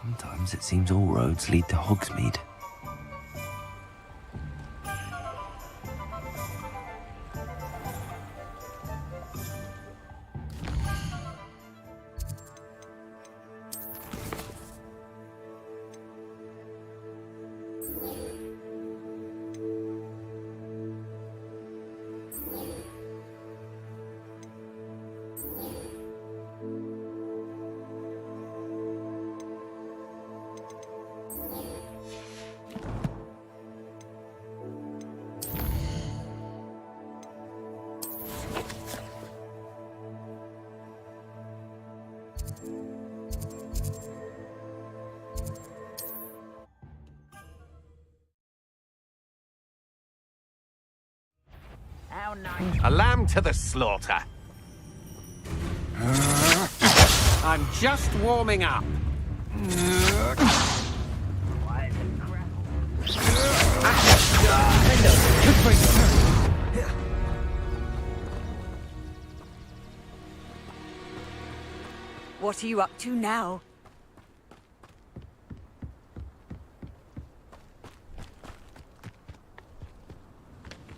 Sometimes it seems all roads lead to Hogsmeade. A lamb to the slaughter. I'm just warming up. What are you up to now?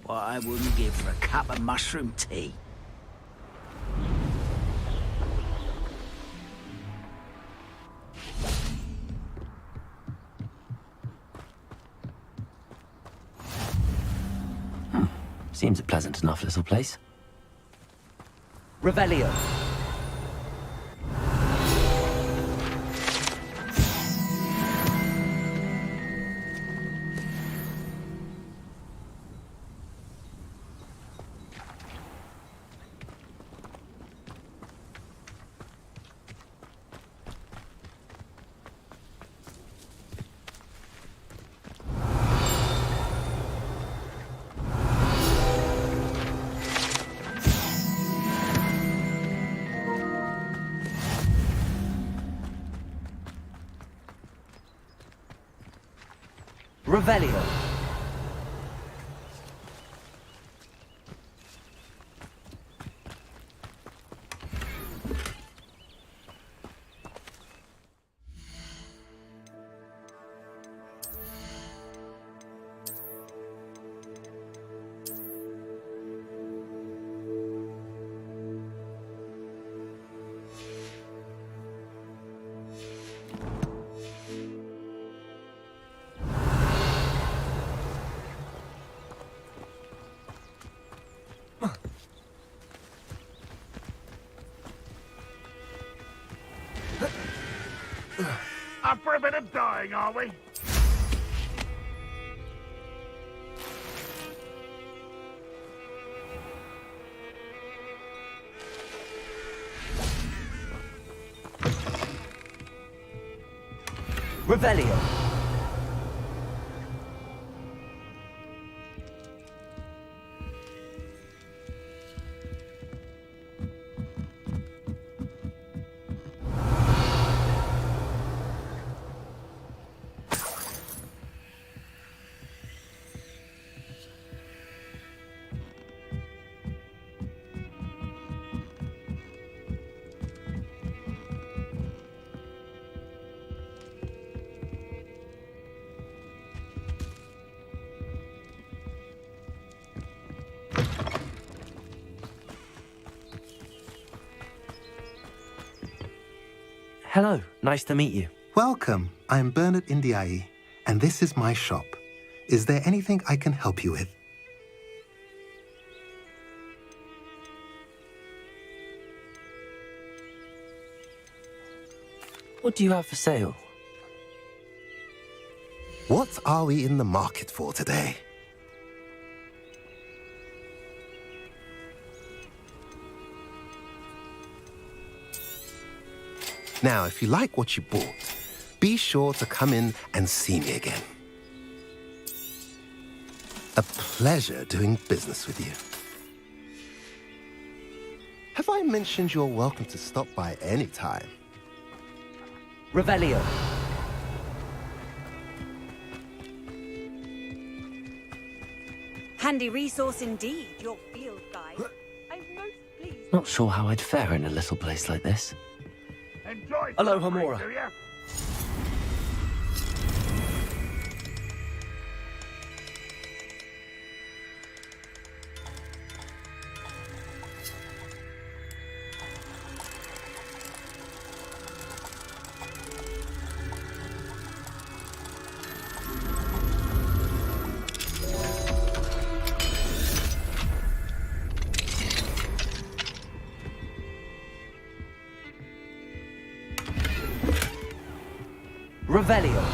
What I wouldn't give for a cup of mushroom tea. Seems a pleasant enough little place. Revelio. Revelio. Up for a bit of dying, are we? Revelio. Hello, nice to meet you. Welcome. I'm Bernard Indiai, and this is my shop. Is there anything I can help you with? What do you have for sale? What are we in the market for today? Now, if you like what you bought, be sure to come in and see me again. A pleasure doing business with you. Have I mentioned you're welcome to stop by any time? Revelio. Handy resource indeed, your field guide. I'm most pleased. Not sure how I'd fare in a little place like this. Enjoy Hello, some, Hamura. do ya? Revelio.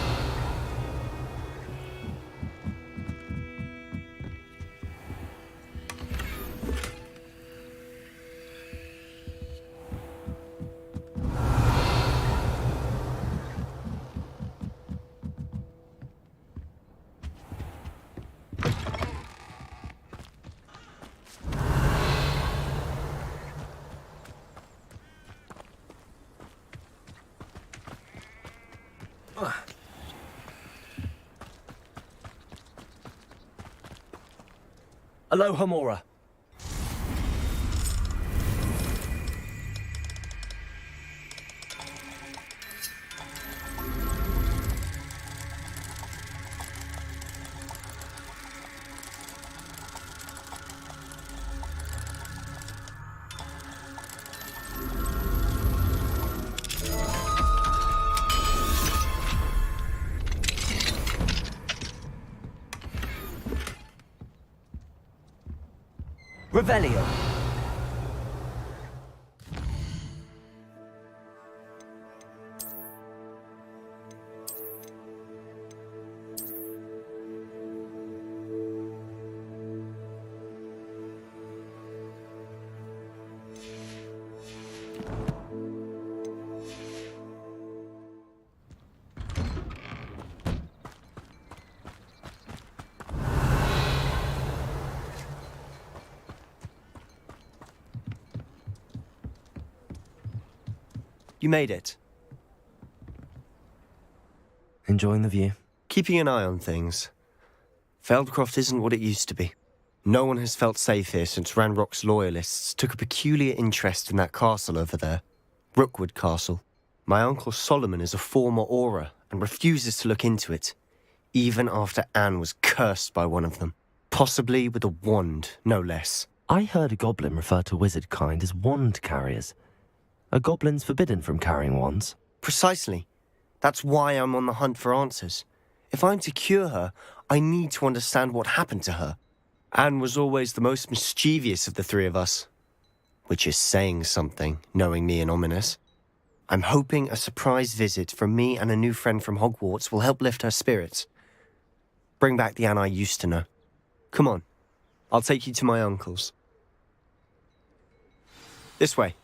Aloha Mora. Revelio. You made it. Enjoying the view? Keeping an eye on things. Feldcroft isn't what it used to be. No one has felt safe here since Ranrock's loyalists took a peculiar interest in that castle over there. Rookwood Castle. My uncle Solomon is a former Auror and refuses to look into it, even after Anne was cursed by one of them. Possibly with a wand, no less. I heard a goblin refer to wizard kind as wand carriers. Are goblins forbidden from carrying wands? Precisely. That's why I'm on the hunt for answers. If I'm to cure her, I need to understand what happened to her. Anne was always the most mischievous of the three of us. Which is saying something, knowing me and Ominous. I'm hoping a surprise visit from me and a new friend from Hogwarts will help lift her spirits. Bring back the Anne I used to know. Come on. I'll take you to my uncle's. This way.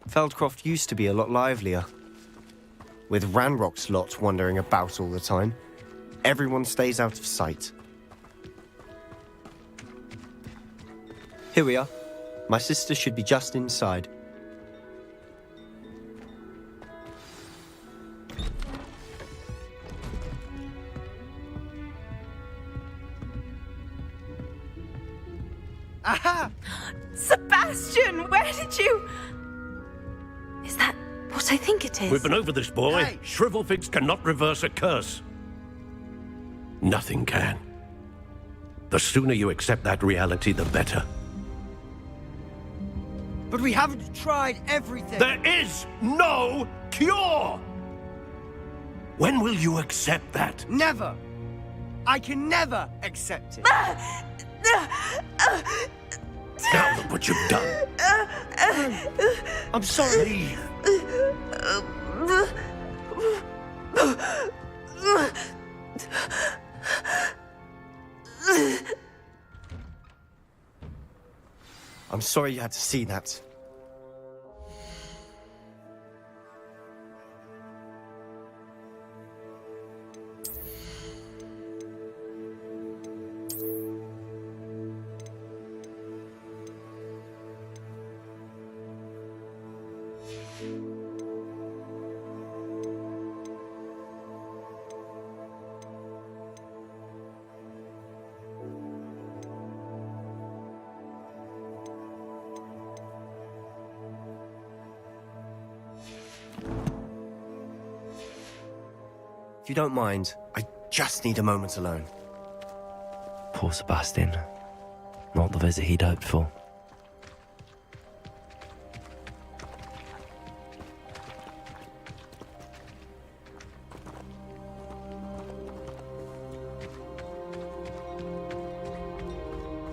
Feldcroft used to be a lot livelier. With Ranrock's lot wandering about all the time, everyone stays out of sight. Here we are. My sister should be just inside. Aha! Sebastian, where did you... Is that what I think it is? We've been over this, boy. Hey. Shrivelfigs cannot reverse a curse. Nothing can. The sooner you accept that reality, the better. But we haven't tried everything. There is no cure! When will you accept that? Never. I can never accept it. Now look what you've done. I'm sorry. Leave. I'm sorry you had to see that. If you don't mind, I just need a moment alone. Poor Sebastian. Not the visit he'd hoped for.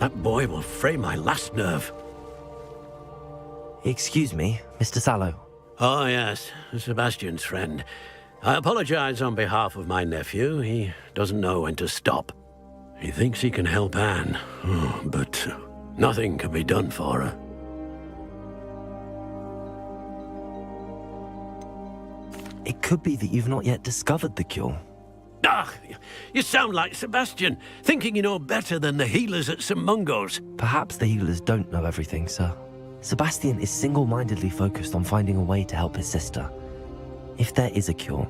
That boy will fray my last nerve. Excuse me, Mr. Sallow. Oh, yes, Sebastian's friend. I apologize on behalf of my nephew. He doesn't know when to stop. He thinks he can help Anne, but nothing can be done for her. It could be that you've not yet discovered the cure. Ah, you sound like Sebastian, thinking you know better than the healers at St. Mungo's. Perhaps the healers don't know everything, sir. Sebastian is single-mindedly focused on finding a way to help his sister. If there is a cure,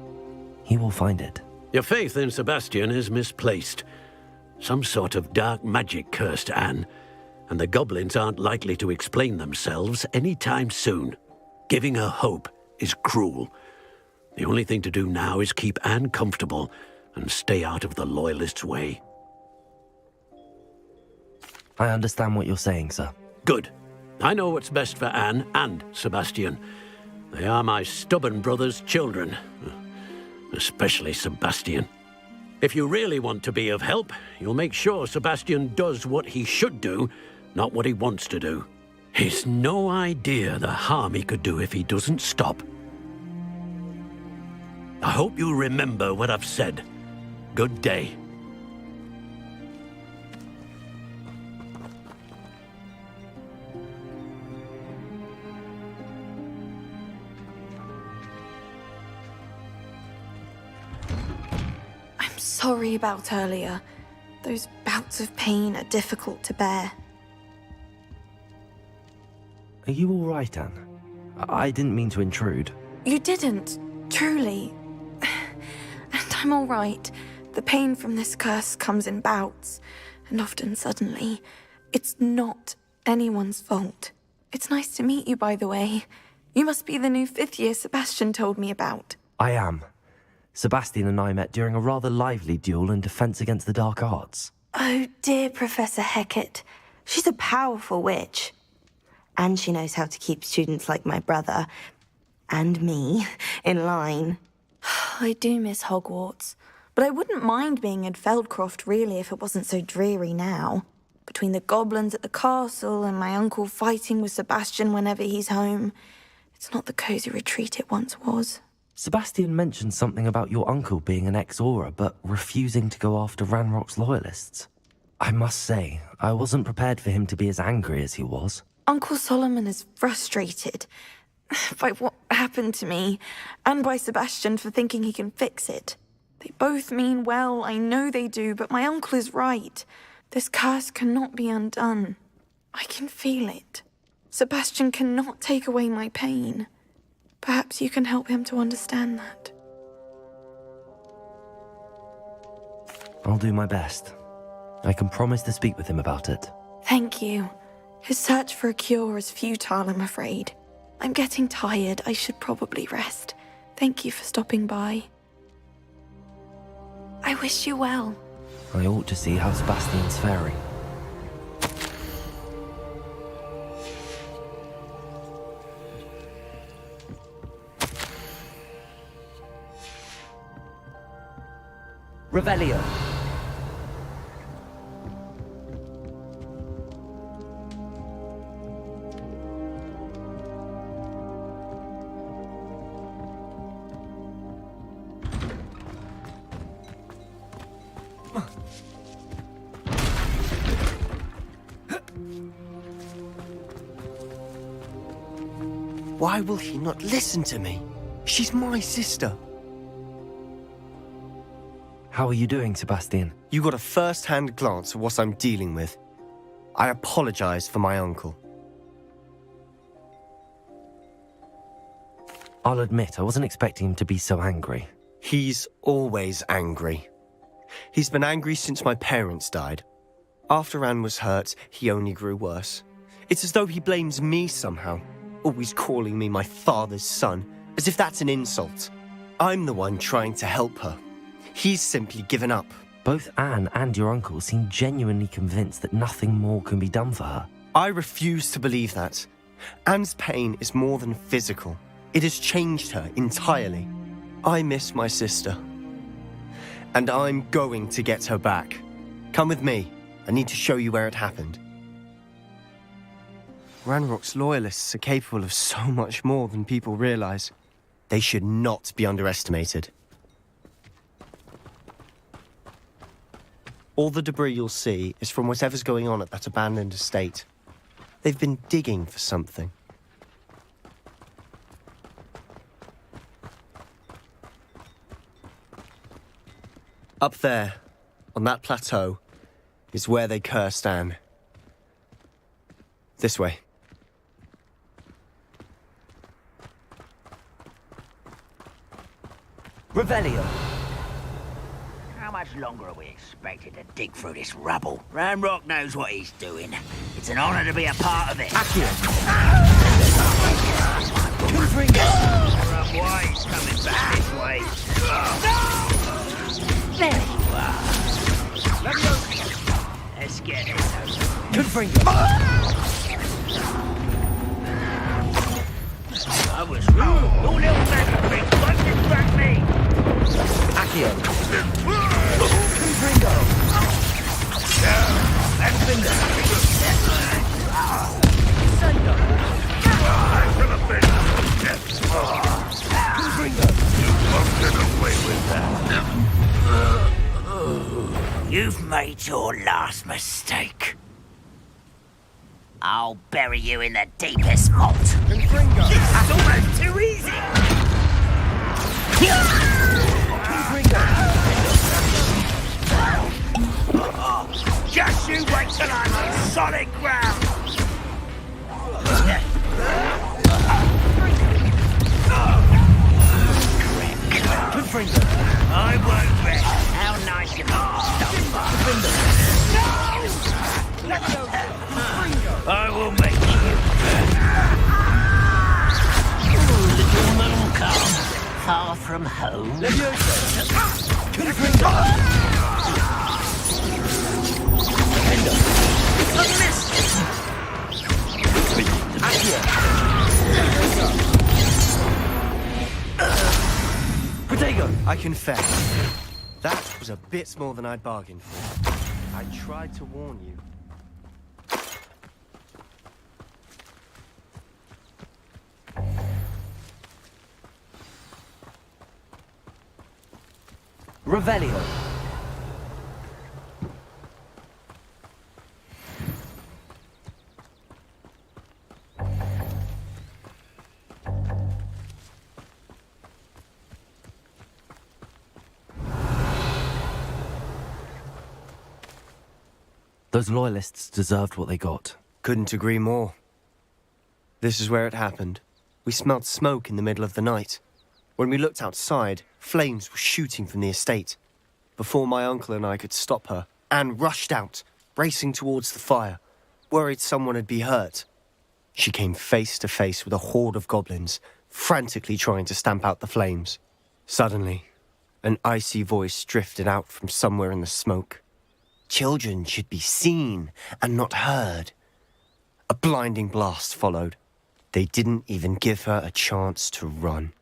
he will find it. Your faith in Sebastian is misplaced. Some sort of dark magic cursed Anne, and the goblins aren't likely to explain themselves anytime soon. Giving her hope is cruel. The only thing to do now is keep Anne comfortable and stay out of the Loyalists' way. I understand what you're saying, sir. Good. I know what's best for Anne and Sebastian. They are my stubborn brother's children. Especially Sebastian. If you really want to be of help, you'll make sure Sebastian does what he should do, not what he wants to do. He's no idea the harm he could do if he doesn't stop. I hope you remember what I've said. Good day. I'm sorry about earlier. Those bouts of pain are difficult to bear. Are you all right, Anne? I didn't mean to intrude. You didn't, truly. And I'm all right. The pain from this curse comes in bouts, and often suddenly. It's not anyone's fault. It's nice to meet you, by the way. You must be the new fifth-year Sebastian told me about. I am. Sebastian and I met during a rather lively duel in defense against the dark arts. Oh, dear Professor Hecat. She's a powerful witch. And she knows how to keep students like my brother, and me, in line. I do miss Hogwarts, but I wouldn't mind being in Feldcroft, really, if it wasn't so dreary now. Between the goblins at the castle and my uncle fighting with Sebastian whenever he's home, it's not the cosy retreat it once was. Sebastian mentioned something about your uncle being an ex-Auror, but refusing to go after Ranrock's loyalists. I must say, I wasn't prepared for him to be as angry as he was. Uncle Solomon is frustrated by what happened to me, and by Sebastian for thinking he can fix it. They both mean well, I know they do, but my uncle is right. This curse cannot be undone. I can feel it. Sebastian cannot take away my pain. Perhaps you can help him to understand that. I'll do my best. I can promise to speak with him about it. Thank you. His search for a cure is futile, I'm afraid. I'm getting tired. I should probably rest. Thank you for stopping by. I wish you well. I ought to see how Sebastian's faring. Revelio. Why will he not listen to me? She's my sister. How are you doing, Sebastian? You got a first-hand glance at what I'm dealing with. I apologize for my uncle. I'll admit, I wasn't expecting him to be so angry. He's always angry. He's been angry since my parents died. After Anne was hurt, he only grew worse. It's as though he blames me somehow, always calling me my father's son, as if that's an insult. I'm the one trying to help her. He's simply given up. Both Anne and your uncle seem genuinely convinced that nothing more can be done for her. I refuse to believe that. Anne's pain is more than physical. It has changed her entirely. I miss my sister. And I'm going to get her back. Come with me. I need to show you where it happened. Ranrock's loyalists are capable of so much more than people realize. They should not be underestimated. All the debris you'll see is from whatever's going on at that abandoned estate. They've been digging for something. Up there, on that plateau, is where they cursed Anne. This way. Revelio! How much longer are we expected to dig through this rubble? Ranrock knows what he's doing. It's an honor to be a part of it. Accio! Why he's coming back this way? There you are. Let's get it. Confringo! I was wrong. Your little man of things won't distract me. Accio! Confringo! Let's been You've made your last mistake. I'll bury you in the deepest vault. This is almost too easy. Just you wait till I'm on solid ground. I won't rest. How nice of you to stop. I will make you. Little Mooncalf, far from home. I confess, that was a bit more than I'd bargained for. I tried to warn you. Revelio! Those loyalists deserved what they got. Couldn't agree more. This is where it happened. We smelled smoke in the middle of the night. When we looked outside, flames were shooting from the estate. Before my uncle and I could stop her, Anne rushed out, racing towards the fire, worried someone had been hurt. She came face to face with a horde of goblins, frantically trying to stamp out the flames. Suddenly, an icy voice drifted out from somewhere in the smoke. Children should be seen and not heard. A blinding blast followed. They didn't even give her a chance to run.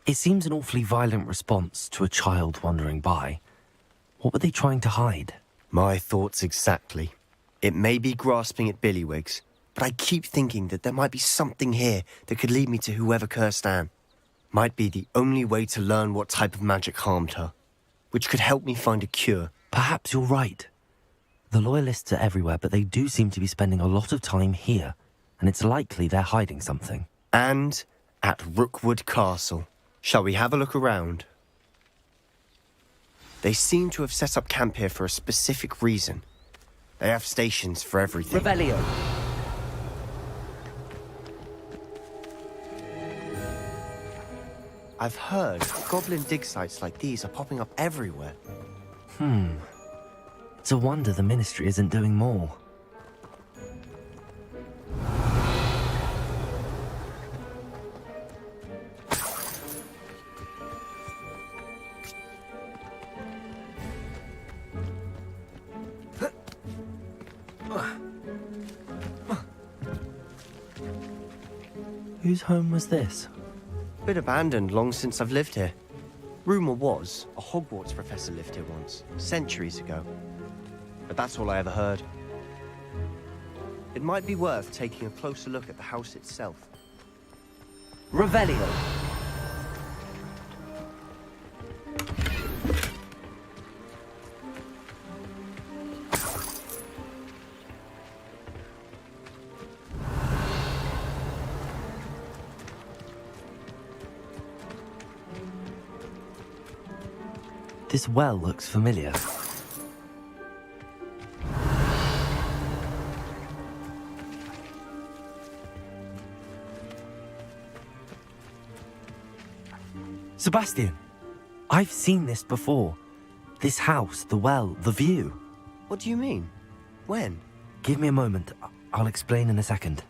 It seems an awfully violent response to a child wandering by. What were they trying to hide? My thoughts exactly. It may be grasping at Billywigs, but I keep thinking that there might be something here that could lead me to whoever cursed Anne. Might be the only way to learn what type of magic harmed her, which could help me find a cure. Perhaps you're right. The loyalists are everywhere, but they do seem to be spending a lot of time here, and it's likely they're hiding something. And at Rookwood Castle. Shall we have a look around? They seem to have set up camp here for a specific reason. They have stations for everything. Revelio. I've heard goblin dig sites like these are popping up everywhere. It's a wonder the Ministry isn't doing more. Whose home was this? Been abandoned long since I've lived here. Rumour was a Hogwarts professor lived here once, centuries ago. But that's all I ever heard. It might be worth taking a closer look at the house itself. Revelio. This well looks familiar. Sebastian, I've seen this before. This house, the well, the view. What do you mean? When? Give me a moment. I'll explain in a second.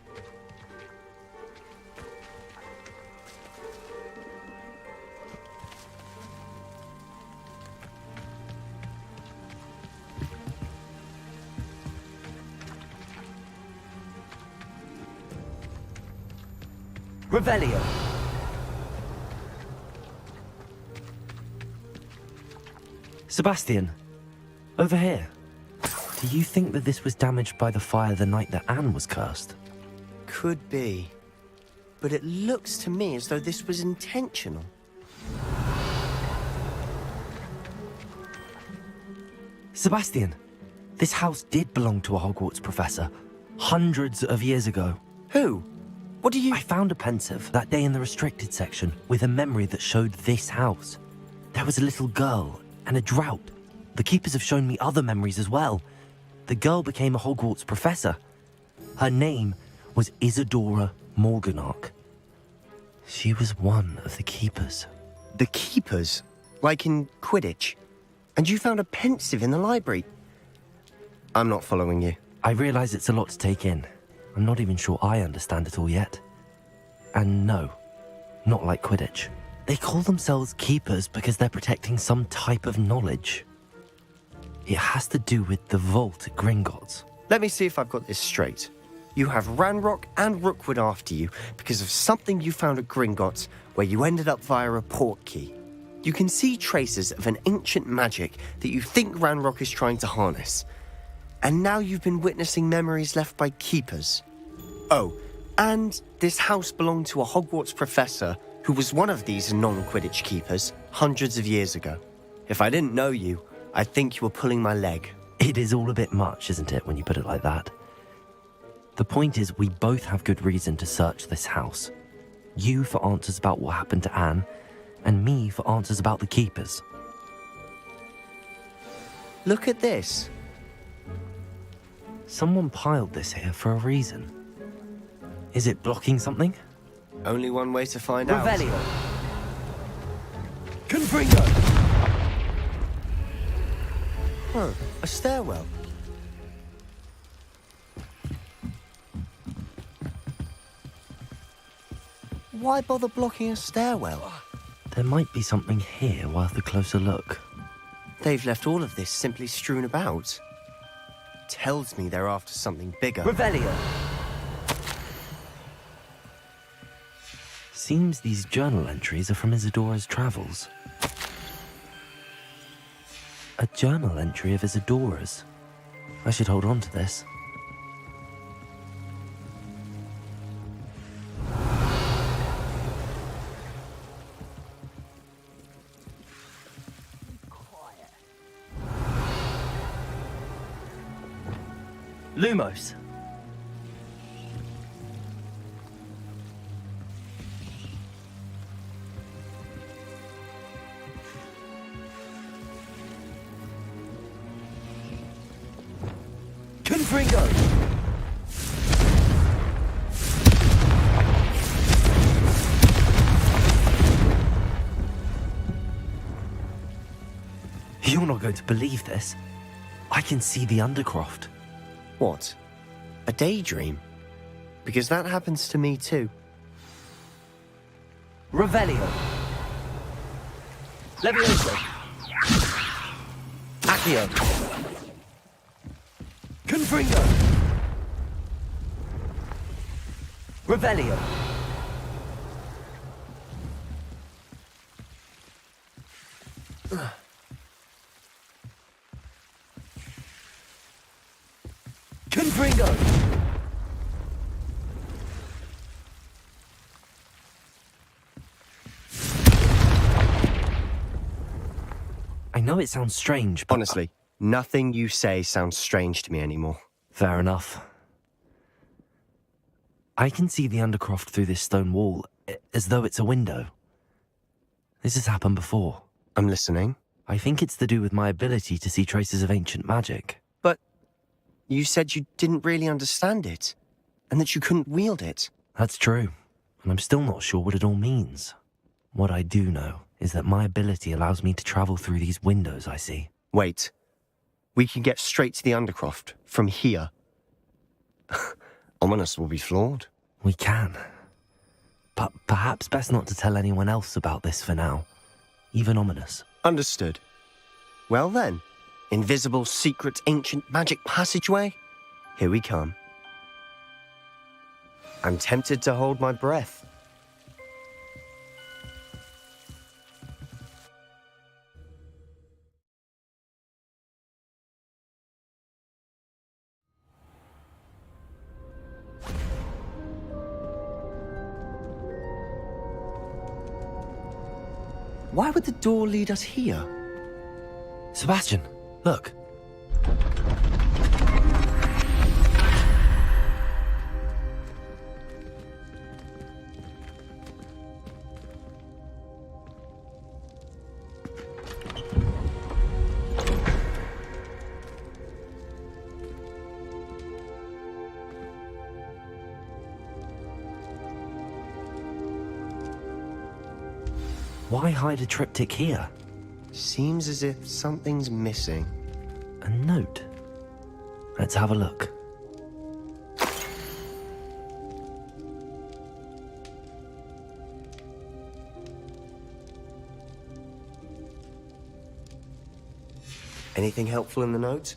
Revelio. Sebastian, over here. Do you think that this was damaged by the fire the night that Anne was cursed? Could be. But it looks to me as though this was intentional. Sebastian, this house did belong to a Hogwarts professor, hundreds of years ago. Who? What do you... I found a pensive that day in the restricted section with a memory that showed this house. There was a little girl and a drought. The keepers have shown me other memories as well. The girl became a Hogwarts professor. Her name was Isadora Morganach. She was one of the keepers. The keepers? Like in Quidditch? And you found a pensive in the library? I'm not following you. I realize it's a lot to take in. I'm not even sure I understand it all yet. And no, not like Quidditch. They call themselves keepers because they're protecting some type of knowledge. It has to do with the vault at Gringotts. Let me see if I've got this straight. You have Ranrock and Rookwood after you because of something you found at Gringotts where you ended up via a port key. You can see traces of an ancient magic that you think Ranrock is trying to harness. And now you've been witnessing memories left by keepers. Oh, and this house belonged to a Hogwarts professor who was one of these non-Quidditch keepers hundreds of years ago. If I didn't know you, I'd think you were pulling my leg. It is all a bit much, isn't it, when you put it like that? The point is, we both have good reason to search this house. You for answers about what happened to Anne, and me for answers about the keepers. Look at this. Someone piled this here for a reason. Is it blocking something? Only one way to find out. Revelio. Confringo! Huh, a stairwell. Why bother blocking a stairwell? There might be something here worth a closer look. They've left all of this simply strewn about. Tells me they're after something bigger. Revelio. Seems these journal entries are from Isadora's travels. A journal entry of Isadora's. I should hold on to this. Lumos. Confringo! You're not going to believe this. I can see the Undercroft. What? A daydream? Because that happens to me too. Revelio. Levioso. Accio. Confringo. Revelio. Confringo. I know it sounds strange, but... Honestly, nothing you say sounds strange to me anymore. Fair enough. I can see the Undercroft through this stone wall, as though it's a window. This has happened before. I'm listening. I think it's to do with my ability to see traces of ancient magic. But you said you didn't really understand it, and that you couldn't wield it. That's true, and I'm still not sure what it all means. What I do know is that my ability allows me to travel through these windows I see. Wait. We can get straight to the Undercroft from here. Ominous will be floored. We can. But perhaps best not to tell anyone else about this for now. Even Ominous. Understood. Well then, invisible, secret, ancient magic passageway? Here we come. I'm tempted to hold my breath. Why would the door lead us here? Sebastian, look. Why hide a triptych here? Seems as if something's missing. A note. Let's have a look. Anything helpful in the note?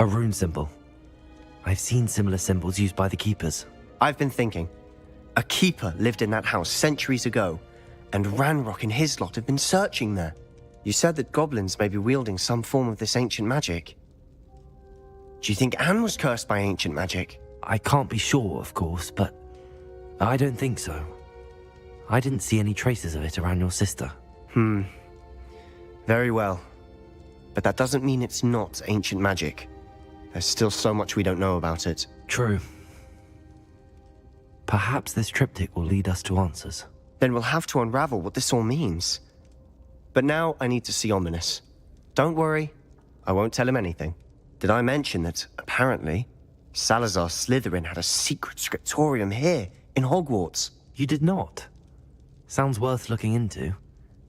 A rune symbol. I've seen similar symbols used by the keepers. I've been thinking. A keeper lived in that house centuries ago, and Ranrock and his lot have been searching there. You said that goblins may be wielding some form of this ancient magic. Do you think Anne was cursed by ancient magic? I can't be sure, of course, but I don't think so. I didn't see any traces of it around your sister. Very well. But that doesn't mean it's not ancient magic. There's still so much we don't know about it. True. Perhaps this triptych will lead us to answers. Then we'll have to unravel what this all means. But now I need to see Ominous. Don't worry, I won't tell him anything. Did I mention that, apparently, Salazar Slytherin had a secret scriptorium here, in Hogwarts? You did not? Sounds worth looking into.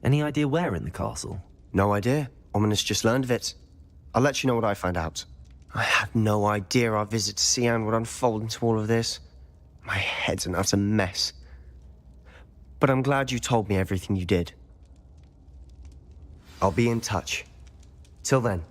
Any idea where in the castle? No idea. Ominous just learned of it. I'll let you know what I find out. I had no idea our visit to Sian would unfold into all of this. My head's an utter mess. But I'm glad you told me everything you did. I'll be in touch. Till then.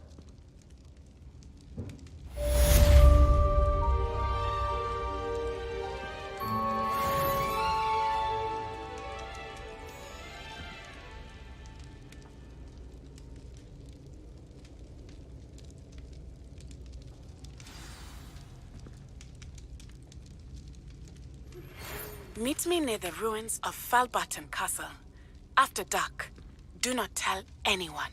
Meet me near the ruins of Falbaton Castle. After dark. Do not tell anyone.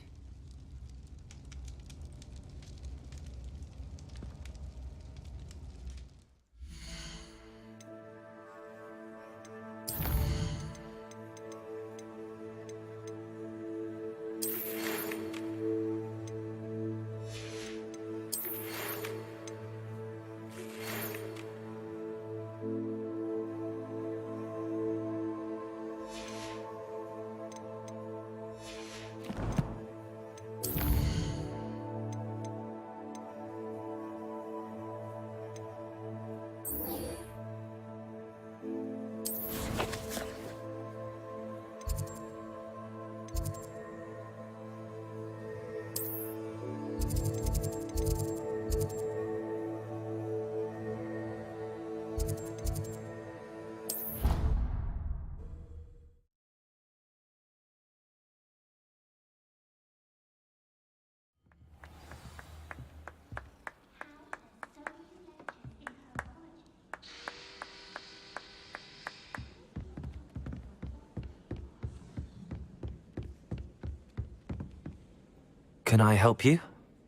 Can I help you?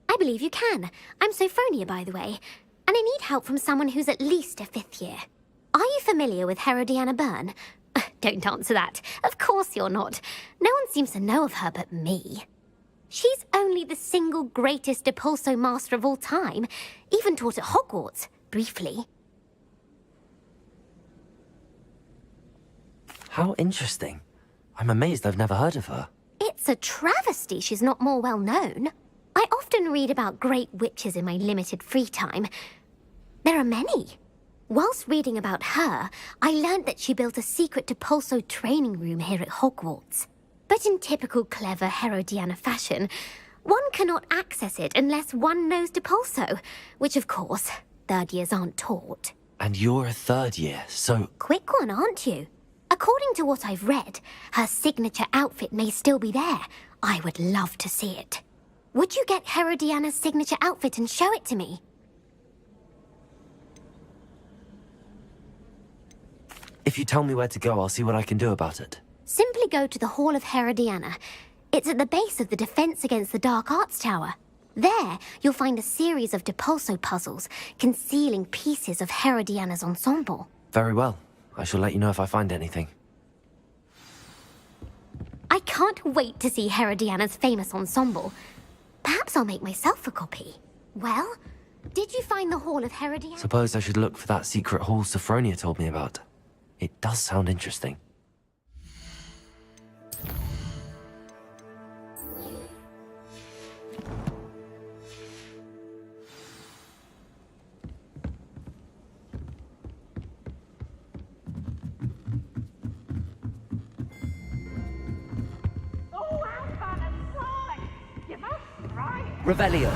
I believe you can. I'm Sophronia, by the way. And I need help from someone who's at least a 5th year. Are you familiar with Herodiana Byrne? Don't answer that. Of course you're not. No one seems to know of her but me. She's only the single greatest Depulso master of all time. Even taught at Hogwarts, briefly. How interesting. I'm amazed I've never heard of her. It's a travesty she's not more well known. I often read about great witches in my limited free time. There are many. Whilst reading about her, I learned that she built a secret Depulso training room here at Hogwarts. But in typical clever Herodiana fashion, one cannot access it unless one knows Depulso, which of course, 3rd years aren't taught. And you're a 3rd year, so... Quick one, aren't you? According to what I've read, her signature outfit may still be there. I would love to see it. Would you get Herodiana's signature outfit and show it to me? If you tell me where to go, I'll see what I can do about it. Simply go to the Hall of Herodiana. It's at the base of the Defense Against the Dark Arts Tower. There, you'll find a series of Depulso puzzles concealing pieces of Herodiana's ensemble. Very well. I shall let you know if I find anything. I can't wait to see Herodiana's famous ensemble. Perhaps I'll make myself a copy. Well, did you find the Hall of Herodiana? Suppose I should look for that secret hall Sophronia told me about. It does sound interesting. Revelio.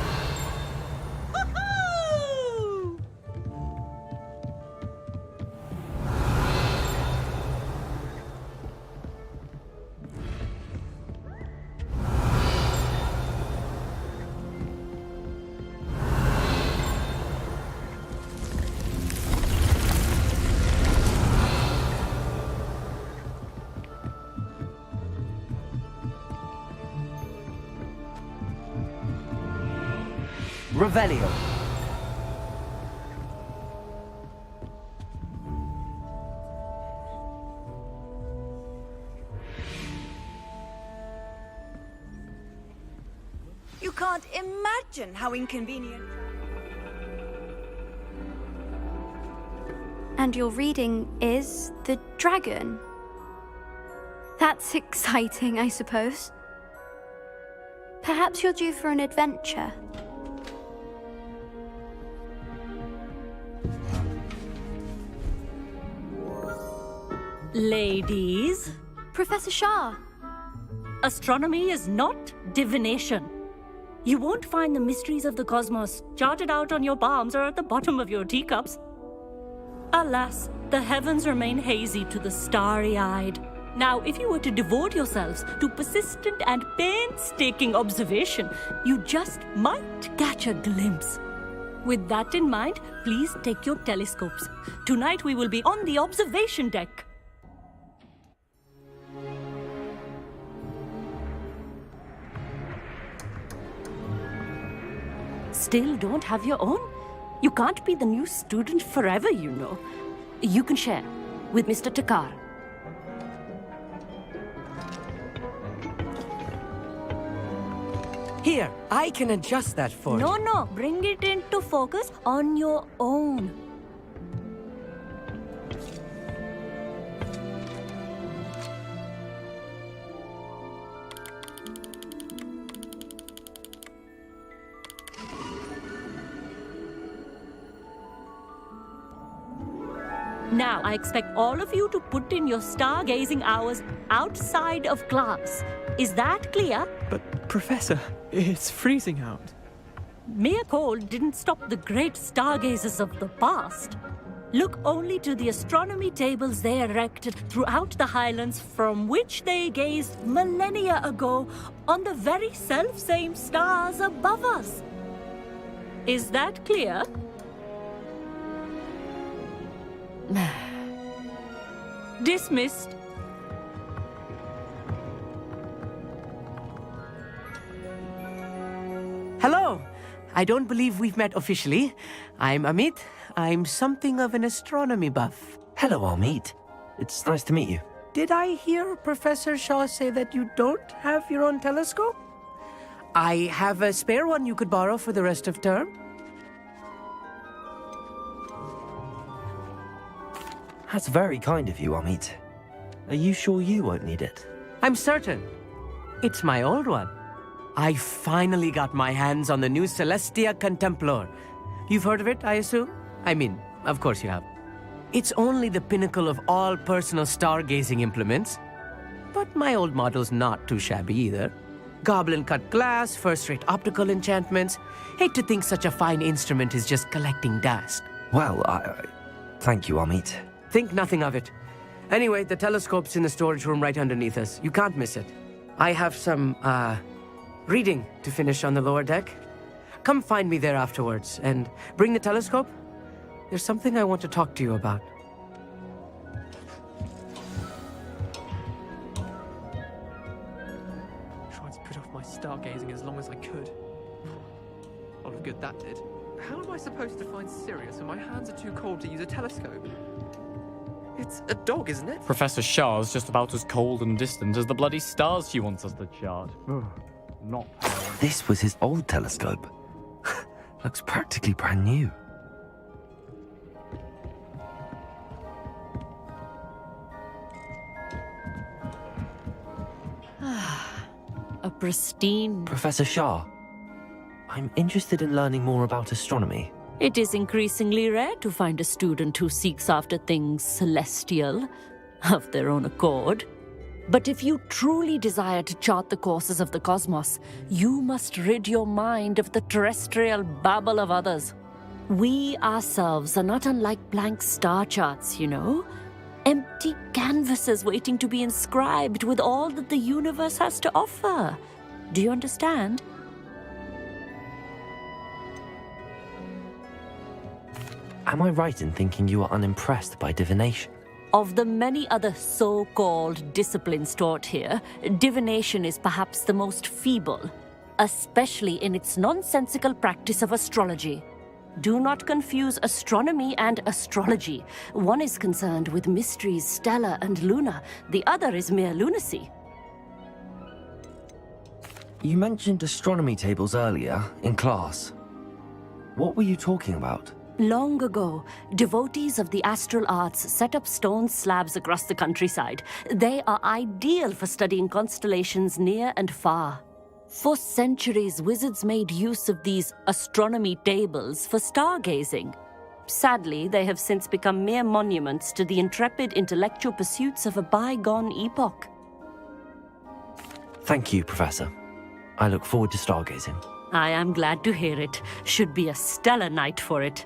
Revelio. You can't imagine how inconvenient. And your reading is the dragon. That's exciting, I suppose. Perhaps you're due for an adventure. Ladies, Professor Shah. astronomy is not divination. You won't find the mysteries of the cosmos charted out on your palms or at the bottom of your teacups. Alas, the heavens remain hazy to the starry-eyed. Now, if you were to devote yourselves to persistent and painstaking observation, you just might catch a glimpse. With that in mind, please take your telescopes. Tonight we will be on the observation deck. Still don't have your own? You can't be the new student forever, you know. You can share with Mr. Takar. Here, I can adjust that for you. No, bring it into focus on your own. Now, I expect all of you to put in your stargazing hours outside of class. Is that clear? But, Professor, it's freezing out. Mere cold didn't stop the great stargazers of the past. Look only to the astronomy tables they erected throughout the highlands from which they gazed millennia ago on the very self-same stars above us. Is that clear? Dismissed. Hello. I don't believe we've met officially. I'm Amit. I'm something of an astronomy buff. Hello, Amit. It's nice to meet you. Did I hear Professor Shaw say that you don't have your own telescope? I have a spare one you could borrow for the rest of term. That's very kind of you, Amit. Are you sure you won't need it? I'm certain. It's my old one. I finally got my hands on the new Celestia Contemplar. You've heard of it, I assume? I mean, of course you have. It's only the pinnacle of all personal stargazing implements. But my old model's not too shabby either. Goblin-cut glass, first-rate optical enchantments. Hate to think such a fine instrument is just collecting dust. Well, thank you, Amit. Think nothing of it. Anyway, the telescope's in the storage room right underneath us. You can't miss it. I have some, reading to finish on the lower deck. Come find me there afterwards, and bring the telescope. There's something I want to talk to you about. Tried to put off my stargazing as long as I could. A lot of good that did. How am I supposed to find Sirius when my hands are too cold to use a telescope? It's a dog, isn't it? Professor Shah's just about as cold and distant as the bloody stars she wants us to chart. Not. This was his old telescope. Looks practically brand new. A pristine... Professor Shah, I'm interested in learning more about astronomy. It is increasingly rare to find a student who seeks after things celestial, of their own accord. But if you truly desire to chart the courses of the cosmos, you must rid your mind of the terrestrial babble of others. We ourselves are not unlike blank star charts, you know? Empty canvases waiting to be inscribed with all that the universe has to offer. Do you understand? Am I right in thinking you are unimpressed by divination? Of the many other so-called disciplines taught here, divination is perhaps the most feeble, especially in its nonsensical practice of astrology. Do not confuse astronomy and astrology. One is concerned with mysteries stellar and lunar, the other is mere lunacy. You mentioned astronomy tables earlier, in class. What were you talking about? Long ago, devotees of the astral arts set up stone slabs across the countryside. They are ideal for studying constellations near and far. For centuries, wizards made use of these astronomy tables for stargazing. Sadly, they have since become mere monuments to the intrepid intellectual pursuits of a bygone epoch. Thank you, Professor. I look forward to stargazing. I am glad to hear it. Should be a stellar night for it.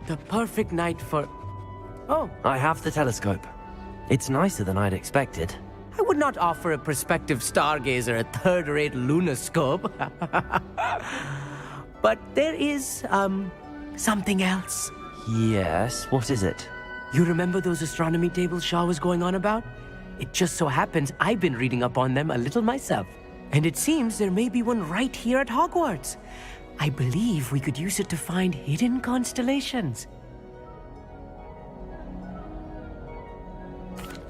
The perfect night for... Oh, I have the telescope. It's nicer than I'd expected. I would not offer a prospective stargazer a third-rate lunoscope. But there is, something else. Yes, what is it? You remember those astronomy tables Shaw was going on about? It just so happens I've been reading up on them a little myself. And it seems there may be one right here at Hogwarts. I believe we could use it to find hidden constellations.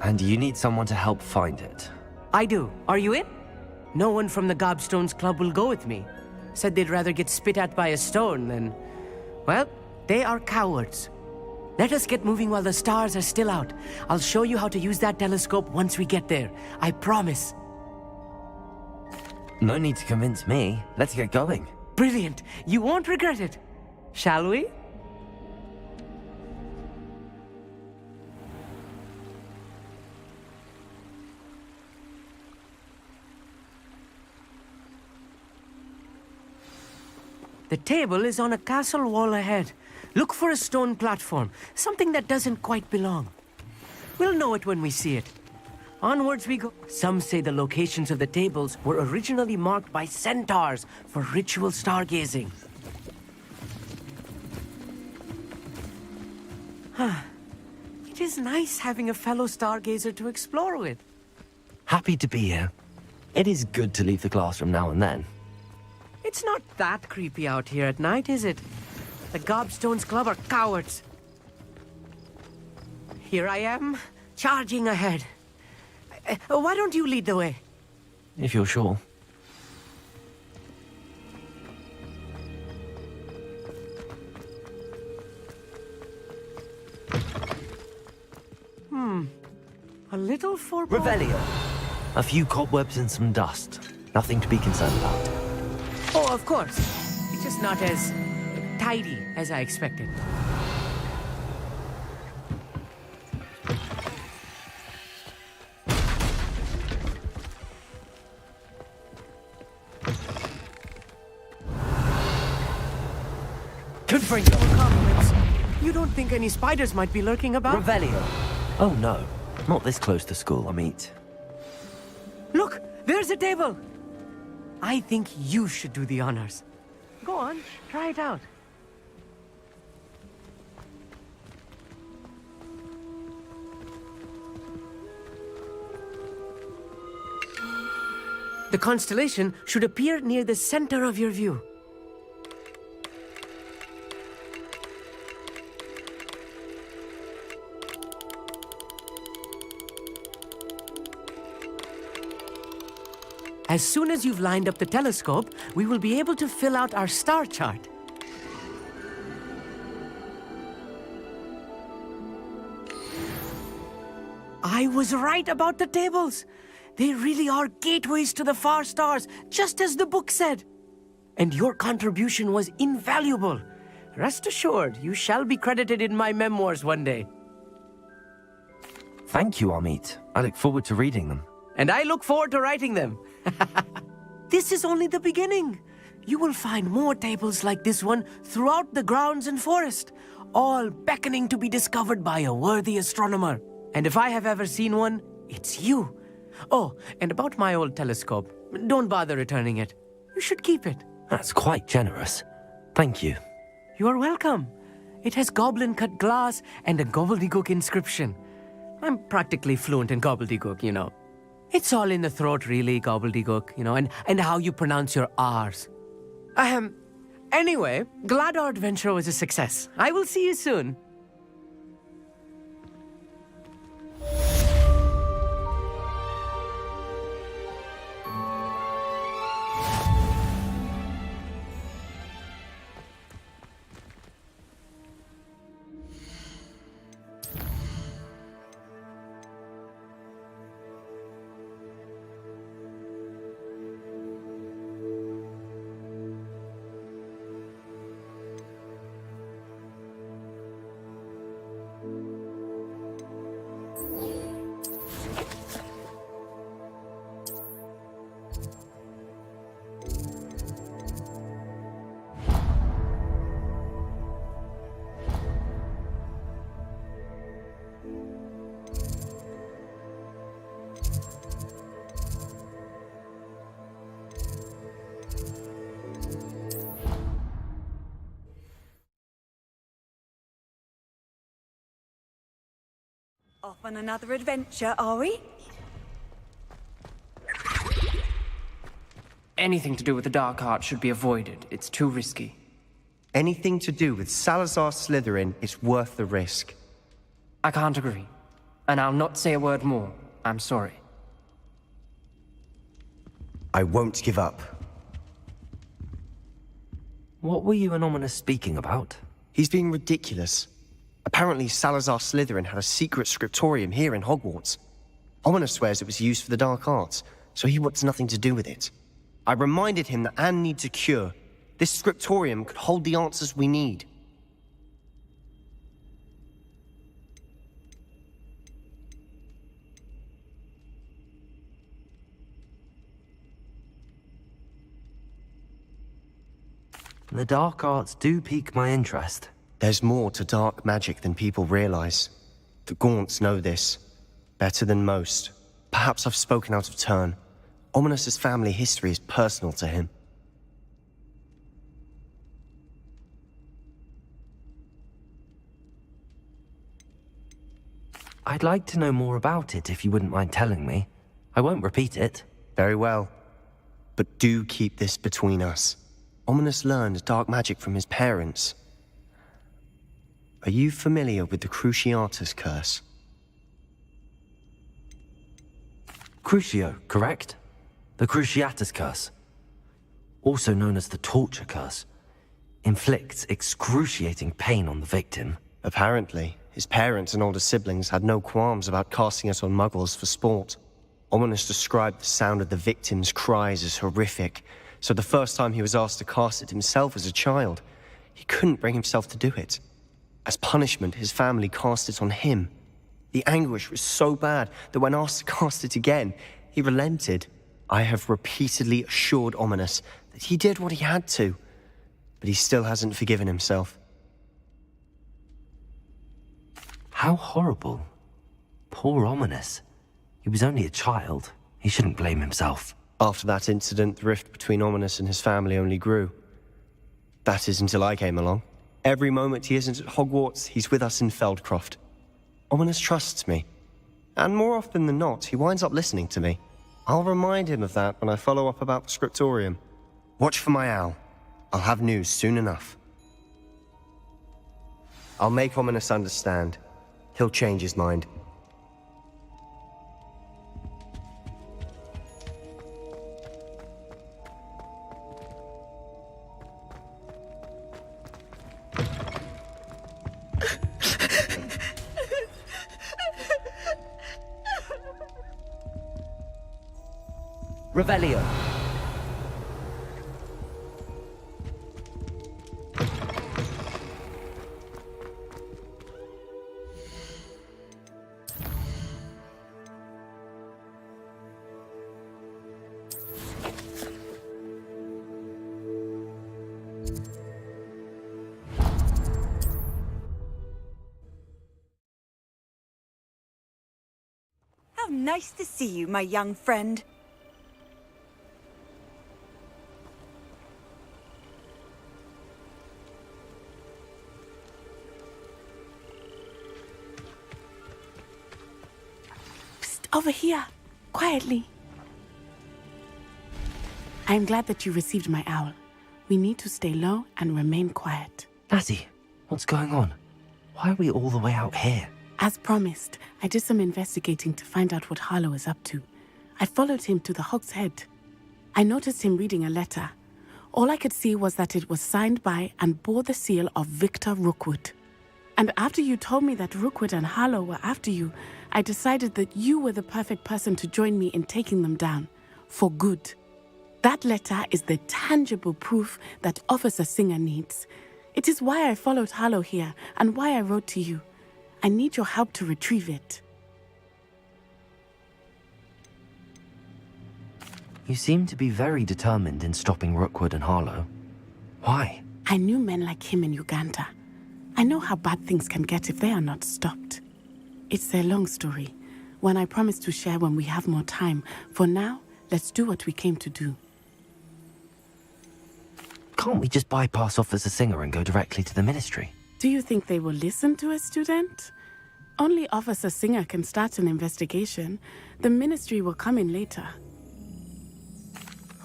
And you need someone to help find it. I do. Are you in? No one from the Gobstones Club will go with me. Said they'd rather get spit at by a stone than... Well, they are cowards. Let us get moving while the stars are still out. I'll show you how to use that telescope once we get there. I promise. No need to convince me. Let's get going. Brilliant. You won't regret it. Shall we? The table is on a castle wall ahead. Look for a stone platform, something that doesn't quite belong. We'll know it when we see it. Onwards we go. Some say the locations of the tables were originally marked by centaurs for ritual stargazing. It is nice having a fellow stargazer to explore with. Happy to be here. It is good to leave the classroom now and then. It's not that creepy out here at night, is it? The Gobstones Club are cowards. Here I am, charging ahead. Why don't you lead the way? If you're sure. A little Revelio. A few cobwebs and some dust. Nothing to be concerned about. Oh, of course. It's just not as tidy as I expected. Could bring your compliments. You don't think any spiders might be lurking about? Revelio. Oh no, not this close to school, Amit. Look, there's a table. I think you should do the honors. Go on, try it out. The constellation should appear near the center of your view. As soon as you've lined up the telescope, we will be able to fill out our star chart. I was right about the tables. They really are gateways to the far stars, just as the book said. And your contribution was invaluable. Rest assured, you shall be credited in my memoirs one day. Thank you, Amit. I look forward to reading them. And I look forward to writing them. This is only the beginning. You will find more tables like this one throughout the grounds and forest, all beckoning to be discovered by a worthy astronomer. And if I have ever seen one, it's you. Oh, and about my old telescope, don't bother returning it. You should keep it. That's quite generous. Thank you. You are welcome. It has goblin-cut glass and a gobbledygook inscription. I'm practically fluent in gobbledygook, you know. It's all in the throat, really, gobbledygook, you know, and how you pronounce your R's. Anyway, glad our adventure was a success. I will see you soon. Off on another adventure, are we? Anything to do with the dark art should be avoided. It's too risky. Anything to do with Salazar Slytherin is worth the risk. I can't agree. And I'll not say a word more. I'm sorry. I won't give up. What were you and Ominous speaking about? He's being ridiculous. Apparently Salazar Slytherin had a secret scriptorium here in Hogwarts. Ominous swears it was used for the dark arts, so he wants nothing to do with it. I reminded him that Anne needs a cure. This scriptorium could hold the answers we need. The dark arts do pique my interest. There's more to dark magic than people realize. The Gaunts know this. Better than most. Perhaps I've spoken out of turn. Ominous's family history is personal to him. I'd like to know more about it if you wouldn't mind telling me. I won't repeat it. Very well. But do keep this between us. Ominous learned dark magic from his parents. Are you familiar with the Cruciatus curse? Crucio, correct? The Cruciatus curse. Also known as the torture curse. Inflicts excruciating pain on the victim. Apparently, his parents and older siblings had no qualms about casting it on muggles for sport. Ominous described the sound of the victim's cries as horrific, so the first time he was asked to cast it himself as a child, he couldn't bring himself to do it. As punishment, his family cast it on him. The anguish was so bad that when asked to cast it again, he relented. I have repeatedly assured Ominous that he did what he had to, but he still hasn't forgiven himself. How horrible. Poor Ominous. He was only a child. He shouldn't blame himself. After that incident, the rift between Ominous and his family only grew. That is until I came along. Every moment he isn't at Hogwarts, he's with us in Feldcroft. Ominous trusts me. And more often than not, he winds up listening to me. I'll remind him of that when I follow up about the scriptorium. Watch for my owl. I'll have news soon enough. I'll make Ominous understand. He'll change his mind. Revelio. How nice to see you, my young friend. Over here, quietly. I am glad that you received my owl. We need to stay low and remain quiet. Natty, what's going on? Why are we all the way out here? As promised, I did some investigating to find out what Harlow is up to. I followed him to the Hog's Head. I noticed him reading a letter. All I could see was that it was signed by and bore the seal of Victor Rookwood. And after you told me that Rookwood and Harlow were after you, I decided that you were the perfect person to join me in taking them down. For good. That letter is the tangible proof that Officer Singer needs. It is why I followed Harlow here and why I wrote to you. I need your help to retrieve it. You seem to be very determined in stopping Rookwood and Harlow. Why? I knew men like him in Uganda. I know how bad things can get if they are not stopped. It's a long story, one I promise to share when we have more time. For now, let's do what we came to do. Can't we just bypass Officer Singer and go directly to the Ministry? Do you think they will listen to a student? Only Officer Singer can start an investigation. The Ministry will come in later.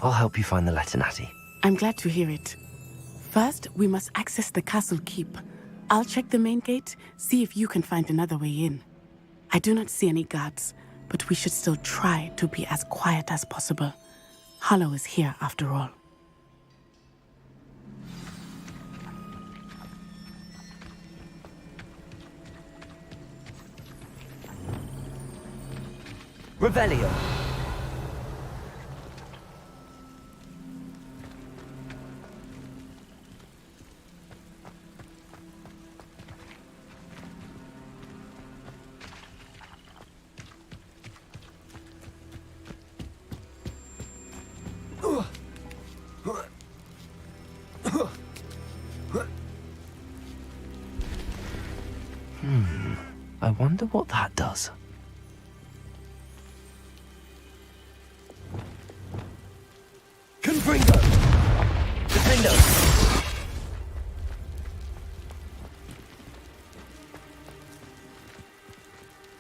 I'll help you find the letter, Natty. I'm glad to hear it. First, we must access the castle keep. I'll check the main gate, see if you can find another way in. I do not see any guards, but we should still try to be as quiet as possible. Harlow is here after all. Revelio. I wonder what that does. Confringo! Defendo!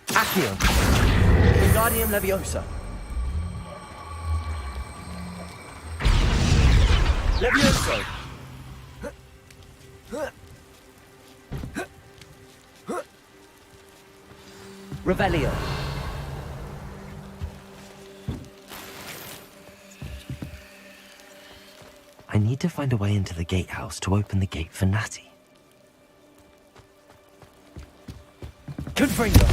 Accio! Wingardium Leviosa! Levioso! Revelio! I need to find a way into the gatehouse to open the gate for Natty. Confringo!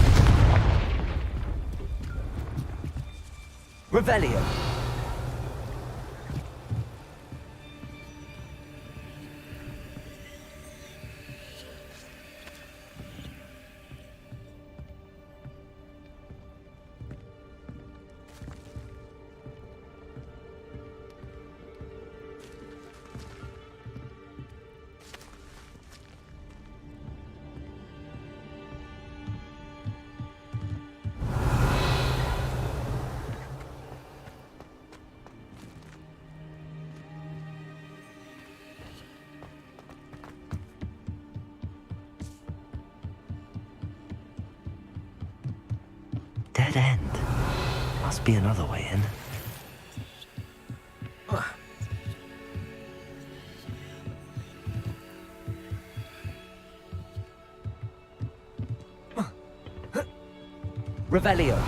Revelio! Dead end. Must be another way in. Revelio.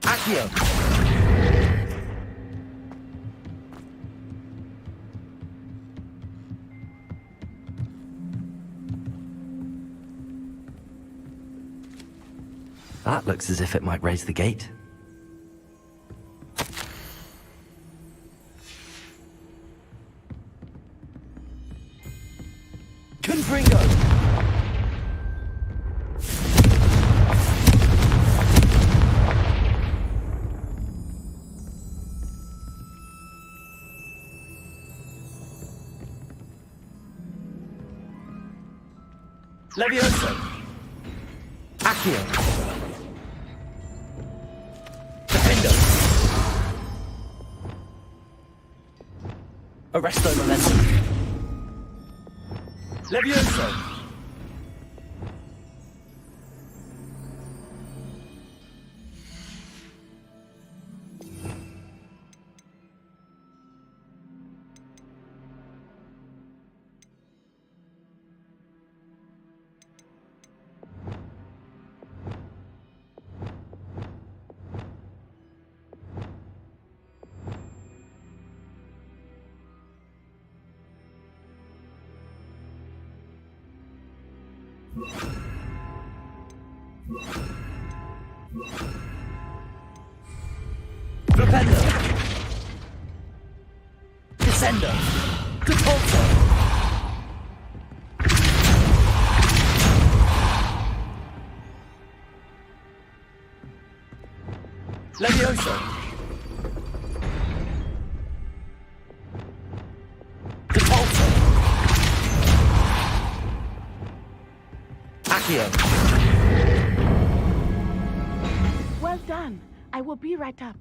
Accio. That looks as if it might raise the gate. Confringo! Levioso! Accio! Arresto momentum. Levioso! Propendo! Descendo! Catapulto! Levioso! Catapulto! Accio! Well done. I will be right up.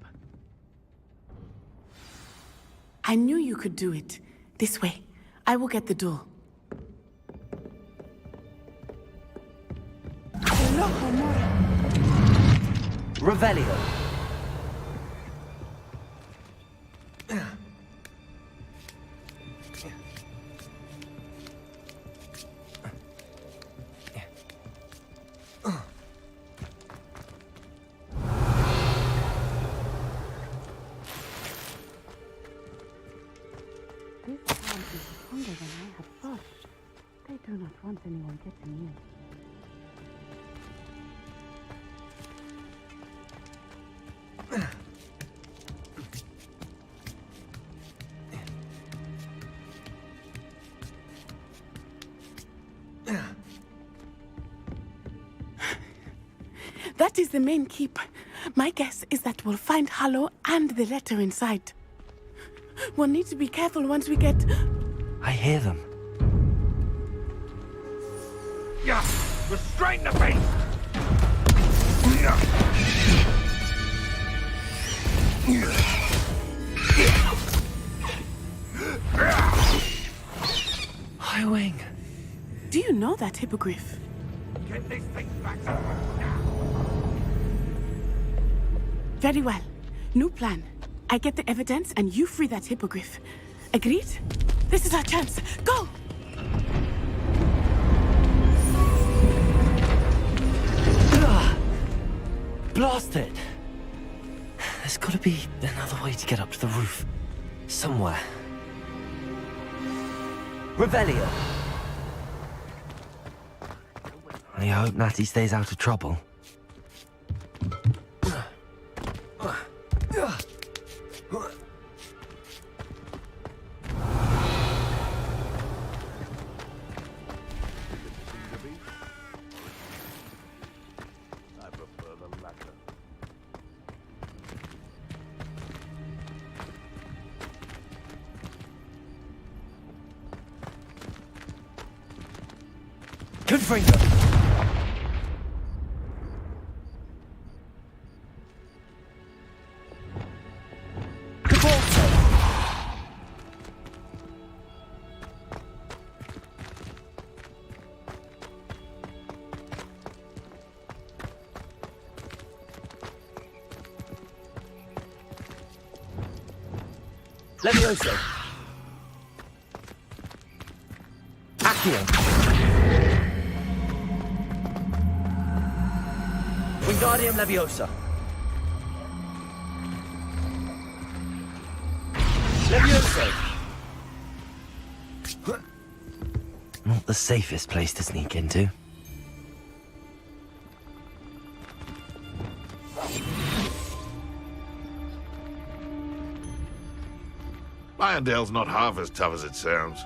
I knew you could do it. This way. I will get the door. Revelio. This town is stronger than I had thought. They do not want anyone getting in. That is the main keep. My guess is that we'll find Hallow and the letter inside. We'll need to be careful once we get... I hear them. Yeah, restrain the beast! High Wing. Do you know that hippogriff? Get this thing back to work now. Very well. New plan. I get the evidence and you free that hippogriff. Agreed? This is our chance. Go! Blast it! There's gotta be another way to get up to the roof. Somewhere. Revelio! I hope Natty stays out of trouble. Confringo! Levioso! Accio! Wingardium Leviosa! Levioso! Not the safest place to sneak into. Irondale's not half as tough as it sounds.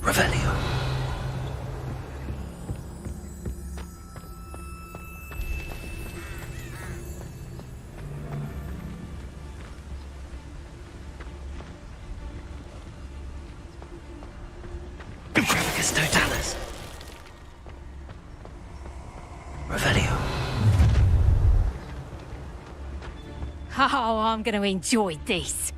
Revelio. Improvigus Totalis. Revelio. Oh, I'm going to enjoy this.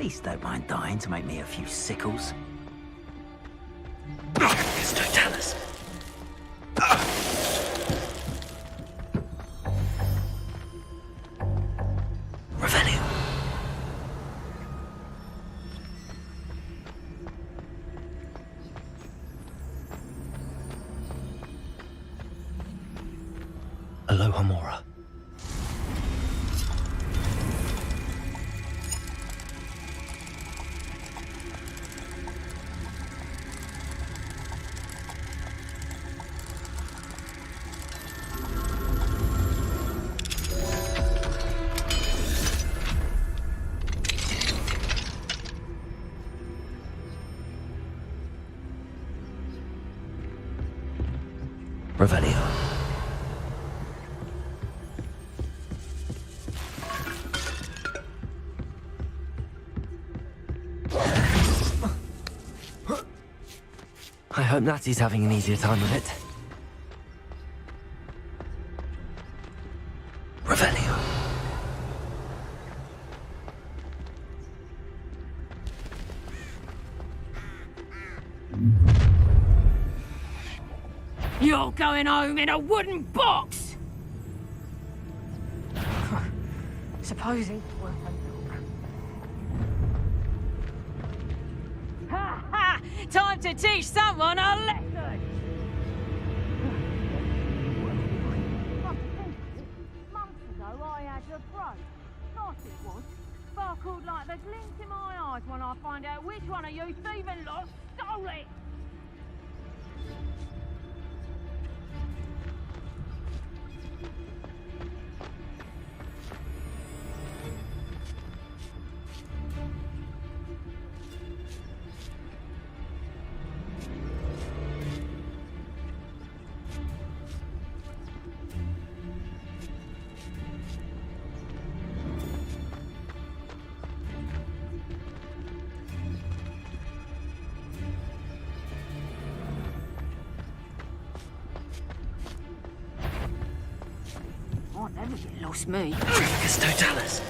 Please don't mind dying to make me a few sickles. Totalis. Revelio. Aloha Mora. Revelio. I hope Natty's having an easier time with it. Revelio. You're going home in a wooden box! Suppose it's worth a look. Ha ha! Time to teach someone a lesson! Months ago I had a brooch. Nice it was. Sparkled like the glint in my eyes when I find out which one of you thieving lot stole it! Oh, never get lost me. Tricus Totalis.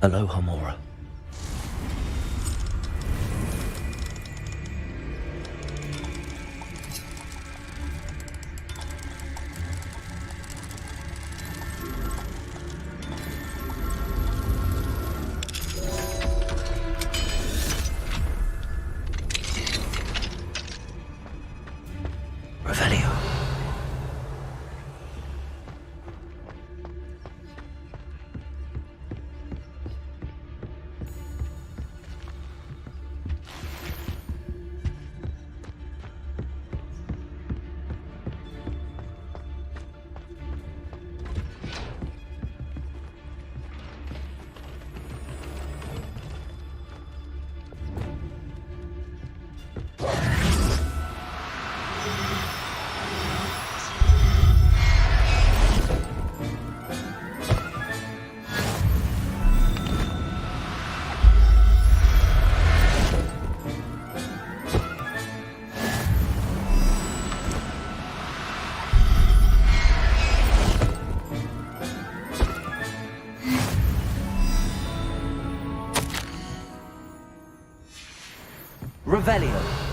Aloha Mora. Revelio. Revelio.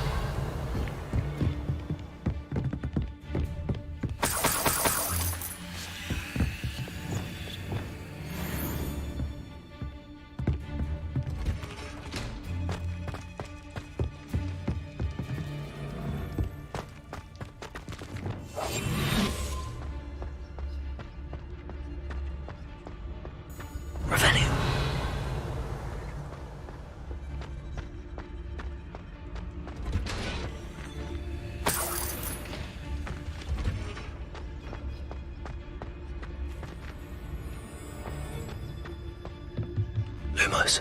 Revelio. Lumos.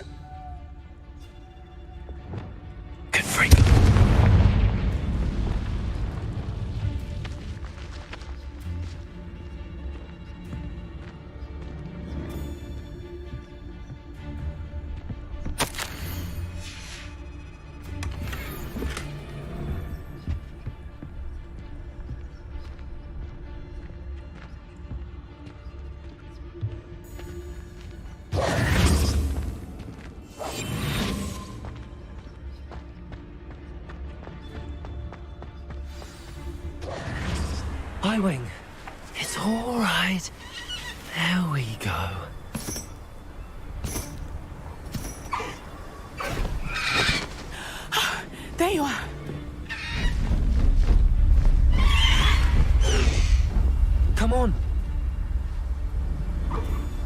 Good freak. doing? It's all right. There we go. There you are. Come on.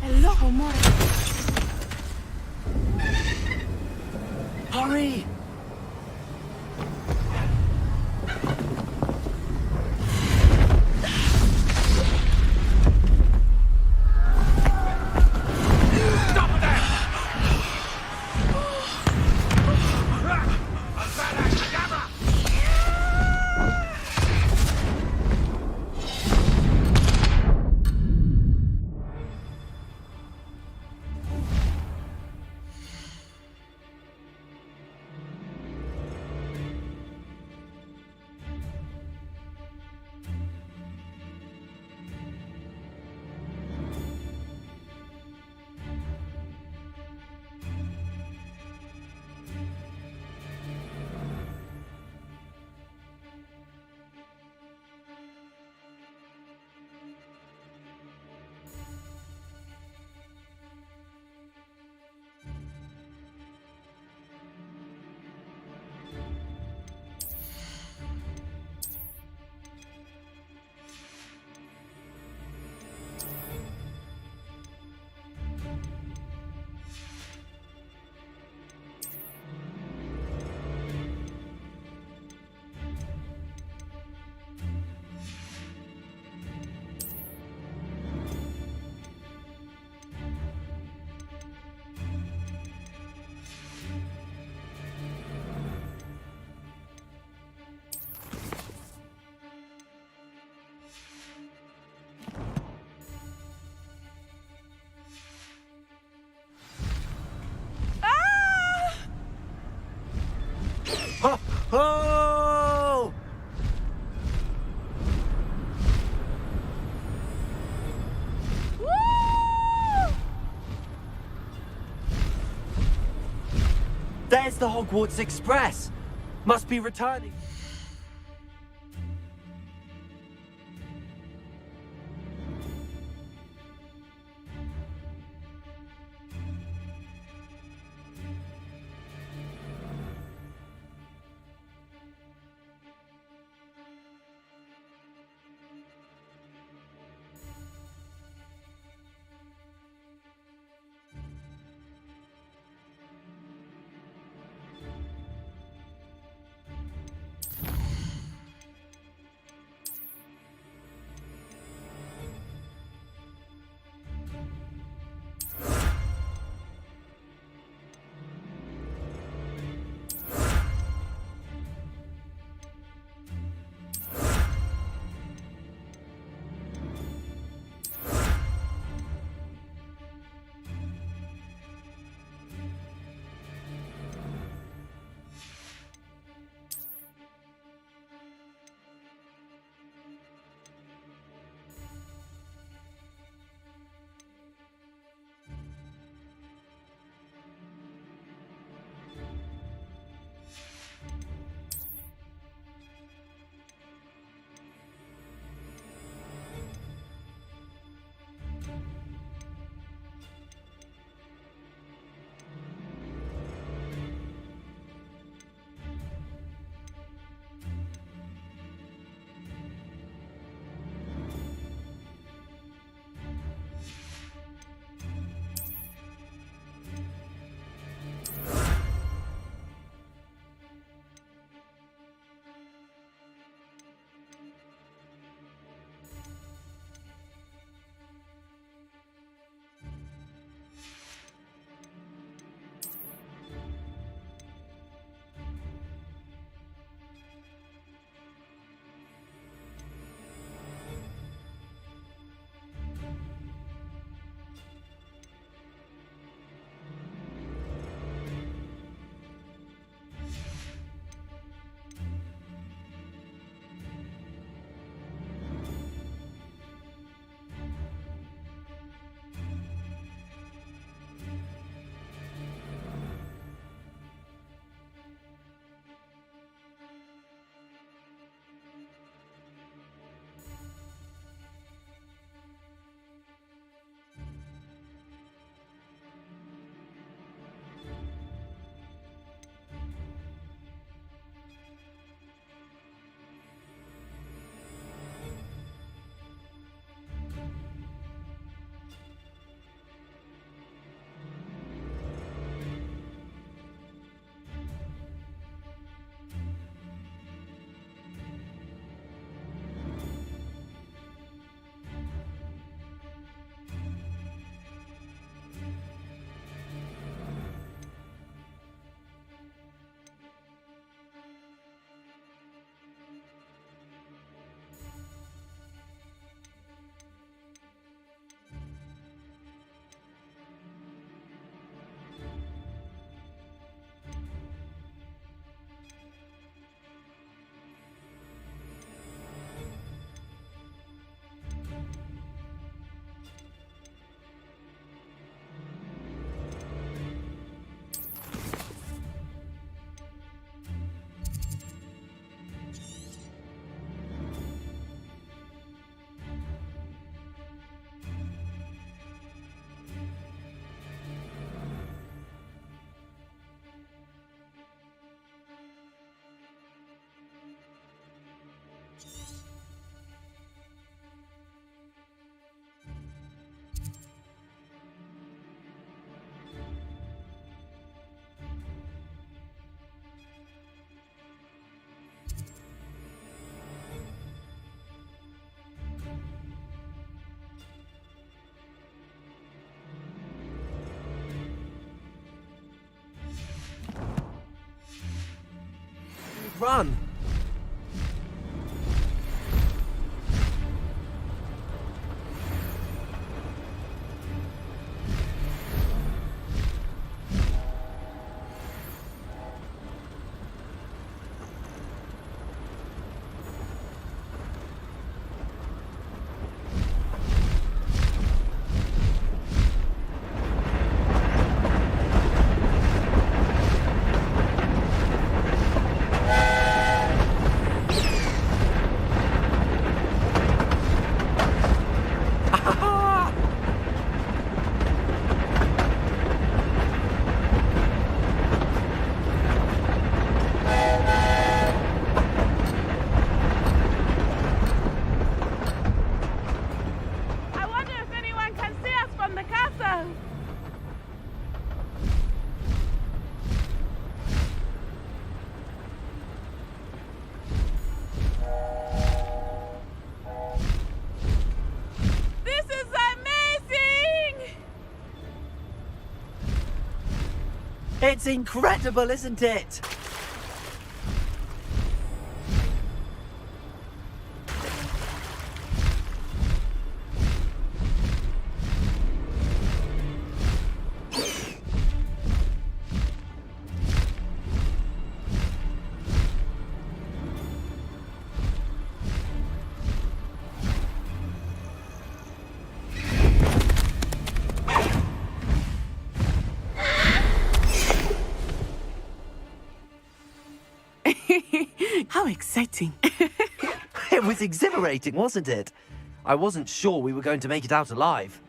Hello, amore. Hurry! Oh! There's the Hogwarts Express. Must be returning. run! I wonder if anyone can see us from the castle. This is amazing! It's incredible, isn't it? How exciting. It was exhilarating, wasn't it? I wasn't sure we were going to make it out alive.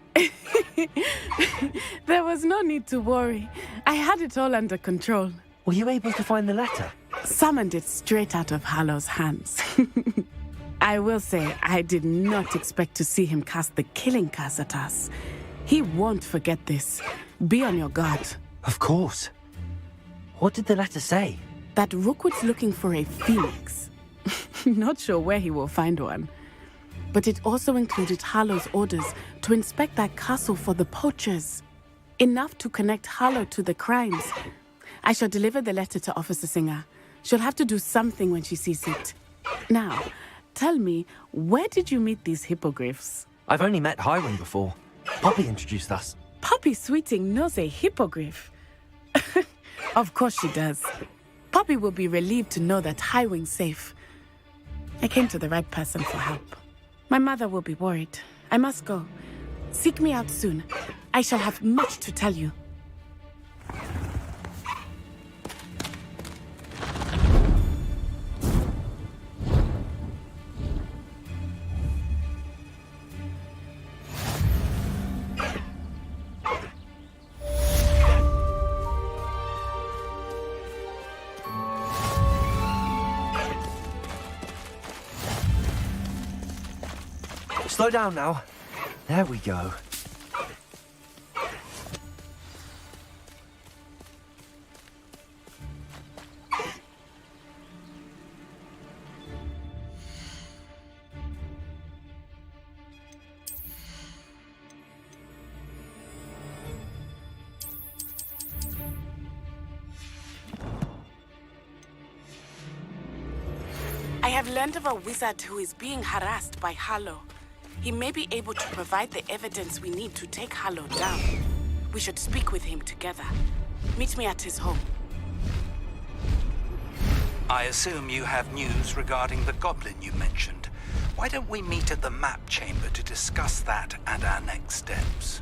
There was no need to worry. I had it all under control. Were you able to find the letter? Summoned it straight out of Hallow's hands. I will say, I did not expect to see him cast the killing curse at us. He won't forget this. Be on your guard. Of course. What did the letter say? That Rookwood's looking for a phoenix. Not sure where he will find one. But it also included Hallow's orders to inspect that castle for the poachers. Enough to connect Hallow to the crimes. I shall deliver the letter to Officer Singer. She'll have to do something when she sees it. Now, tell me, where did you meet these hippogriffs? I've only met Highwing before. Poppy introduced us. Poppy Sweeting knows a hippogriff. Of course she does. Poppy will be relieved to know that Highwing's safe. I came to the right person for help. My mother will be worried. I must go. Seek me out soon. I shall have much to tell you. Slow down now. There we go. I have learned of a wizard who is being harassed by Hallow. He may be able to provide the evidence we need to take Hallow down. We should speak with him together. Meet me at his home. I assume you have news regarding the goblin you mentioned. Why don't we meet at the map chamber to discuss that and our next steps?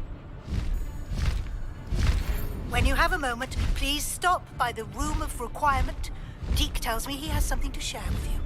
When you have a moment, please stop by the Room of Requirement. Deke tells me he has something to share with you.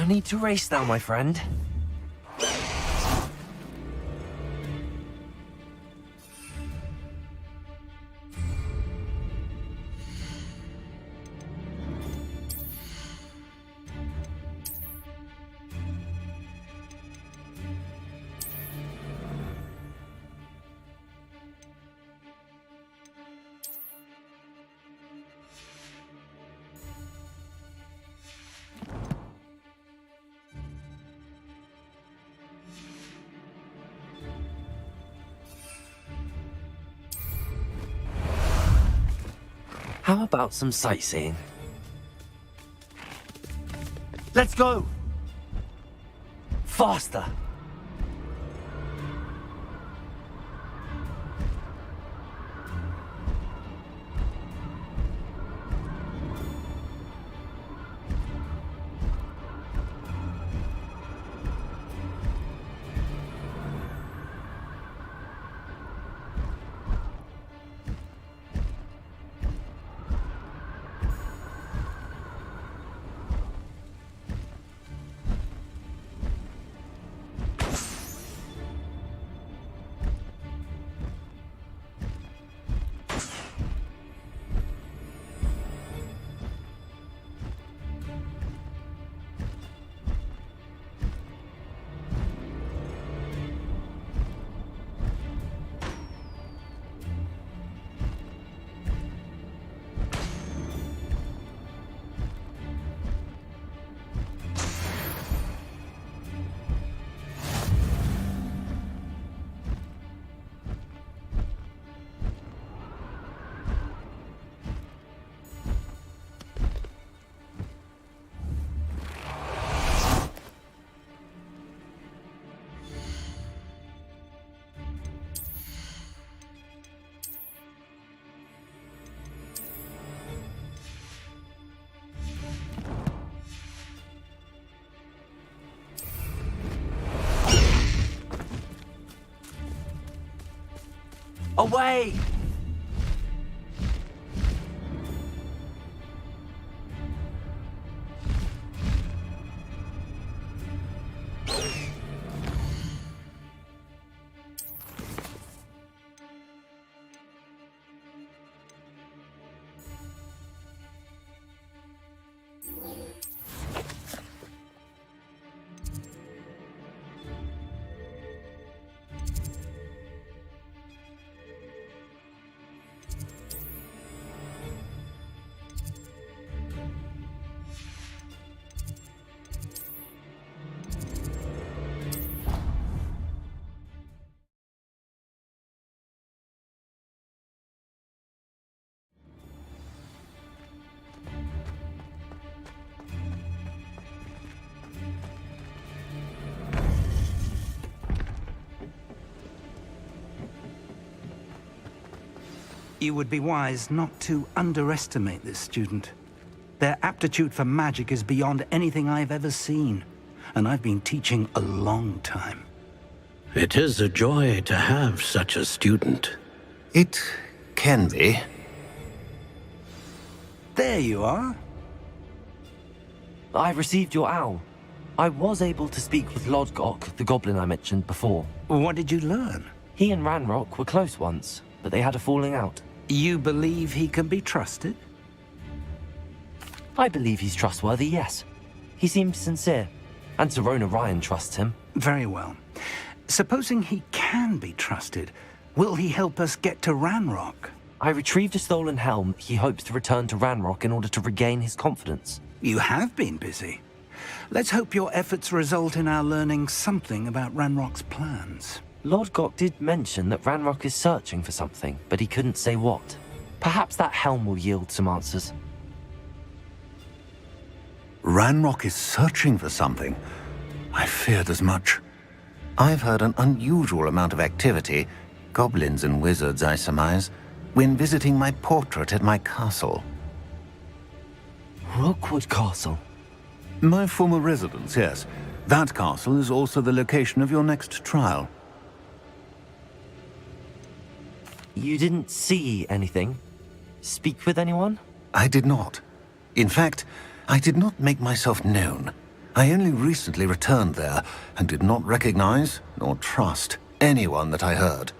No need to race now, my friend. How about some sightseeing? Let's go! Faster! Away! You would be wise not to underestimate this student. Their aptitude for magic is beyond anything I've ever seen, and I've been teaching a long time. It is a joy to have such a student. It can be. There you are. I received your owl. I was able to speak with Lodgok, the goblin I mentioned before. What did you learn? He and Ranrock were close once, but they had a falling out. You believe he can be trusted? I believe he's trustworthy, yes. He seems sincere, and Serona Ryan trusts him. Very well. Supposing he can be trusted, will he help us get to Ranrock? I retrieved a stolen helm he hopes to return to Ranrock in order to regain his confidence. You have been busy. Let's hope your efforts result in our learning something about Ranrock's plans. Lodgok did mention that Ranrock is searching for something, but he couldn't say what. Perhaps that helm will yield some answers. Ranrock is searching for something. I feared as much. I've heard an unusual amount of activity, goblins and wizards, I surmise, when visiting my portrait at my castle. Rookwood Castle? My former residence, yes. That castle is also the location of your next trial. You didn't see anything? Speak with anyone? I did not. In fact, I did not make myself known. I only recently returned there and did not recognize nor trust anyone that I heard.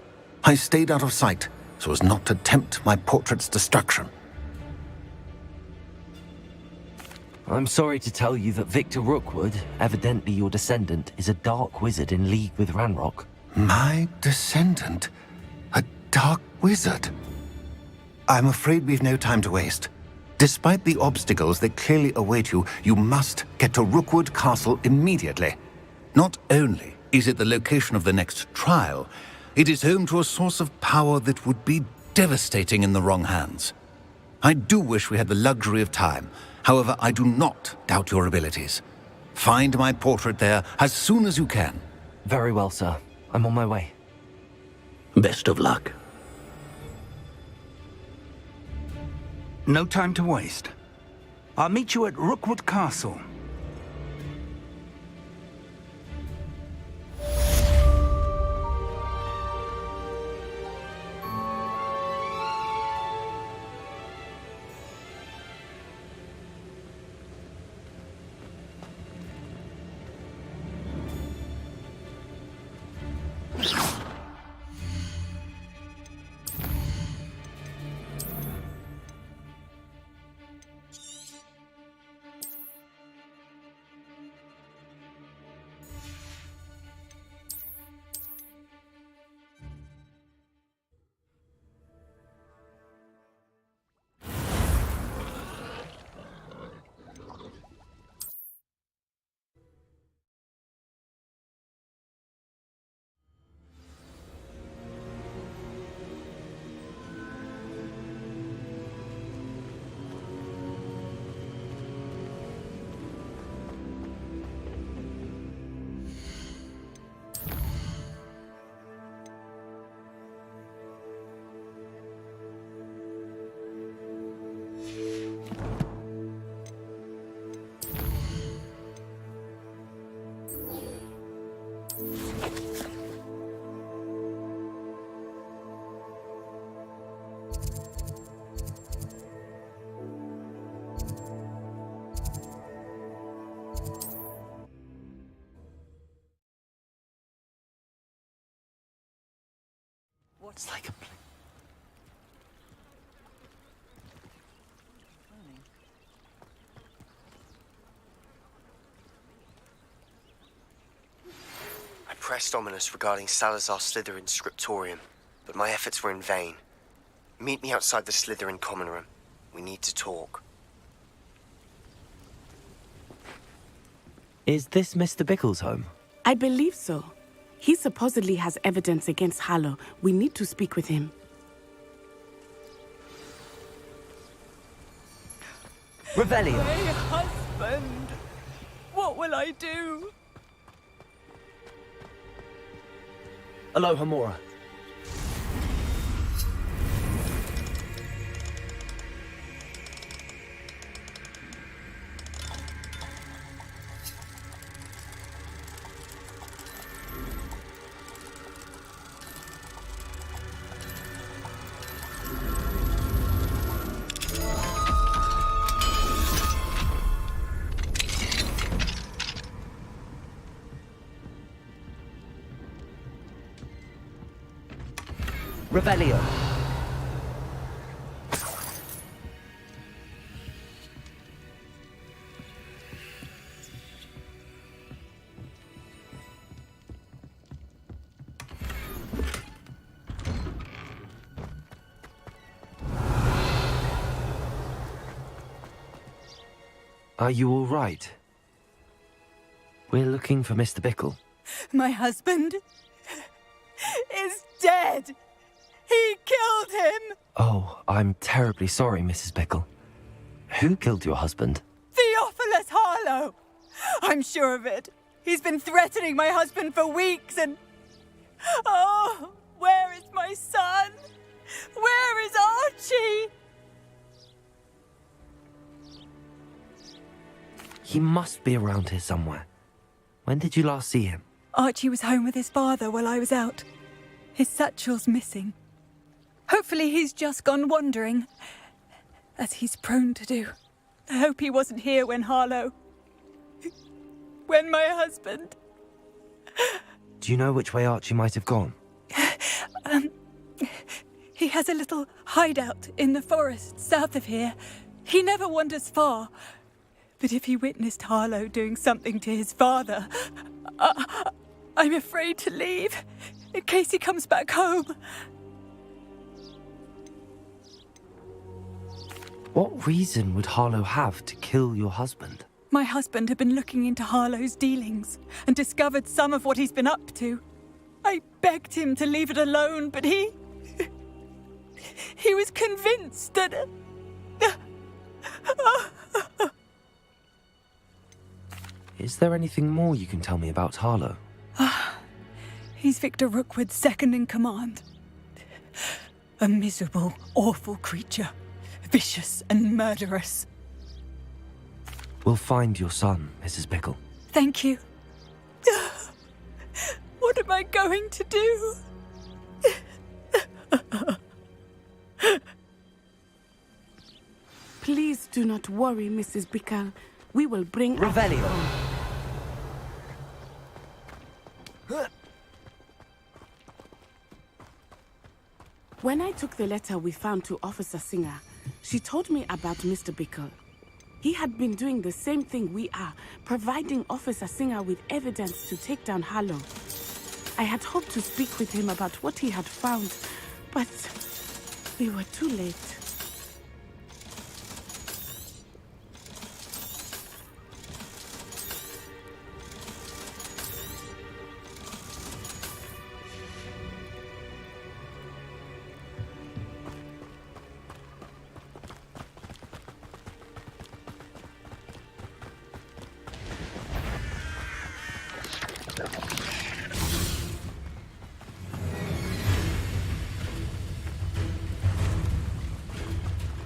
I stayed out of sight so as not to tempt my portrait's destruction. I'm sorry to tell you that Victor Rookwood, evidently your descendant, is a dark wizard in league with Ranrock. My descendant? A dark wizard? I'm afraid we've no time to waste. Despite the obstacles that clearly await you, you must get to Rookwood Castle immediately. Not only is it the location of the next trial, it is home to a source of power that would be devastating in the wrong hands. I do wish we had the luxury of time. However, I do not doubt your abilities. Find my portrait there as soon as you can. Very well, sir. I'm on my way. Best of luck. No time to waste. I'll meet you at Rookwood Castle. It's like a... I pressed Ominous regarding Salazar Slytherin's scriptorium, but my efforts were in vain. Meet me outside the Slytherin common room. We need to talk. Is this Mr. Bickle's home? I believe so. He supposedly has evidence against Harlow. We need to speak with him. Revelio! My husband! What will I do? Aloha Mora. Revelio. Are you all right? We're looking for Mr. Bickle. My husband is dead! He killed him! Oh, I'm terribly sorry, Mrs. Bickle. Who killed your husband? Theophilus Harlow! I'm sure of it. He's been threatening my husband for weeks and... Oh, where is my son? Where is Archie? He must be around here somewhere. When did you last see him? Archie was home with his father while I was out. His satchel's missing. Hopefully he's just gone wandering, as he's prone to do. I hope he wasn't here when Harlow... when my husband... Do you know which way Archie might have gone? He has a little hideout in the forest south of here. He never wanders far. But if he witnessed Harlow doing something to his father, I'm afraid to leave in case he comes back home. What reason would Harlow have to kill your husband? My husband had been looking into Harlow's dealings and discovered some of what he's been up to. I begged him to leave it alone, but he was convinced that... Is there anything more you can tell me about Harlow? He's Victor Rookwood's second in command. A miserable, awful creature. Vicious and murderous. We'll find your son, Mrs. Pickle. Thank you. What am I going to do? Please do not worry, Mrs. Pickle. We will bring... Revelio! When I took the letter we found to Officer Singer, she told me about Mr. Pickle. He had been doing the same thing we are, providing Officer Singer with evidence to take down Harlow. I had hoped to speak with him about what he had found, but we were too late.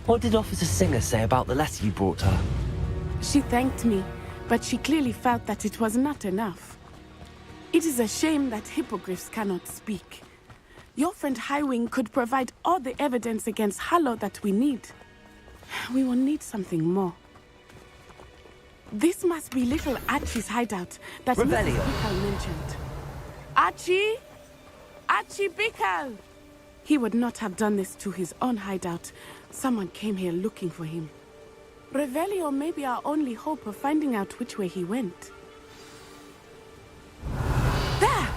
What did Officer Singer say about the letter you brought her? She thanked me, but she clearly felt that it was not enough. It is a shame that hippogriffs cannot speak. Your friend Highwing could provide all the evidence against Harlow that we need. We will need something more. This must be little Archie's hideout that Revelio. Mrs. Pickle mentioned. Archie? Archie Pickle! He would not have done this to his own hideout. Someone came here looking for him. Revelio may be our only hope of finding out which way he went. There!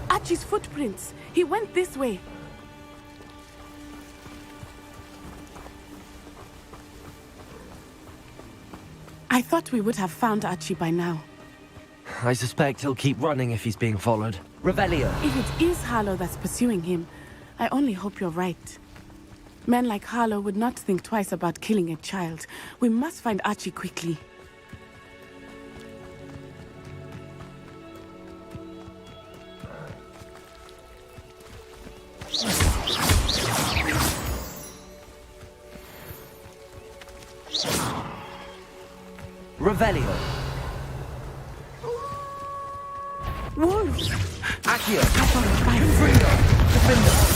Archie's footprints. He went this way. I thought we would have found Archie by now. I suspect he'll keep running if he's being followed. Revelio! If it is Harlow that's pursuing him, I only hope you're right. Men like Harlow would not think twice about killing a child. We must find Archie quickly. Revelio! Wolves! Accio! Freedom! Defender!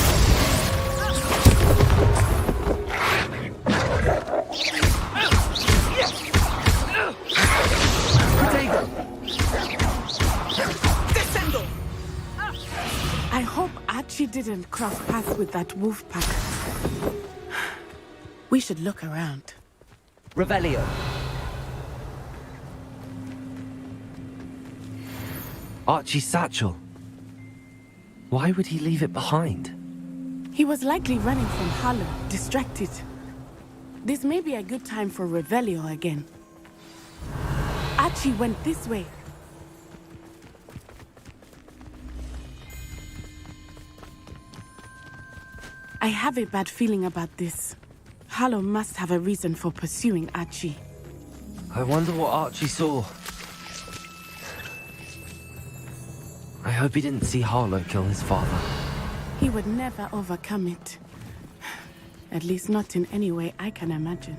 I hope Archie didn't cross paths with that wolf pack. We should look around. Revelio! Archie's satchel. Why would he leave it behind? He was likely running from Harlow, distracted. This may be a good time for Revelio again. Archie went this way. I have a bad feeling about this. Harlow must have a reason for pursuing Archie. I wonder what Archie saw. I hope he didn't see Harlow kill his father. He would never overcome it. At least not in any way I can imagine.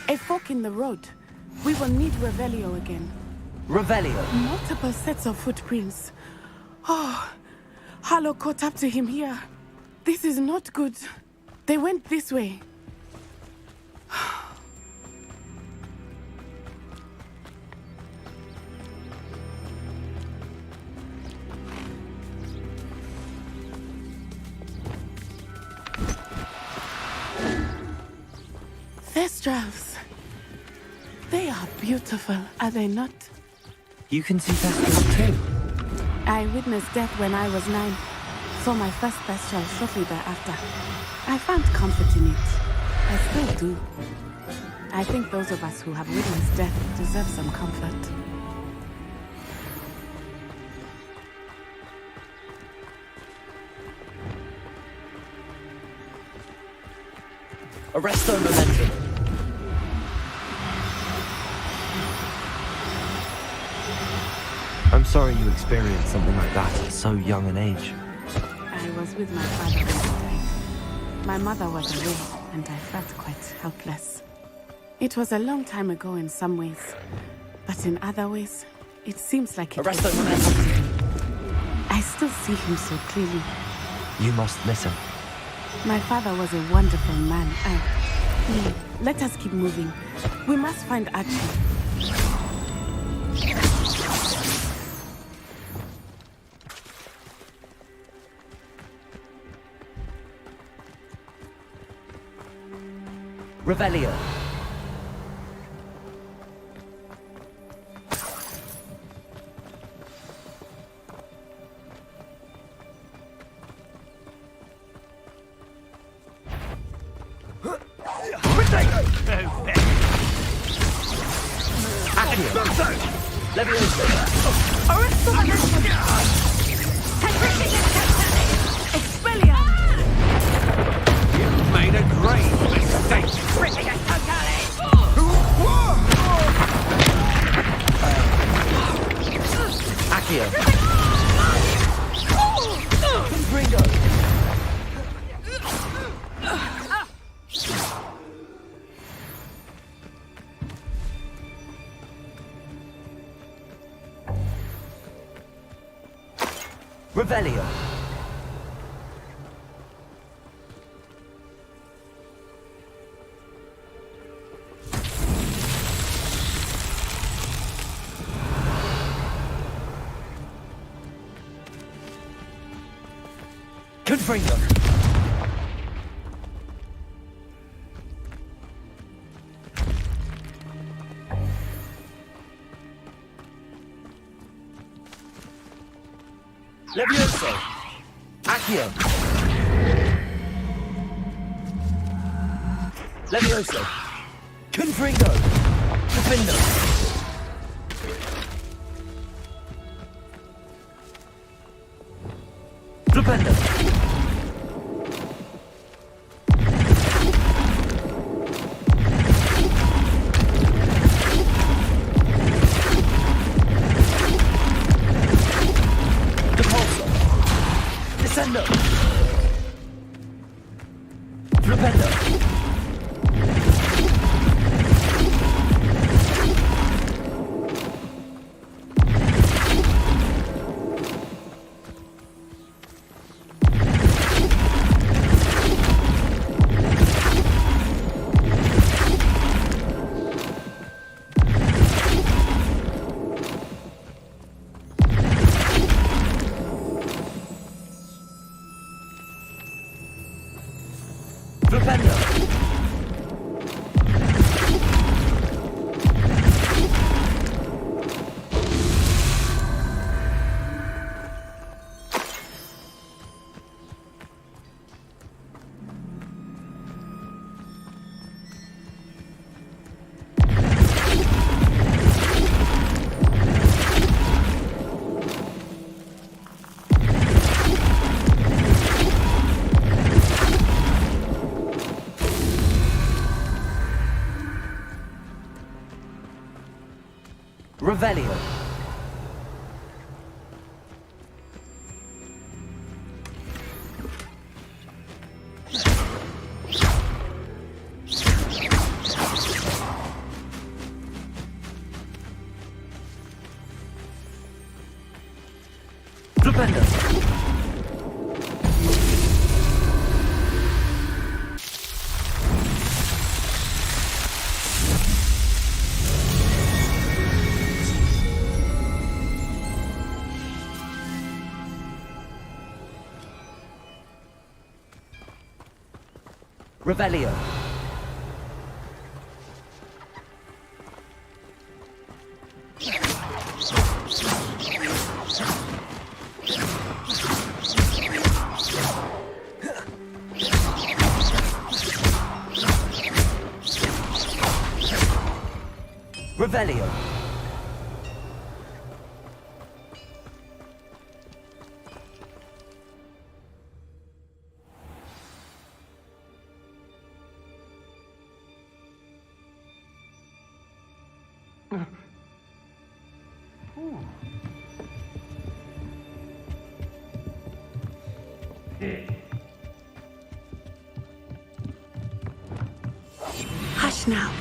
A fork in the road. We will need Revelio again. Revelio? Multiple sets of footprints. Oh, Harlow caught up to him here. This is not good. They went this way. Thestrals. They are beautiful, are they not? You can see Thestrals too. I witnessed death when I was 9. Saw my first Thestral shortly thereafter. I found comfort in it. I still do. I think those of us who have witnessed death deserve some comfort. Arresto momentum. I'm sorry you experienced something like that at so young an age. I was with my father when he died. My mother was away, and I felt quite helpless. It was a long time ago in some ways, but in other ways, it seems like it was yesterday. I still see him so clearly. You must miss him. My father was a wonderful man. Let us keep moving. We must find Archie. Revelio. Revelio. Confringo. Levioso. Accio. Levioso. Confringo. Defendo. Flipendo. Descendo. Flipendo. Revelio. Revelio. Revelio. Hush now.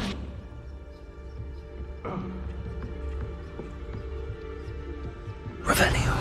Revelio.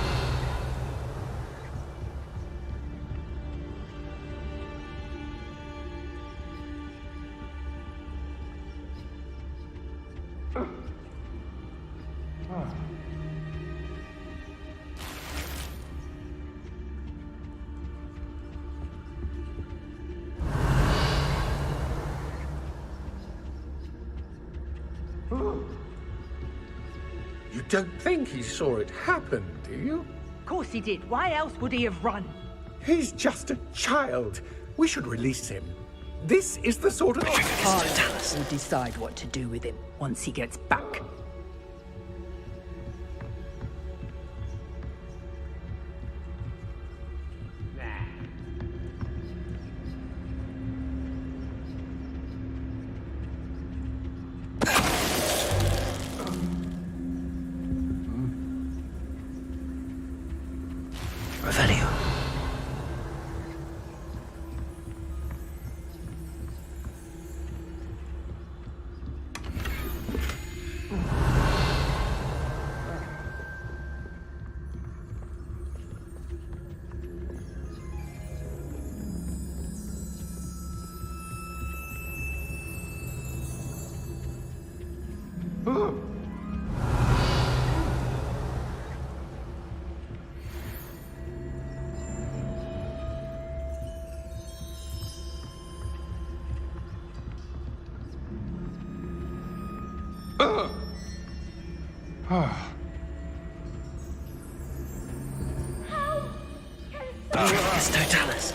You don't think he saw it happen, do you? Of course he did. Why else would he have run? He's just a child. We should release him. This is the sort of... Harlow will decide what to do with him once he gets back. Revelio. It's Totalis.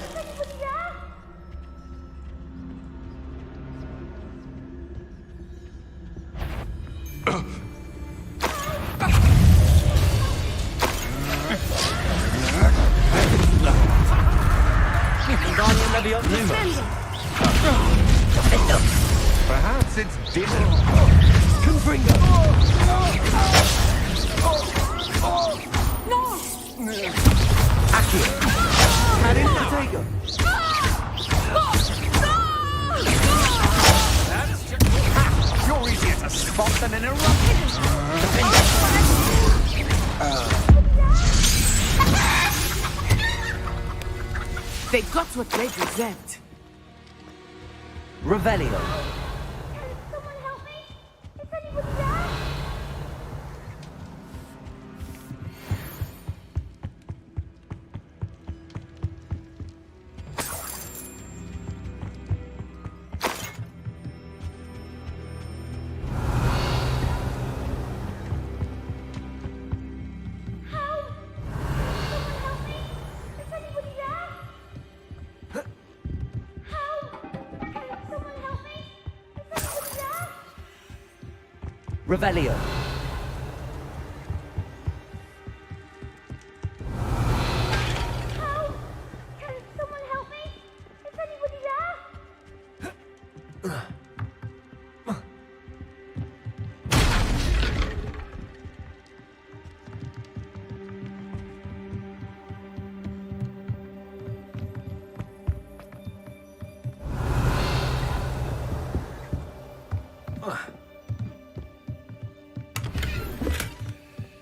Perhaps it's dinner. Confringo. Aki. Marin Protego. You're easier to spot than an eruption. They got what they deserved. Revelio. Revelio.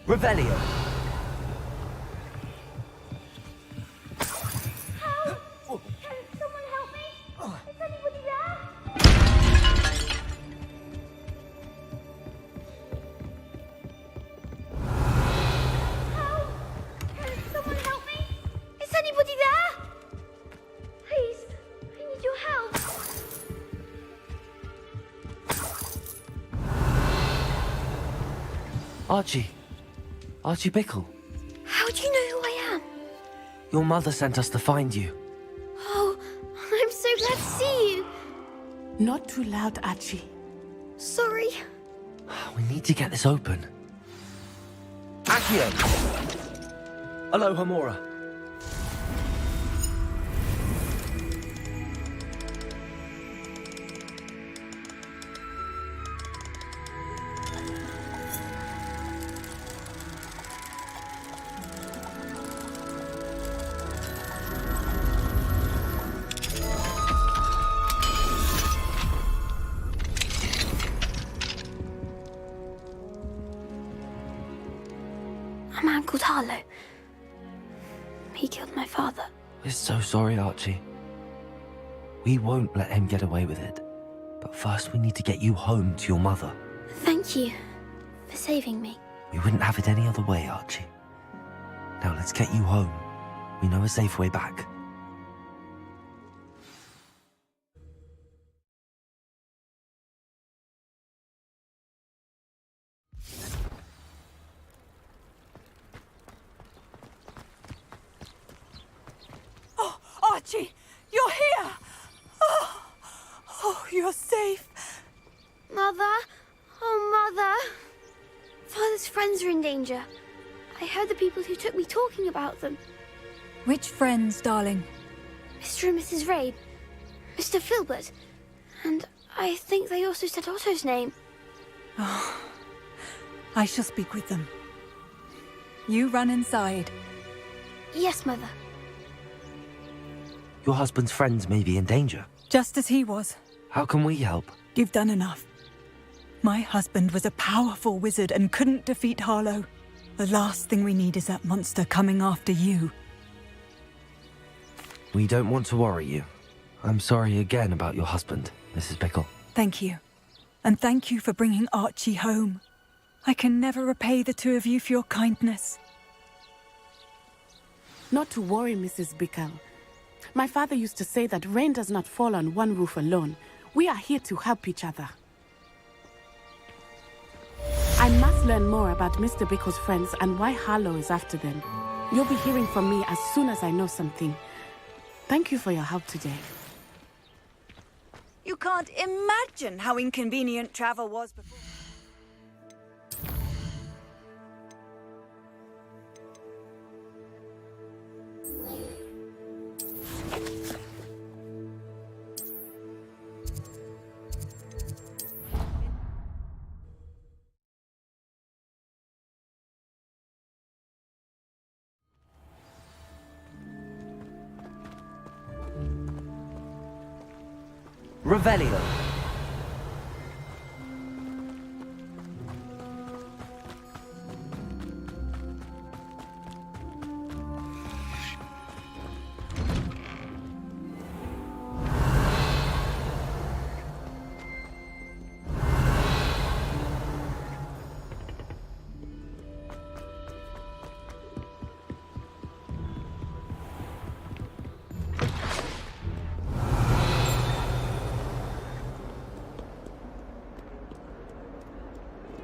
Revelio. Is anybody there? Please, I need your help. Archie. Archie Bickle. How do you know who I am? Your mother sent us to find you. Oh, I'm so glad to see you. Not too loud, Archie. Sorry. We need to get this open. Accio! Aloha Mora. A man called Harlow. He killed my father. We're so sorry, Archie. We won't let him get away with it. But first we need to get you home to your mother. Thank you for saving me. We wouldn't have it any other way, Archie. Now let's get you home. We know a safe way back. Oh, Archie, you're here! Oh, you're safe. Mother? Oh, Mother. Father's friends are in danger. I heard the people who took me talking about them. Which friends, darling? Mr. and Mrs. Rabe, Mr. Filbert, and I think they also said Otto's name. Oh, I shall speak with them. You run inside. Yes, Mother. Your husband's friends may be in danger. Just as he was. How can we help? You've done enough. My husband was a powerful wizard and couldn't defeat Harlow. The last thing we need is that monster coming after you. We don't want to worry you. I'm sorry again about your husband, Mrs. Bickle. Thank you. And thank you for bringing Archie home. I can never repay the two of you for your kindness. Not to worry, Mrs. Bickle. My father used to say that rain does not fall on one roof alone. We are here to help each other. I must learn more about Mr. Bickle's friends and why Harlow is after them. You'll be hearing from me as soon as I know something. Thank you for your help today. You can't imagine how inconvenient travel was before. Revelio.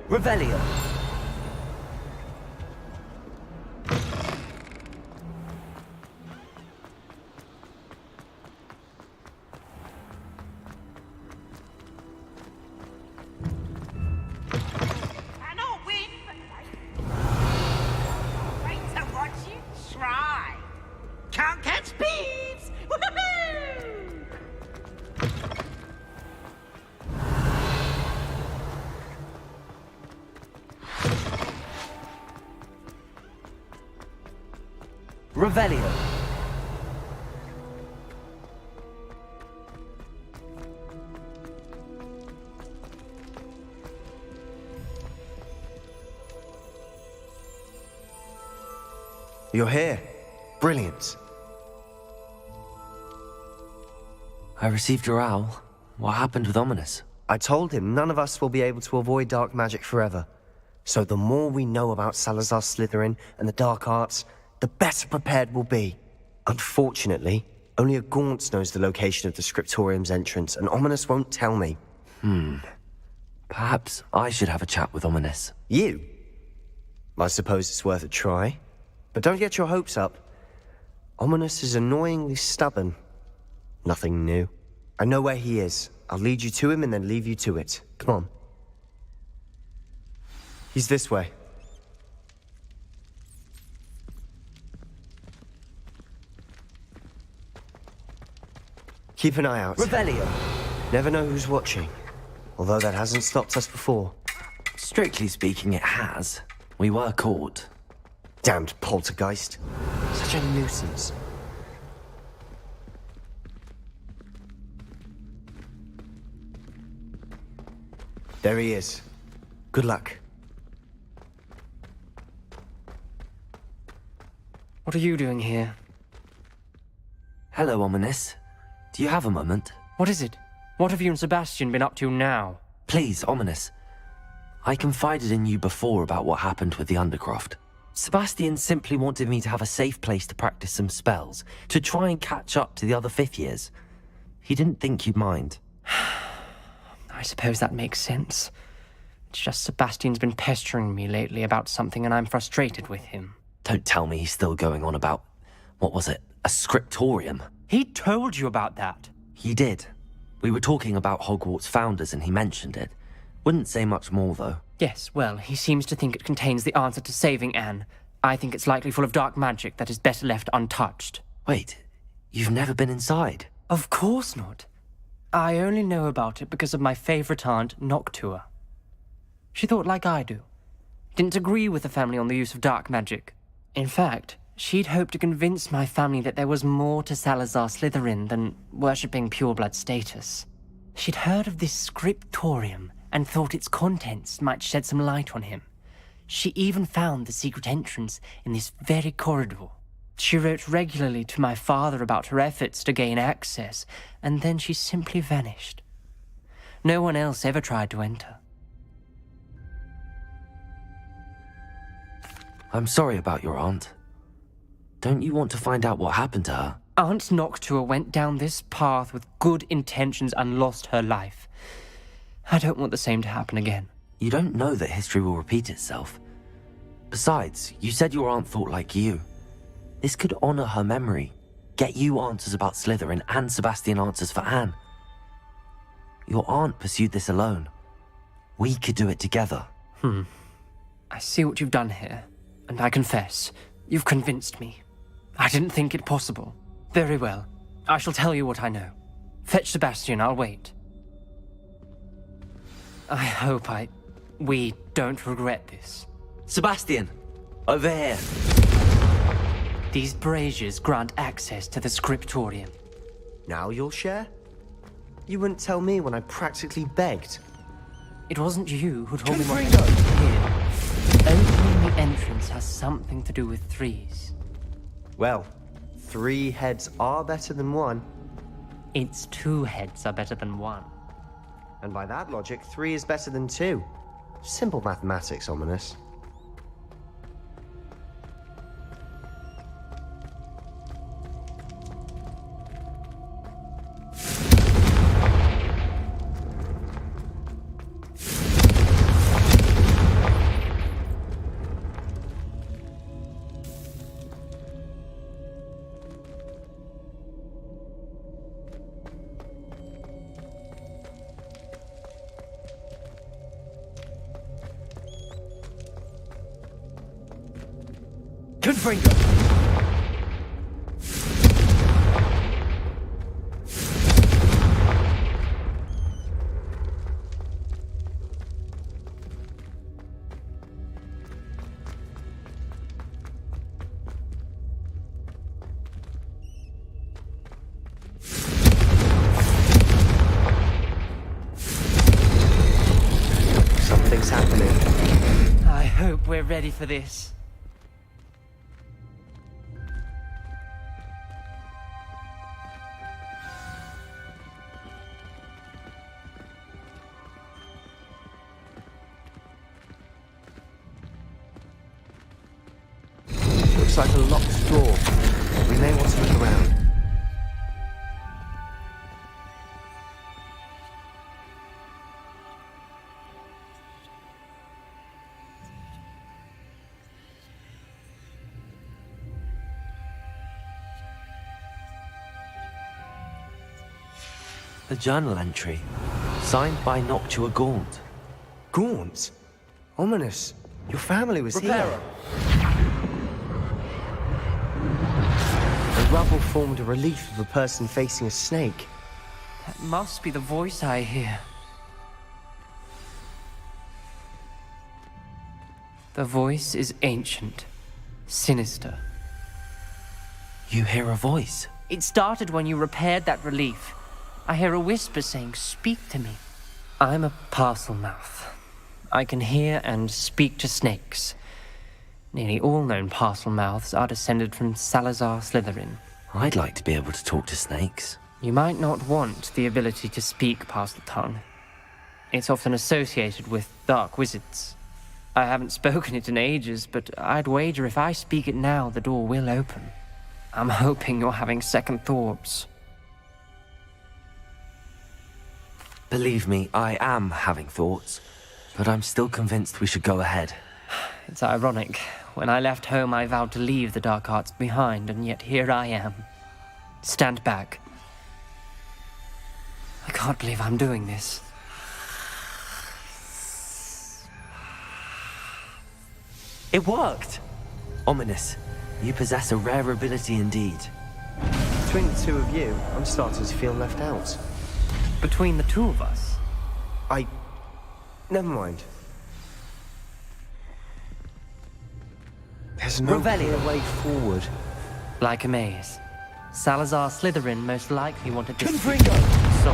Revelio. Cannot win, wait to watch you try. Can't catch thieves! Woohoo! Revelio. You're here. Brilliant. I received your owl. What happened with Ominous? I told him none of us will be able to avoid dark magic forever. So the more we know about Salazar Slytherin and the dark arts, the better prepared we'll be. Unfortunately, only a Gaunt knows the location of the Scriptorium's entrance, and Ominous won't tell me. Perhaps I should have a chat with Ominous. You? I suppose it's worth a try. But don't get your hopes up. Ominous is annoyingly stubborn. Nothing new. I know where he is. I'll lead you to him and then leave you to it. Come on. He's this way. Keep an eye out. Revelio. Never know who's watching. Although that hasn't stopped us before. Strictly speaking, it has. We were caught. Damned poltergeist. Such a nuisance. There he is. Good luck. What are you doing here? Hello, Ominous. Do you have a moment? What is it? What have you and Sebastian been up to now? Please, Ominous. I confided in you before about what happened with the Undercroft. Sebastian simply wanted me to have a safe place to practice some spells, to try and catch up to the other fifth years. He didn't think you'd mind. I suppose that makes sense. It's just Sebastian's been pestering me lately about something and I'm frustrated with him. Don't tell me he's still going on about, what was it, a scriptorium? He told you about that? He did. We were talking about Hogwarts founders and he mentioned it. Wouldn't say much more, though. Yes, well, he seems to think it contains the answer to saving Anne. I think it's likely full of dark magic that is better left untouched. Wait, you've never been inside? Of course not. I only know about it because of my favourite aunt, Noctua. She thought like I do. Didn't agree with the family on the use of dark magic. In fact, she'd hoped to convince my family that there was more to Salazar Slytherin than worshipping pureblood status. She'd heard of this scriptorium and thought its contents might shed some light on him. She even found the secret entrance in this very corridor. She wrote regularly to my father about her efforts to gain access, and then she simply vanished. No one else ever tried to enter. I'm sorry about your aunt. Don't you want to find out what happened to her? Aunt Noctua went down this path with good intentions and lost her life. I don't want the same to happen again. You don't know that history will repeat itself. Besides, you said your aunt thought like you. This could honor her memory, get you answers about Slytherin and Sebastian answers for Anne. Your aunt pursued this alone. We could do it together. I see what you've done here, and I confess, you've convinced me. I didn't think it possible. Very well. I shall tell you what I know. Fetch Sebastian, I'll wait. I hope we don't regret this. Sebastian! Over here! These braziers grant access to the scriptorium. Now you'll share? You wouldn't tell me when I practically begged. It wasn't you who told me what here. Opening the entrance has something to do with threes. Well, 3 heads are better than 1. It's 2 heads are better than 1. And by that logic, 3 is better than 2. Simple mathematics, Ominous. Confringo! Something's happening. I hope we're ready for this. Looks like a locked door. We may want to look around. A journal entry, signed by Noctua Gaunt. Gaunt? Ominous. Your family was here. The rubble formed a relief of a person facing a snake. That must be the voice I hear. The voice is ancient, sinister. You hear a voice? It started when you repaired that relief. I hear a whisper saying, "Speak to me." I'm a parcel mouth. I can hear and speak to snakes. Nearly all known parcel mouths are descended from Salazar Slytherin. I'd like to be able to talk to snakes. You might not want the ability to speak parcel tongue. It's often associated with dark wizards. I haven't spoken it in ages, but I'd wager if I speak it now, the door will open. I'm hoping you're having second thoughts. Believe me, I am having thoughts, but I'm still convinced we should go ahead. It's ironic. When I left home, I vowed to leave the dark arts behind, and yet here I am. Stand back. I can't believe I'm doing this. It worked! Ominous, you possess a rare ability indeed. Between the two of you, I'm starting to feel left out. Between the two of us? Never mind. There's no clear way forward. Like a maze. Salazar Slytherin most likely wanted to Confringo! So,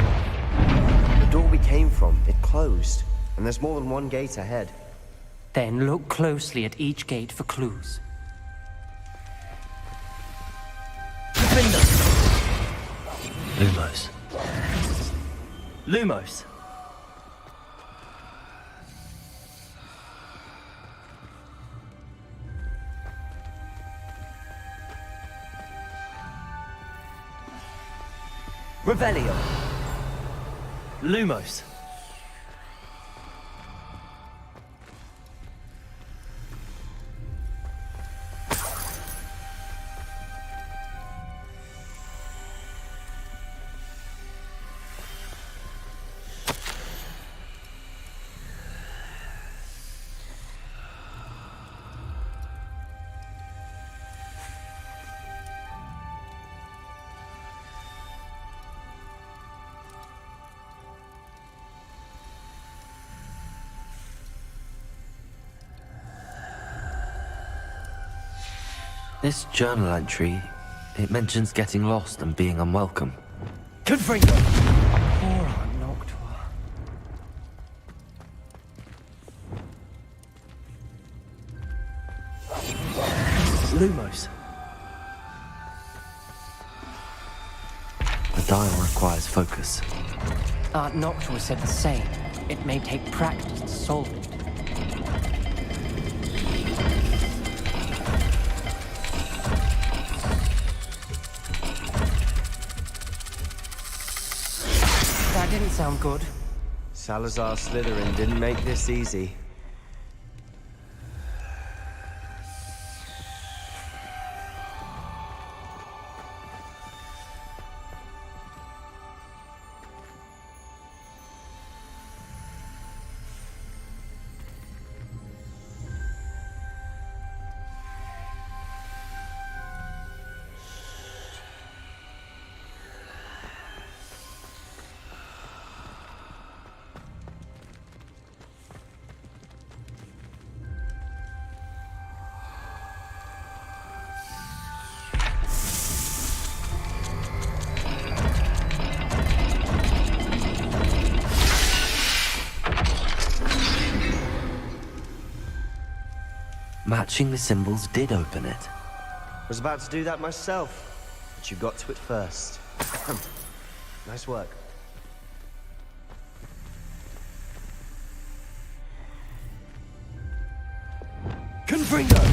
the door we came from, it closed. And there's more than one gate ahead. Then look closely at each gate for clues. Lumos. Lumos! Revelio! Lumos! This journal entry, it mentions getting lost and being unwelcome. Confringo! Poor Aunt Noctua. Lumos. The dial requires focus. Aunt Noctua said the same. It may take practice to solve it. That didn't sound good. Salazar Slytherin didn't make this easy. Matching the symbols did open it. Was about to do that myself, but you got to it first. Nice work. Confringo!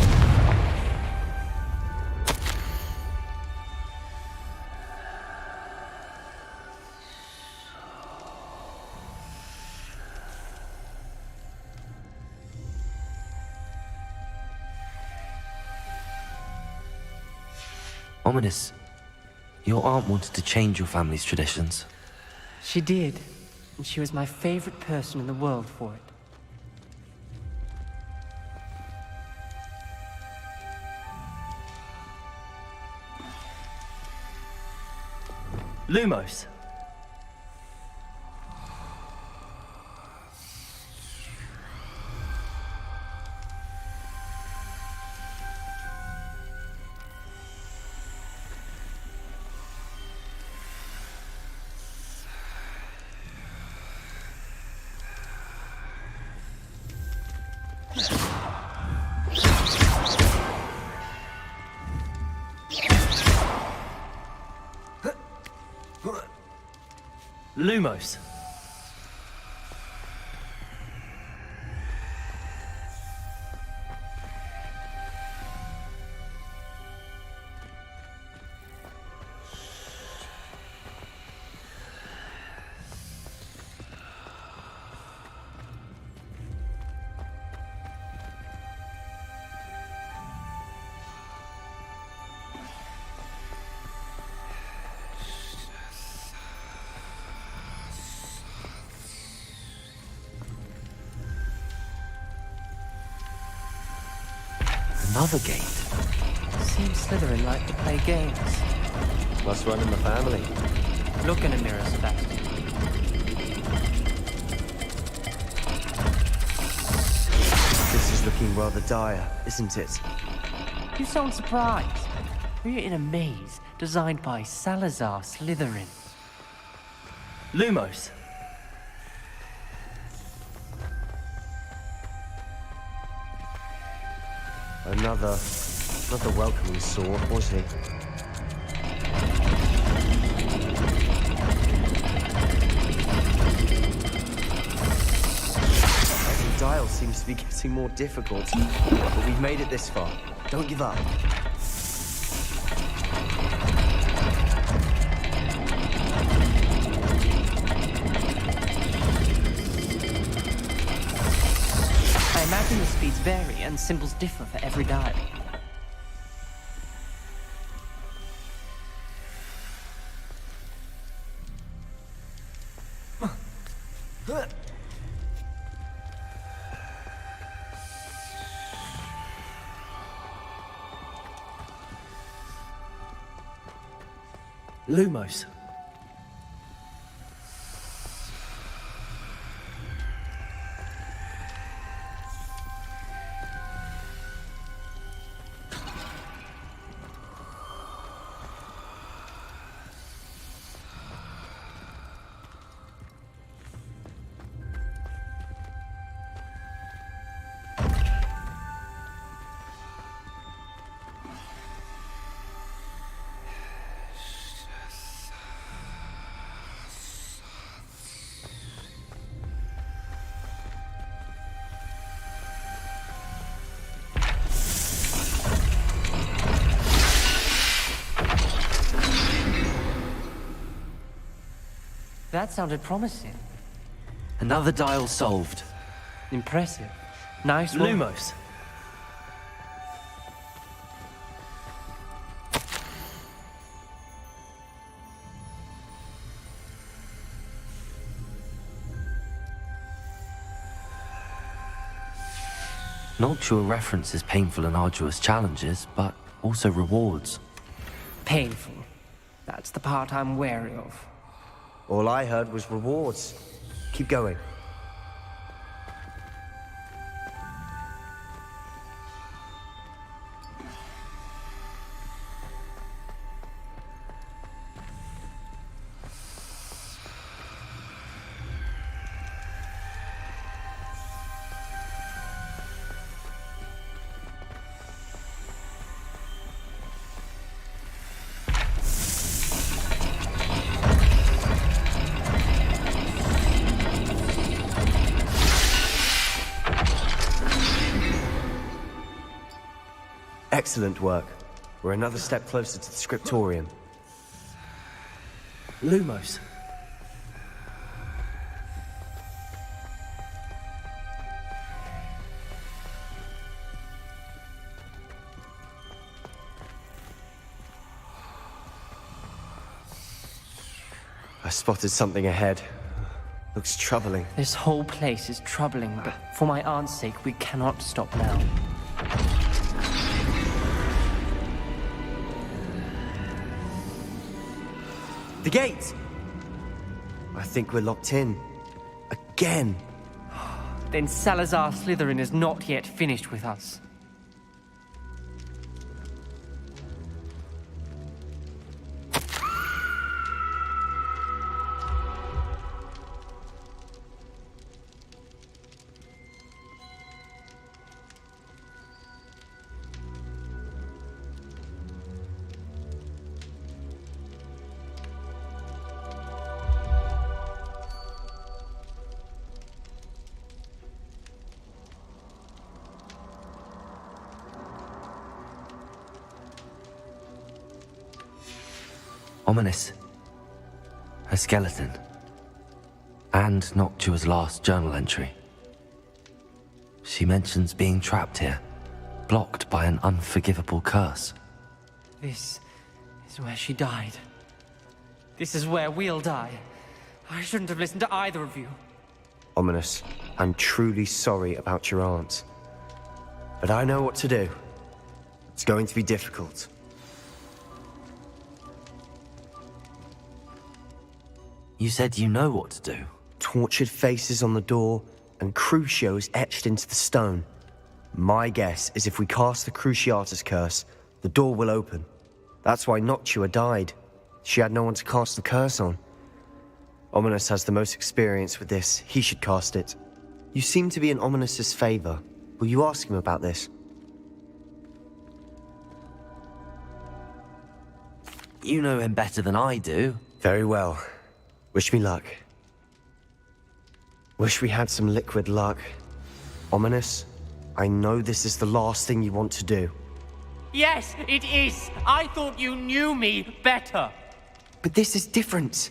Ominous, your aunt wanted to change your family's traditions. She did. And she was my favorite person in the world for it. Lumos. Lumos. Another gate. Seems Slytherin like to play games. Must run in the family. Look in a mirror, Sebastian. This is looking rather dire, isn't it? You sound surprised. We're in a maze designed by Salazar Slytherin. Lumos. Another welcoming sword, was he? The dial seems to be getting more difficult, but we've made it this far. Don't give up. I imagine the speeds vary and symbols differ for every dial. Lumos. That sounded promising. Another dial solved. Impressive. Nice work. Lumos. Noctua references painful and arduous challenges, but also rewards. Painful. That's the part I'm wary of. All I heard was rewards. Keep going. Excellent work. We're another step closer to the scriptorium. Lumos. I spotted something ahead. Looks troubling. This whole place is troubling, but for my aunt's sake, we cannot stop now. The gate! I think we're locked in. Again. Then Salazar Slytherin is not yet finished with us. Ominous. A skeleton. And Noctua's last journal entry. She mentions being trapped here, blocked by an unforgivable curse. This is where she died. This is where we'll die. I shouldn't have listened to either of you. Ominous, I'm truly sorry about your aunt. But I know what to do. It's going to be difficult. You said you know what to do. Tortured faces on the door and Crucios etched into the stone. My guess is if we cast the Cruciatus curse, the door will open. That's why Noctua died. She had no one to cast the curse on. Ominous has the most experience with this. He should cast it. You seem to be in Ominous's favor. Will you ask him about this? You know him better than I do. Very well. Wish me luck. Wish we had some liquid luck. Ominous, I know this is the last thing you want to do. Yes, it is. I thought you knew me better. But this is different.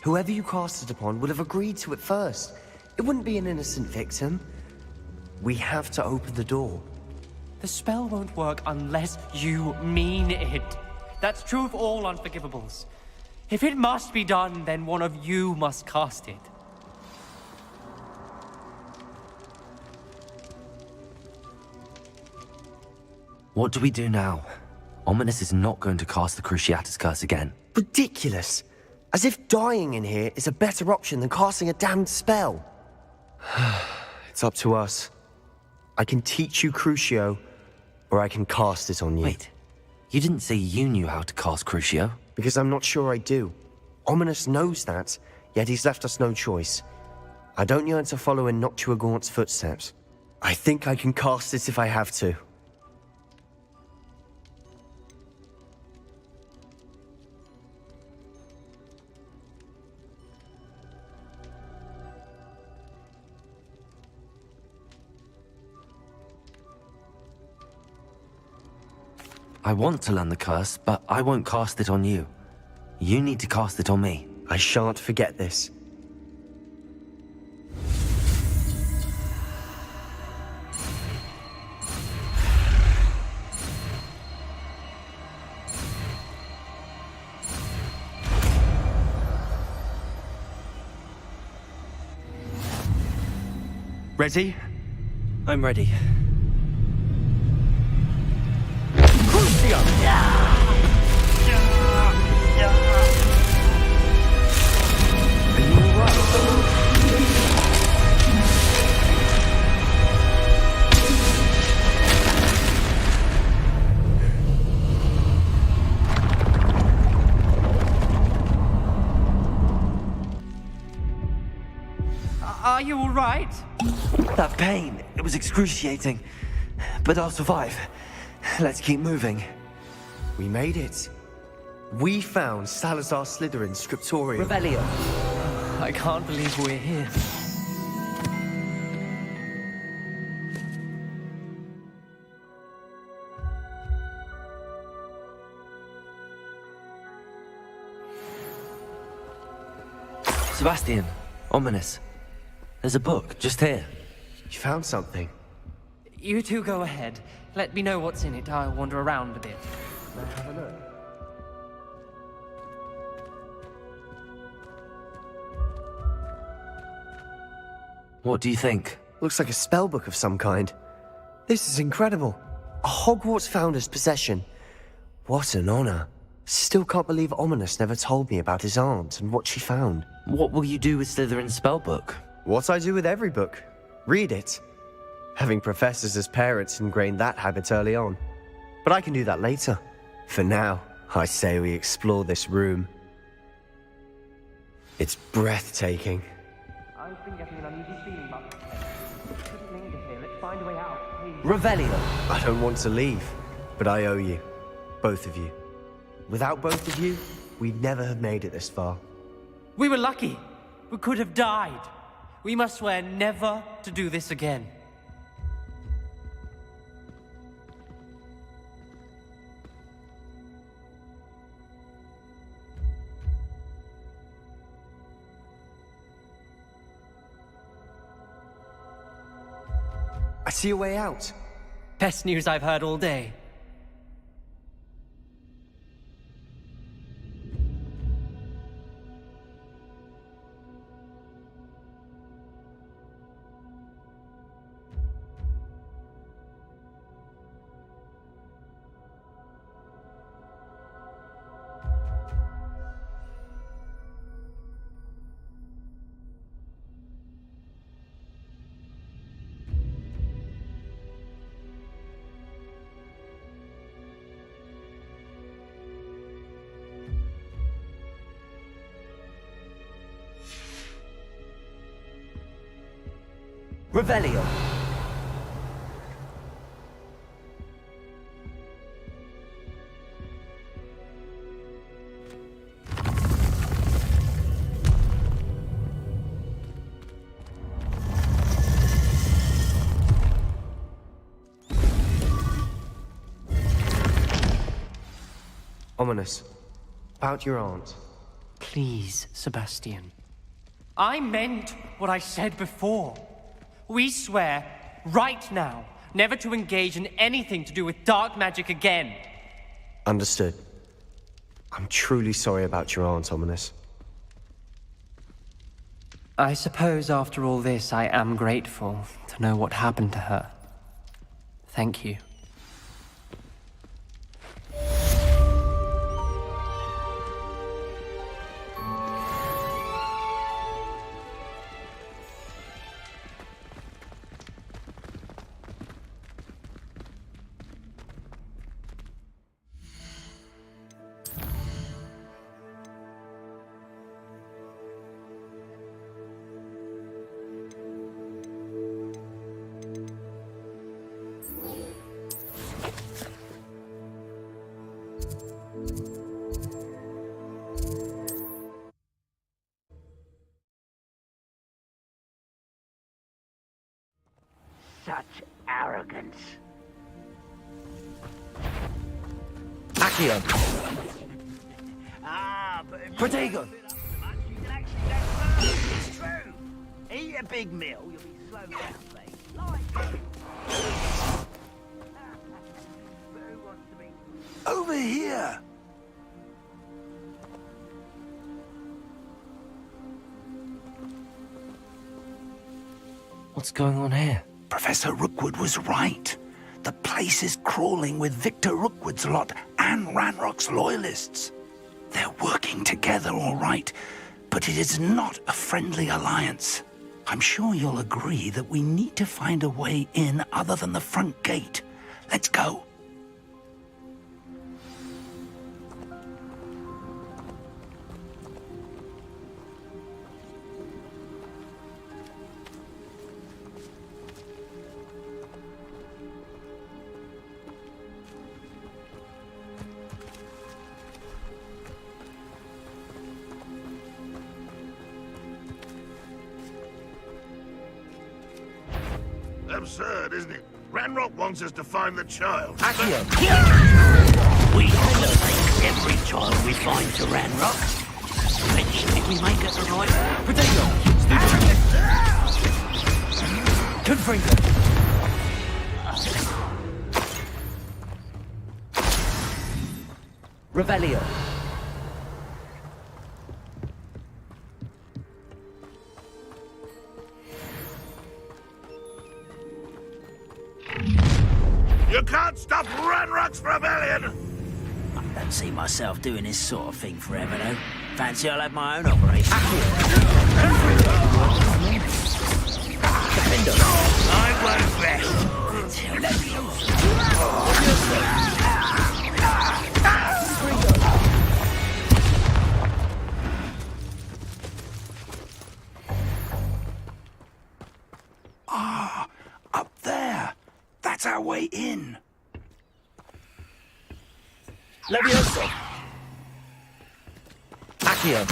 Whoever you cast it upon would have agreed to it first. It wouldn't be an innocent victim. We have to open the door. The spell won't work unless you mean it. That's true of all unforgivables. If it must be done, then one of you must cast it. What do we do now? Ominous is not going to cast the Cruciatus curse again. Ridiculous! As if dying in here is a better option than casting a damned spell. It's up to us. I can teach you Crucio, or I can cast it on you. Wait, you didn't say you knew how to cast Crucio? Because I'm not sure I do. Ominous knows that, yet he's left us no choice. I don't yearn to follow in Noctua Gaunt's footsteps. I think I can cast it if I have to. I want to learn the curse, but I won't cast it on you. You need to cast it on me. I shan't forget this. Ready? I'm ready. Are you all right? That pain, it was excruciating. But I'll survive. Let's keep moving. We made it. We found Salazar Slytherin's scriptorium. Revelio. I can't believe we're here. Sebastian, Ominous. There's a book just here. You found something? You two go ahead. Let me know what's in it. I'll wander around a bit. May I have a look? What do you think? Looks like a spellbook of some kind. This is incredible. A Hogwarts founder's possession. What an honor. Still can't believe Ominous never told me about his aunt and what she found. What will you do with Slytherin's spellbook? What I do with every book. Read it. Having professors as parents ingrained that habit early on. But I can do that later. For now, I say we explore this room. It's breathtaking. I've been getting an uneasy feeling about this place. Couldn't linger here. Let's find a way out, please. Revelio! I don't want to leave, but I owe you. Both of you. Without both of you, we'd never have made it this far. We were lucky. We could have died. We must swear never to do this again. I see a way out. Best news I've heard all day. Revelio! Ominous. About your aunt. Please, Sebastian. I meant what I said before. We swear, right now, never to engage in anything to do with dark magic again. Understood. I'm truly sorry about your aunt, Ominous. I suppose after all this, I am grateful to know what happened to her. Thank you. Such arrogance. Accio! But if you Protego! you can actually go further. It's true. Eat a big meal, you'll be slowed down, mate. But who wants to be... Over here! What's going on here? Professor Rookwood was right. The place is crawling with Victor Rookwood's lot and Ranrock's loyalists. They're working together, all right, but it is not a friendly alliance. I'm sure you'll agree that we need to find a way in other than the front gate. Let's go. Absurd, isn't it? Ranrock wants us to find the child. Accio! We have to take every child we find to Ranrock. Eventually we may get the right... Protego! Confringo! Revelio! You can't stop Ranrock's rebellion! I don't see myself doing this sort of thing forever, though. Fancy I'll have my own operation. I won't rest until Ah, up there. That's our way in. Levioso! Accio!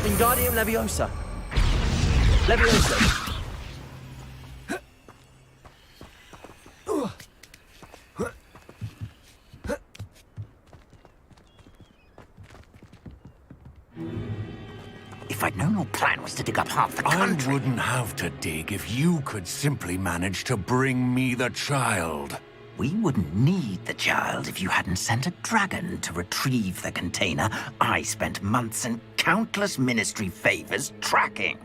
Wingardium Leviosa! Levioso! If I'd known your plan was to dig up half the country... I wouldn't have to dig if you could simply manage to bring me the child. We wouldn't need the child if you hadn't sent a dragon to retrieve the container I spent months and countless ministry favors tracking.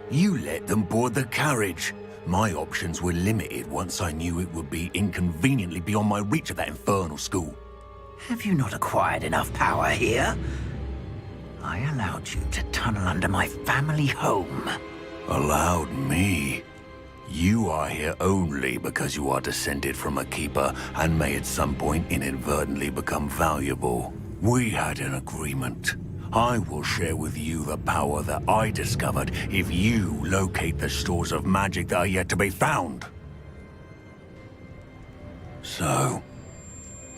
You let them board the carriage. My options were limited once I knew it would be inconveniently beyond my reach at that infernal school. Have you not acquired enough power here? I allowed you to tunnel under my family home. Allowed me? You are here only because you are descended from a keeper and may at some point inadvertently become valuable. We had an agreement. I will share with you the power that I discovered if you locate the stores of magic that are yet to be found. So,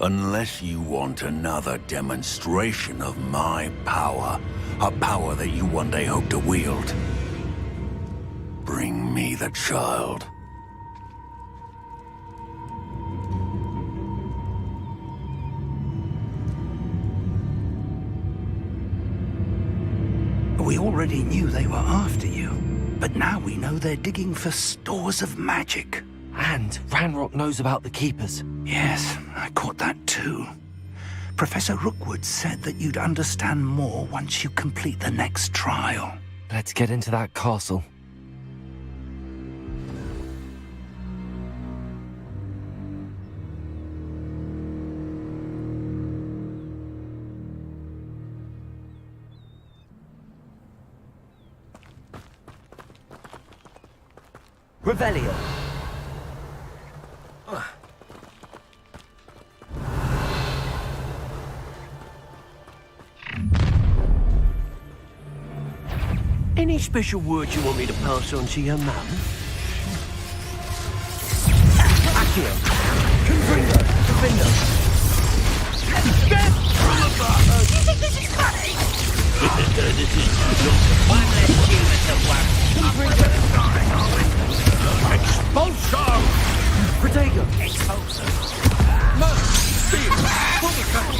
unless you want another demonstration of my power, a power that you one day hope to wield, bring me the child. We already knew they were after you, but now we know they're digging for stores of magic. And Ranrock knows about the Keepers. Yes, I caught that too. Professor Rookwood said that you'd understand more once you complete the next trial. Let's get into that castle. Revelio. Any special words you want me to pass on to your mum? Accio. Confringo. Defendo. Get from above! You think this is funny? One less human to worry. Expulsion! Protego. Expulsion. No! Steve! Pull the cover!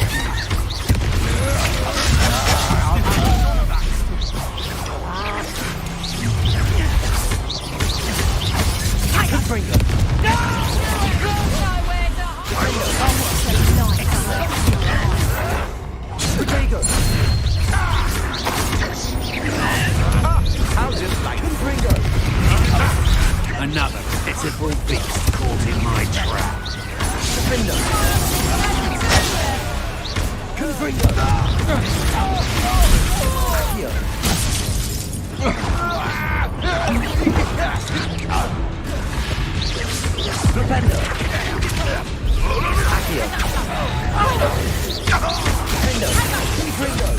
Confringo. No! Nowhere to hide! Protego. How's it like? Confringo. Another pitiful beast caught in my trap. Defender. Confringo. Accio. Defender. Accio. Defender. Confringo.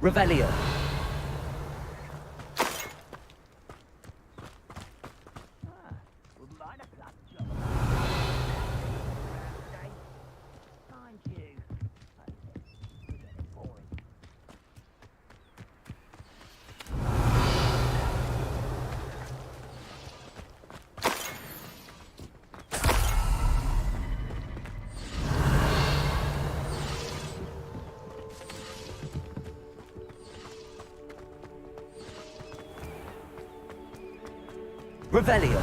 Revelio. Revelio.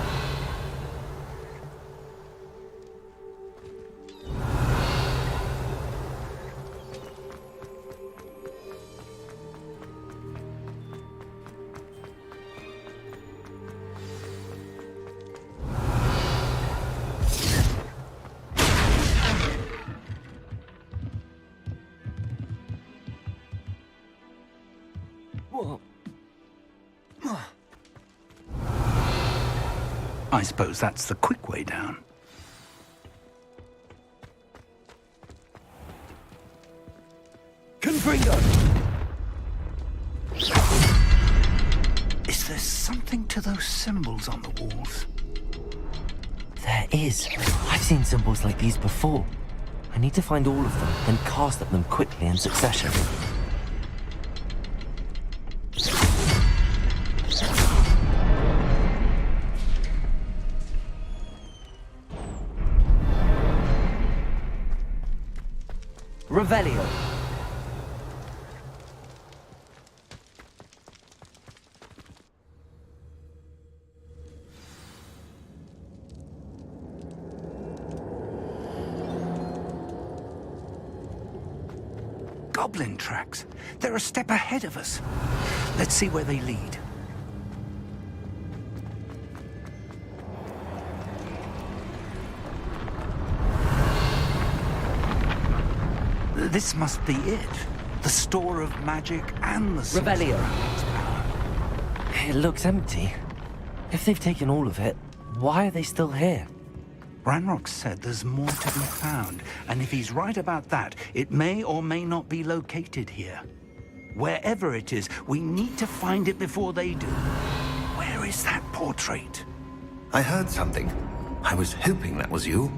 I suppose that's the quick way down. Confringo! Is there something to those symbols on the walls? There is. I've seen symbols like these before. I need to find all of them, then cast at them quickly in succession. Revelio. Goblin tracks. They're a step ahead of us. Let's see where they lead. This must be it. The store of magic and the Revelio. It looks empty. If they've taken all of it, why are they still here? Ranrock said there's more to be found, and if he's right about that, it may or may not be located here. Wherever it is, we need to find it before they do. Where is that portrait? I heard something. I was hoping that was you.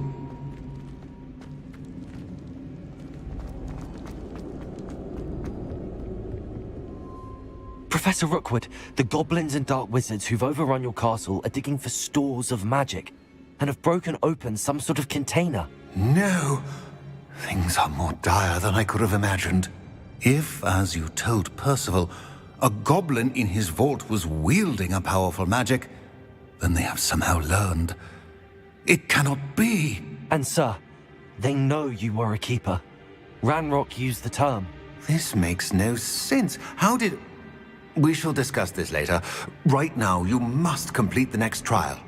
Professor Rookwood, the goblins and dark wizards who've overrun your castle are digging for stores of magic and have broken open some sort of container. No! Things are more dire than I could have imagined. If, as you told Percival, a goblin in his vault was wielding a powerful magic, then they have somehow learned. It cannot be! And sir, they know you were a keeper. Ranrock used the term. This makes no sense. How did... We shall discuss this later. Right now, you must complete the next trial.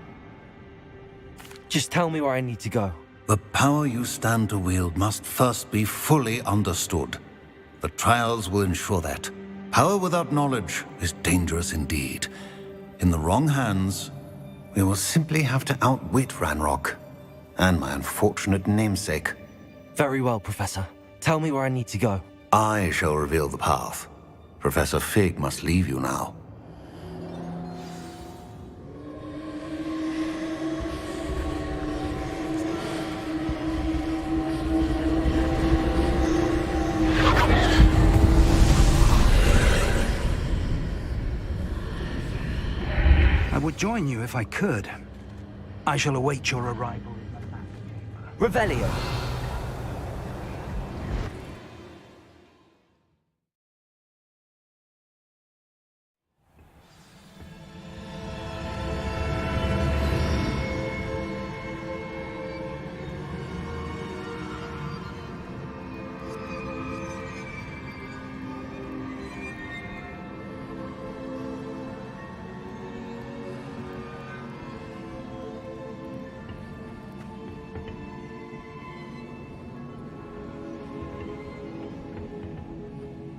Just tell me where I need to go. The power you stand to wield must first be fully understood. The trials will ensure that. Power without knowledge is dangerous indeed. In the wrong hands, we will simply have to outwit Ranrock and my unfortunate namesake. Very well, Professor. Tell me where I need to go. I shall reveal the path. Professor Fig must leave you now. I would join you if I could. I shall await your arrival in the map chamber. Revelio.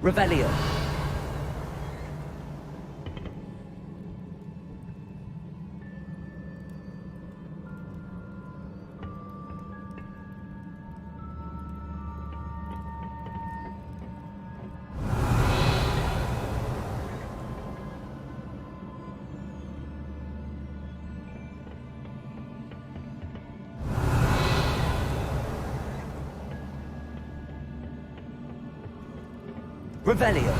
Revelio. Revelio.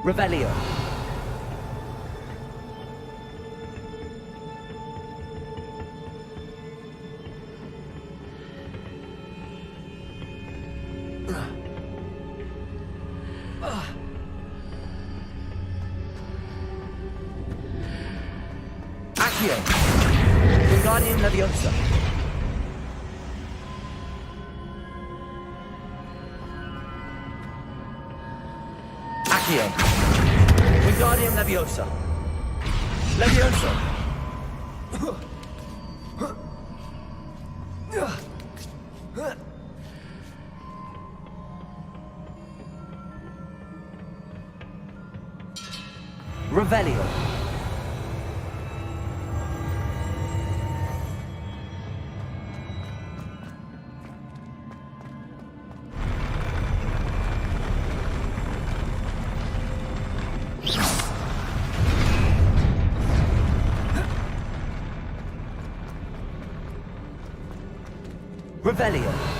Revelio. Accio. Wingardium Leviosa. Accio. Wingardium Leviosa. Leviosa. Revelio. Revelio.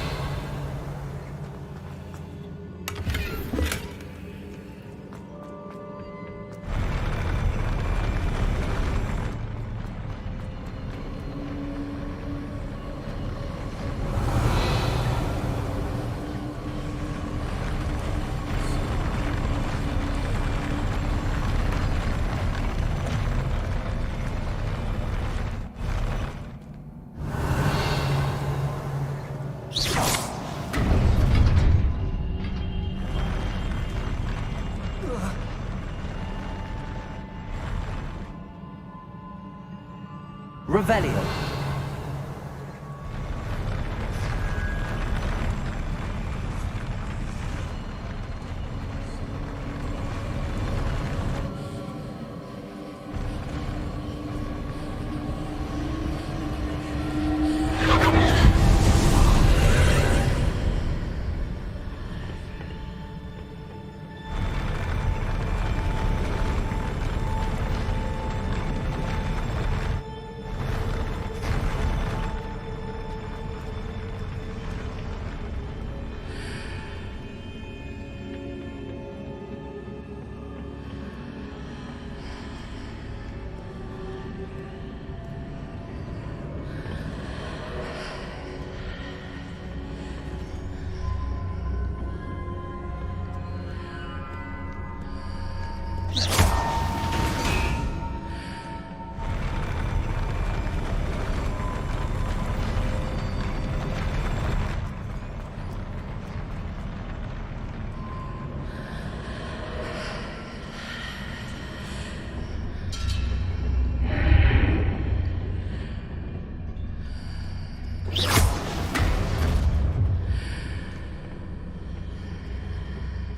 Revelio.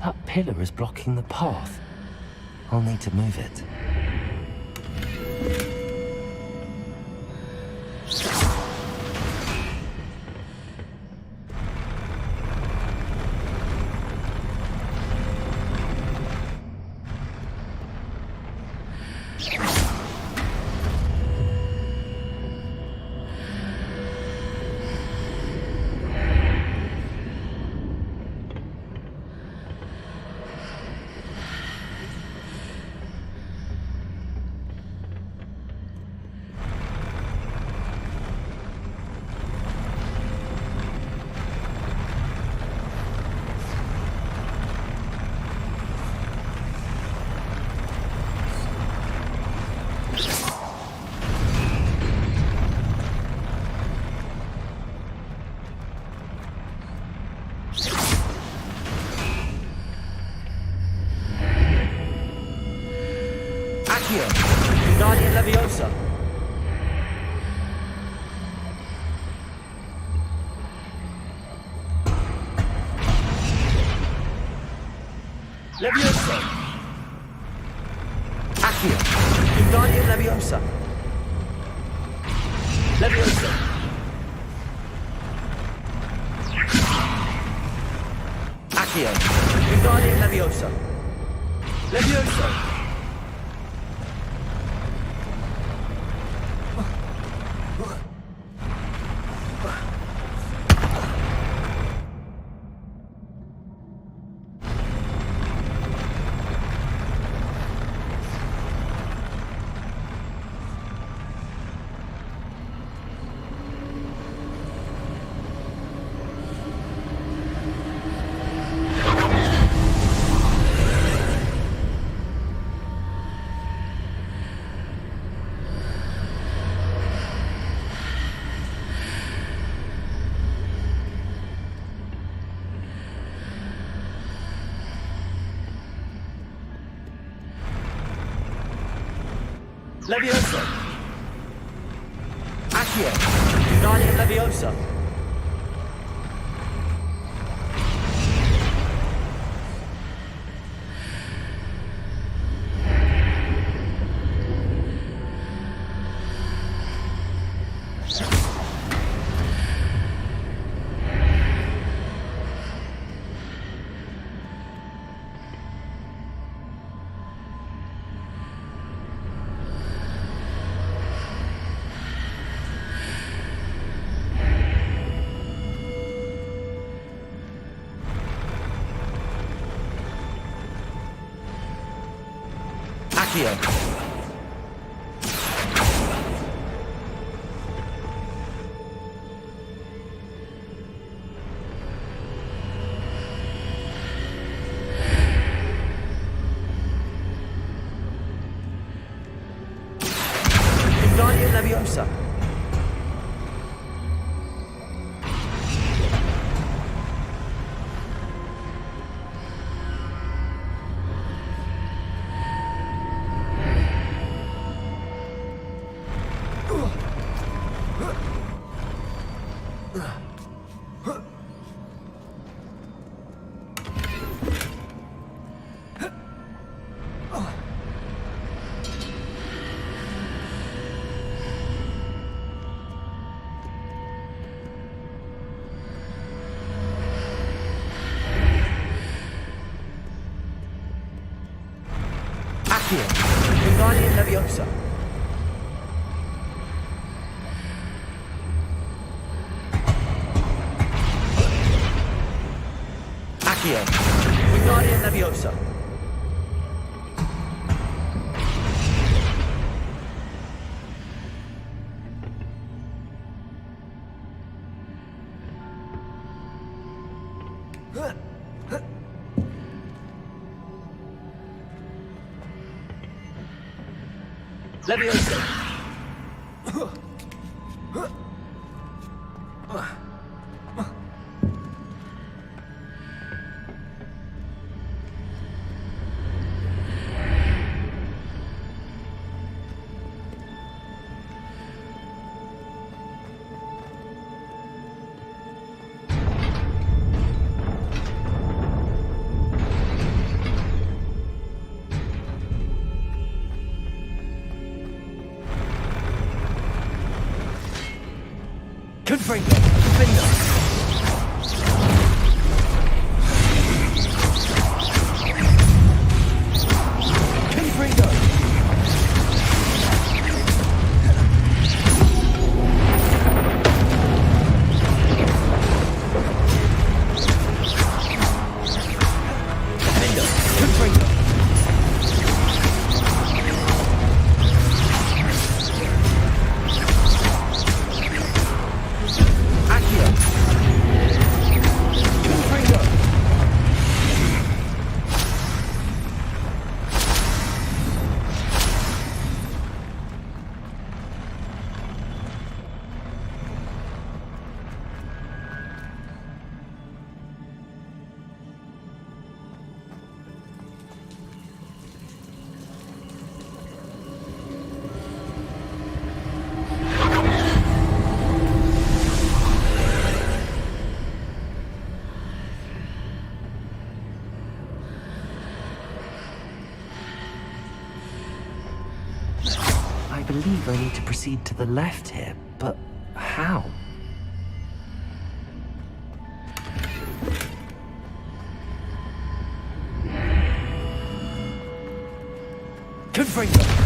That pillar is blocking the path. I'll need to move it. Accio. Wingardium Leviosa. Leviosa. Accio. Wingardium Leviosa. Leviosa. Accio. Wingardium Leviosa. Leviosa. Leviosa! Accio! Guardian Leviosa! Accio! Guardian Leviosa! Accio! Guardian Leviosa! Accio! Guardian Leviosa! Leviosa! Confringo! Confringo! Confringo! Confringo! I believe I need to proceed to the left here, but how? Confringo!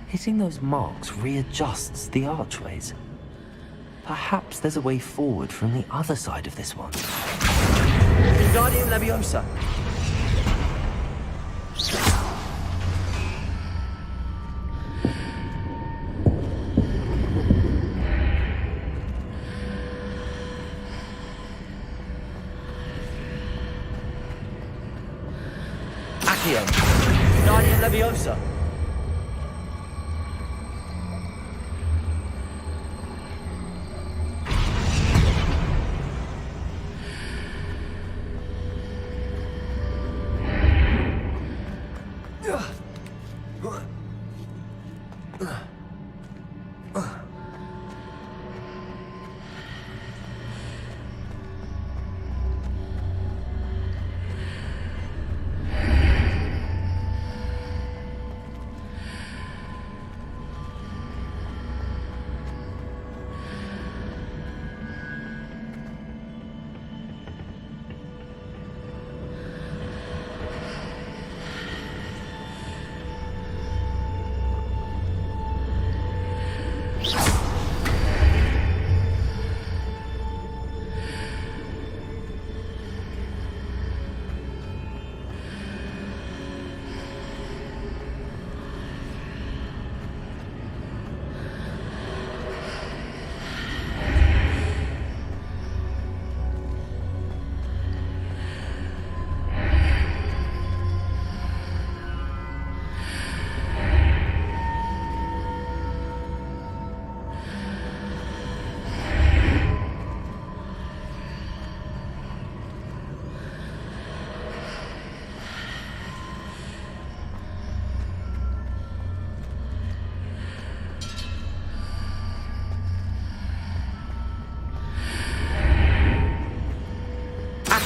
Hitting those marks readjusts the archways. Perhaps there's a way forward from the other side of this one. Wingardium Leviosa. Accio. Wingardium Leviosa.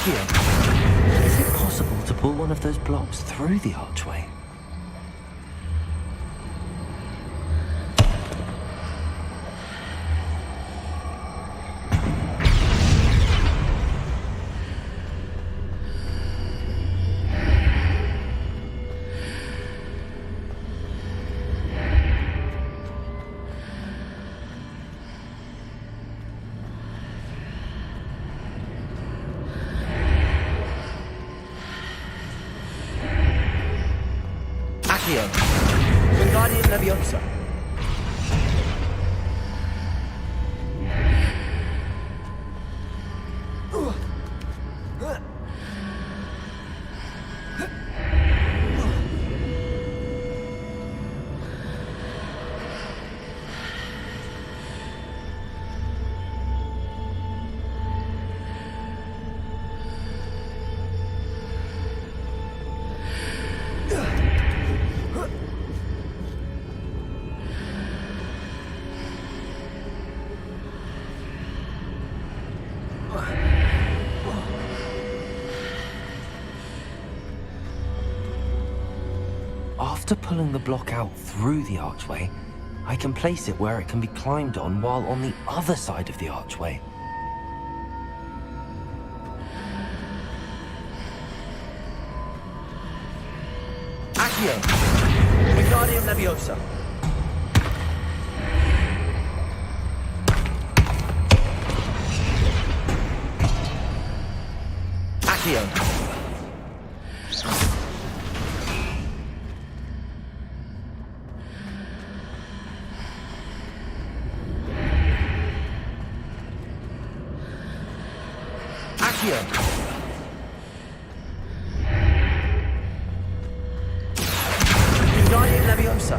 Is it possible to pull one of those blocks through the archway? Wingardium Leviosa. After pulling the block out through the archway, I can place it where it can be climbed on while on the other side of the archway. Accio. Wingardium Leviosa. Accio. Wingardium Leviosa.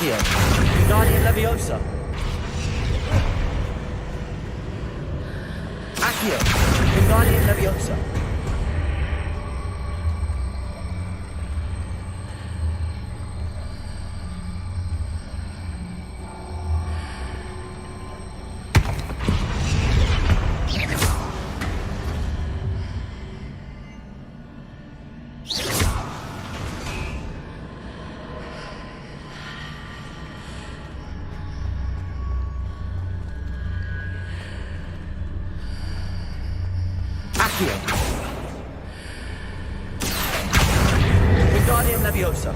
Accio, Wingardium Leviosa. Accio, Wingardium Leviosa. Accio. Wingardium Leviosa.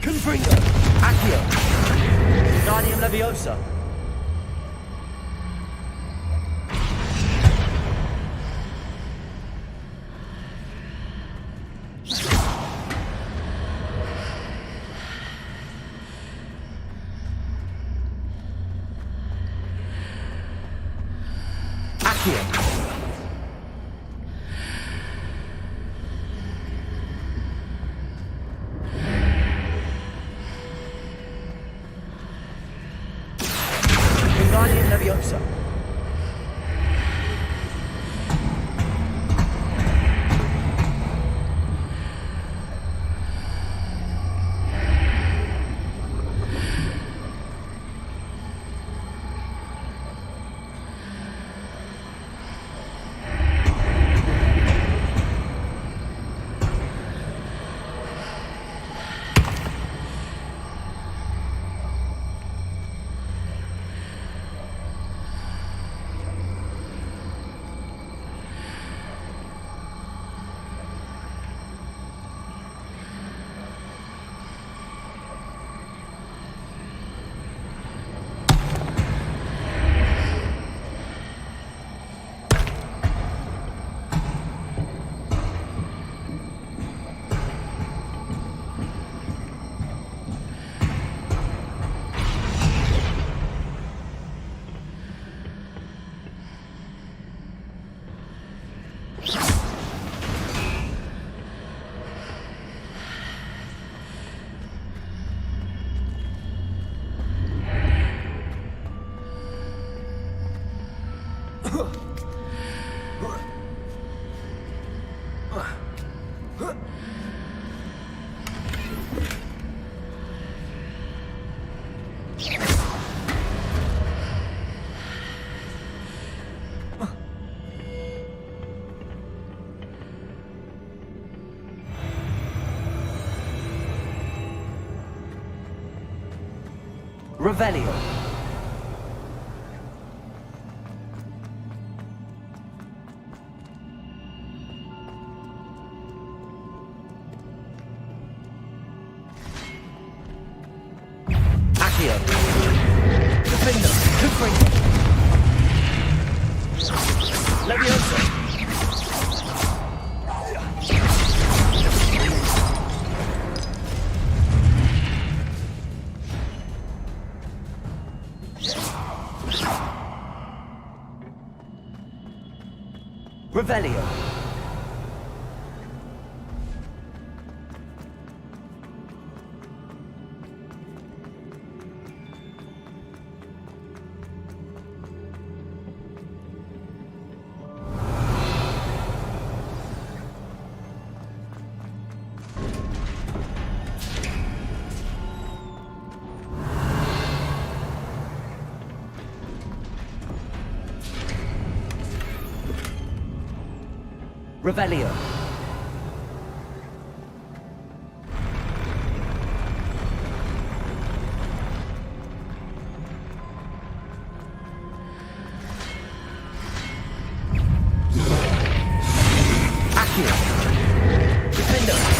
Confringo. Accio. Wingardium Leviosa. Accio. Wingardium Leviosa. Revelio. Accio. Defender. Confringo. Leviosa. Revelio. Revelio. Accio. Defender.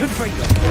Confringo.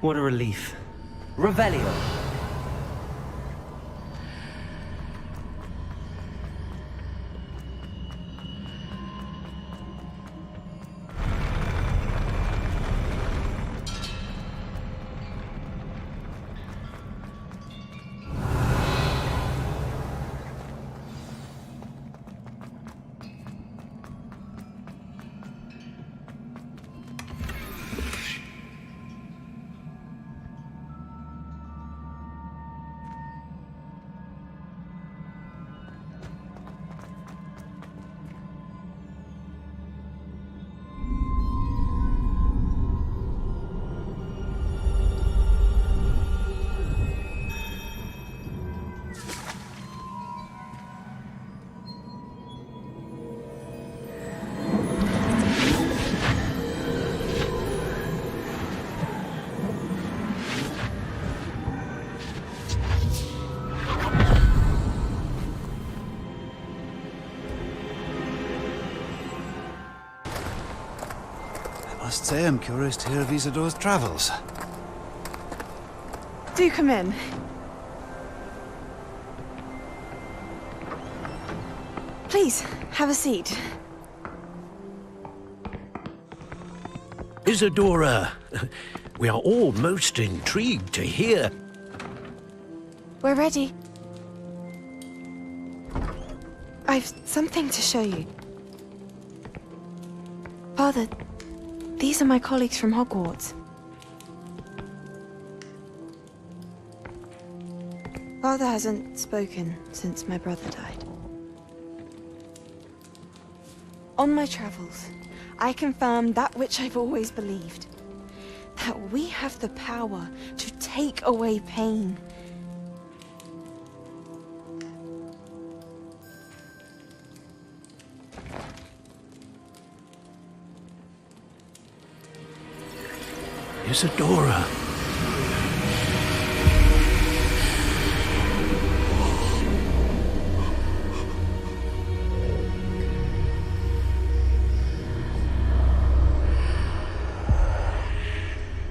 What a relief. Revelio. I must say I'm curious to hear of Isidore's travels. Do come in. Please, have a seat. Isadora, we are all most intrigued to hear. We're ready. I've something to show you. Father, these are my colleagues from Hogwarts. Father hasn't spoken since my brother died. On my travels, I confirmed that which I've always believed. That we have the power to take away pain. Isadora.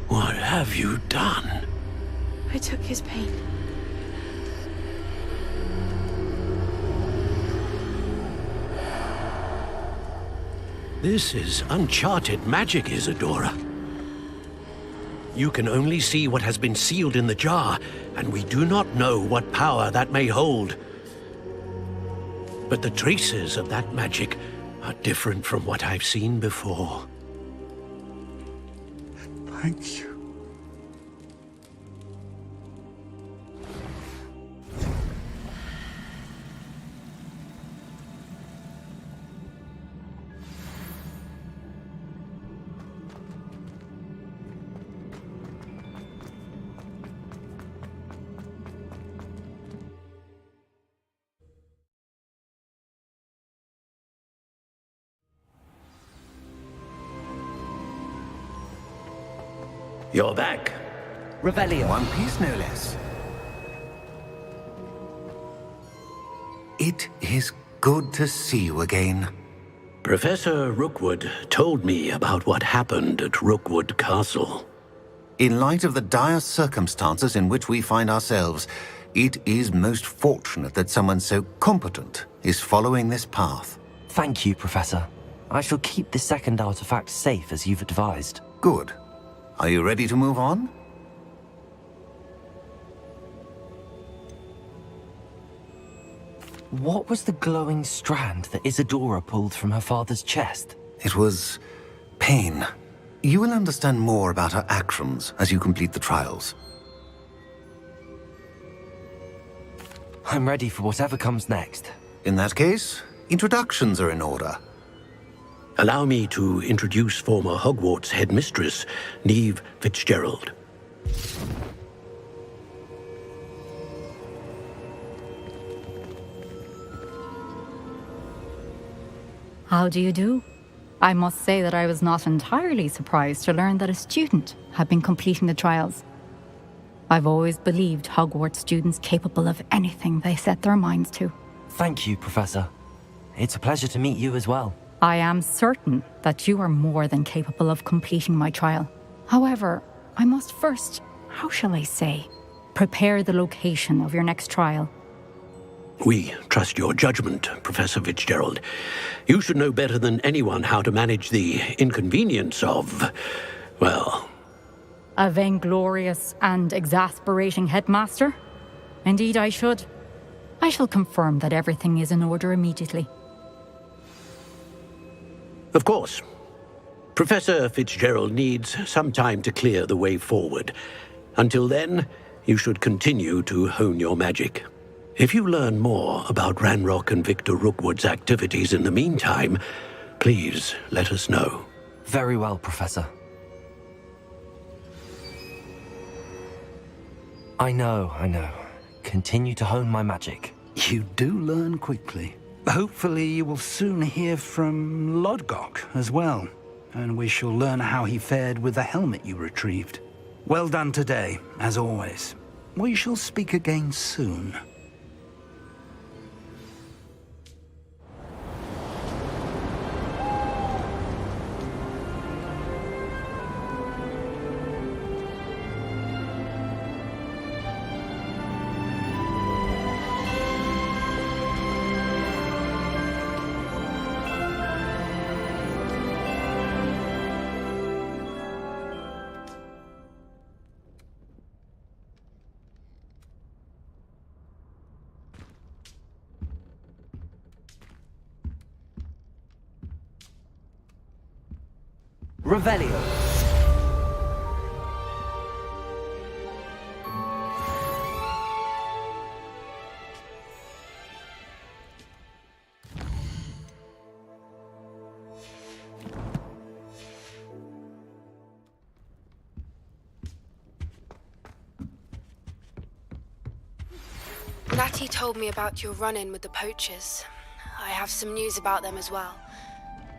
What have you done? I took his pain. This is uncharted magic, Isadora. You can only see what has been sealed in the jar, and we do not know what power that may hold. But the traces of that magic are different from what I've seen before. Thank you. You're back. Revelio. One piece, no less. It is good to see you again. Professor Rookwood told me about what happened at Rookwood Castle. In light of the dire circumstances in which we find ourselves, it is most fortunate that someone so competent is following this path. Thank you, Professor. I shall keep the second artifact safe as you've advised. Good. Are you ready to move on? What was the glowing strand that Isadora pulled from her father's chest? It was pain. You will understand more about her actions as you complete the trials. I'm ready for whatever comes next. In that case, introductions are in order. Allow me to introduce former Hogwarts headmistress, Neve Fitzgerald. How do you do? I must say that I was not entirely surprised to learn that a student had been completing the trials. I've always believed Hogwarts students capable of anything they set their minds to. Thank you, Professor. It's a pleasure to meet you as well. I am certain that you are more than capable of completing my trial. However, I must first, how shall I say, prepare the location of your next trial. We trust your judgment, Professor Fitzgerald. You should know better than anyone how to manage the inconvenience of, well... A vainglorious and exasperating headmaster? Indeed I should. I shall confirm that everything is in order immediately. Of course. Professor Fitzgerald needs some time to clear the way forward. Until then, you should continue to hone your magic. If you learn more about Ranrock and Victor Rookwood's activities in the meantime, please let us know. Very well, Professor. I know. Continue to hone my magic. You do learn quickly. Hopefully you will soon hear from Lodgok as well, and we shall learn how he fared with the helmet you retrieved. Well done today, as always. We shall speak again soon. Revelio. Natty told me about your run-in with the poachers. I have some news about them as well.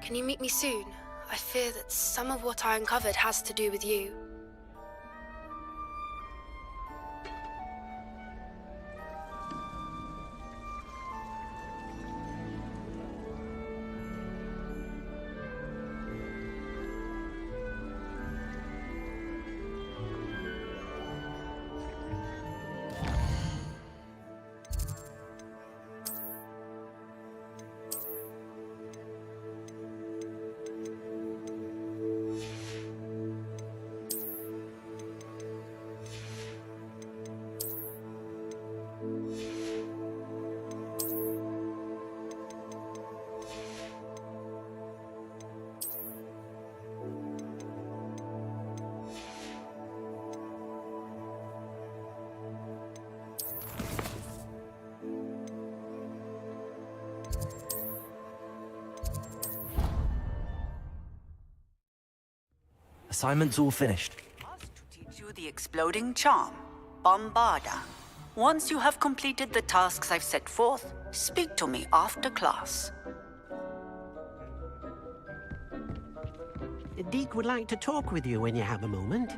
Can you meet me soon? I fear that some of what I uncovered has to do with you. Assignment's all finished. Teach you the exploding charm, Bombarda. Once you have completed the tasks I've set forth, speak to me after class. Deke would like to talk with you when you have a moment.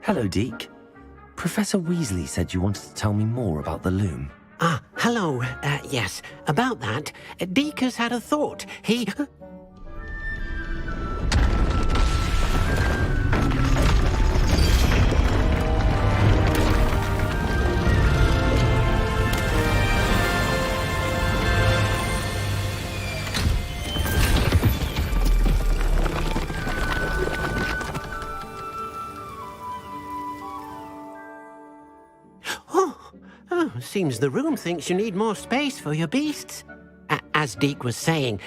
Hello, Deke. Professor Weasley said you wanted to tell me more about the loom. Ah, Hello, yes. About that, Deke has had a thought. He... Oh, seems the room thinks you need more space for your beasts. As Deke was saying,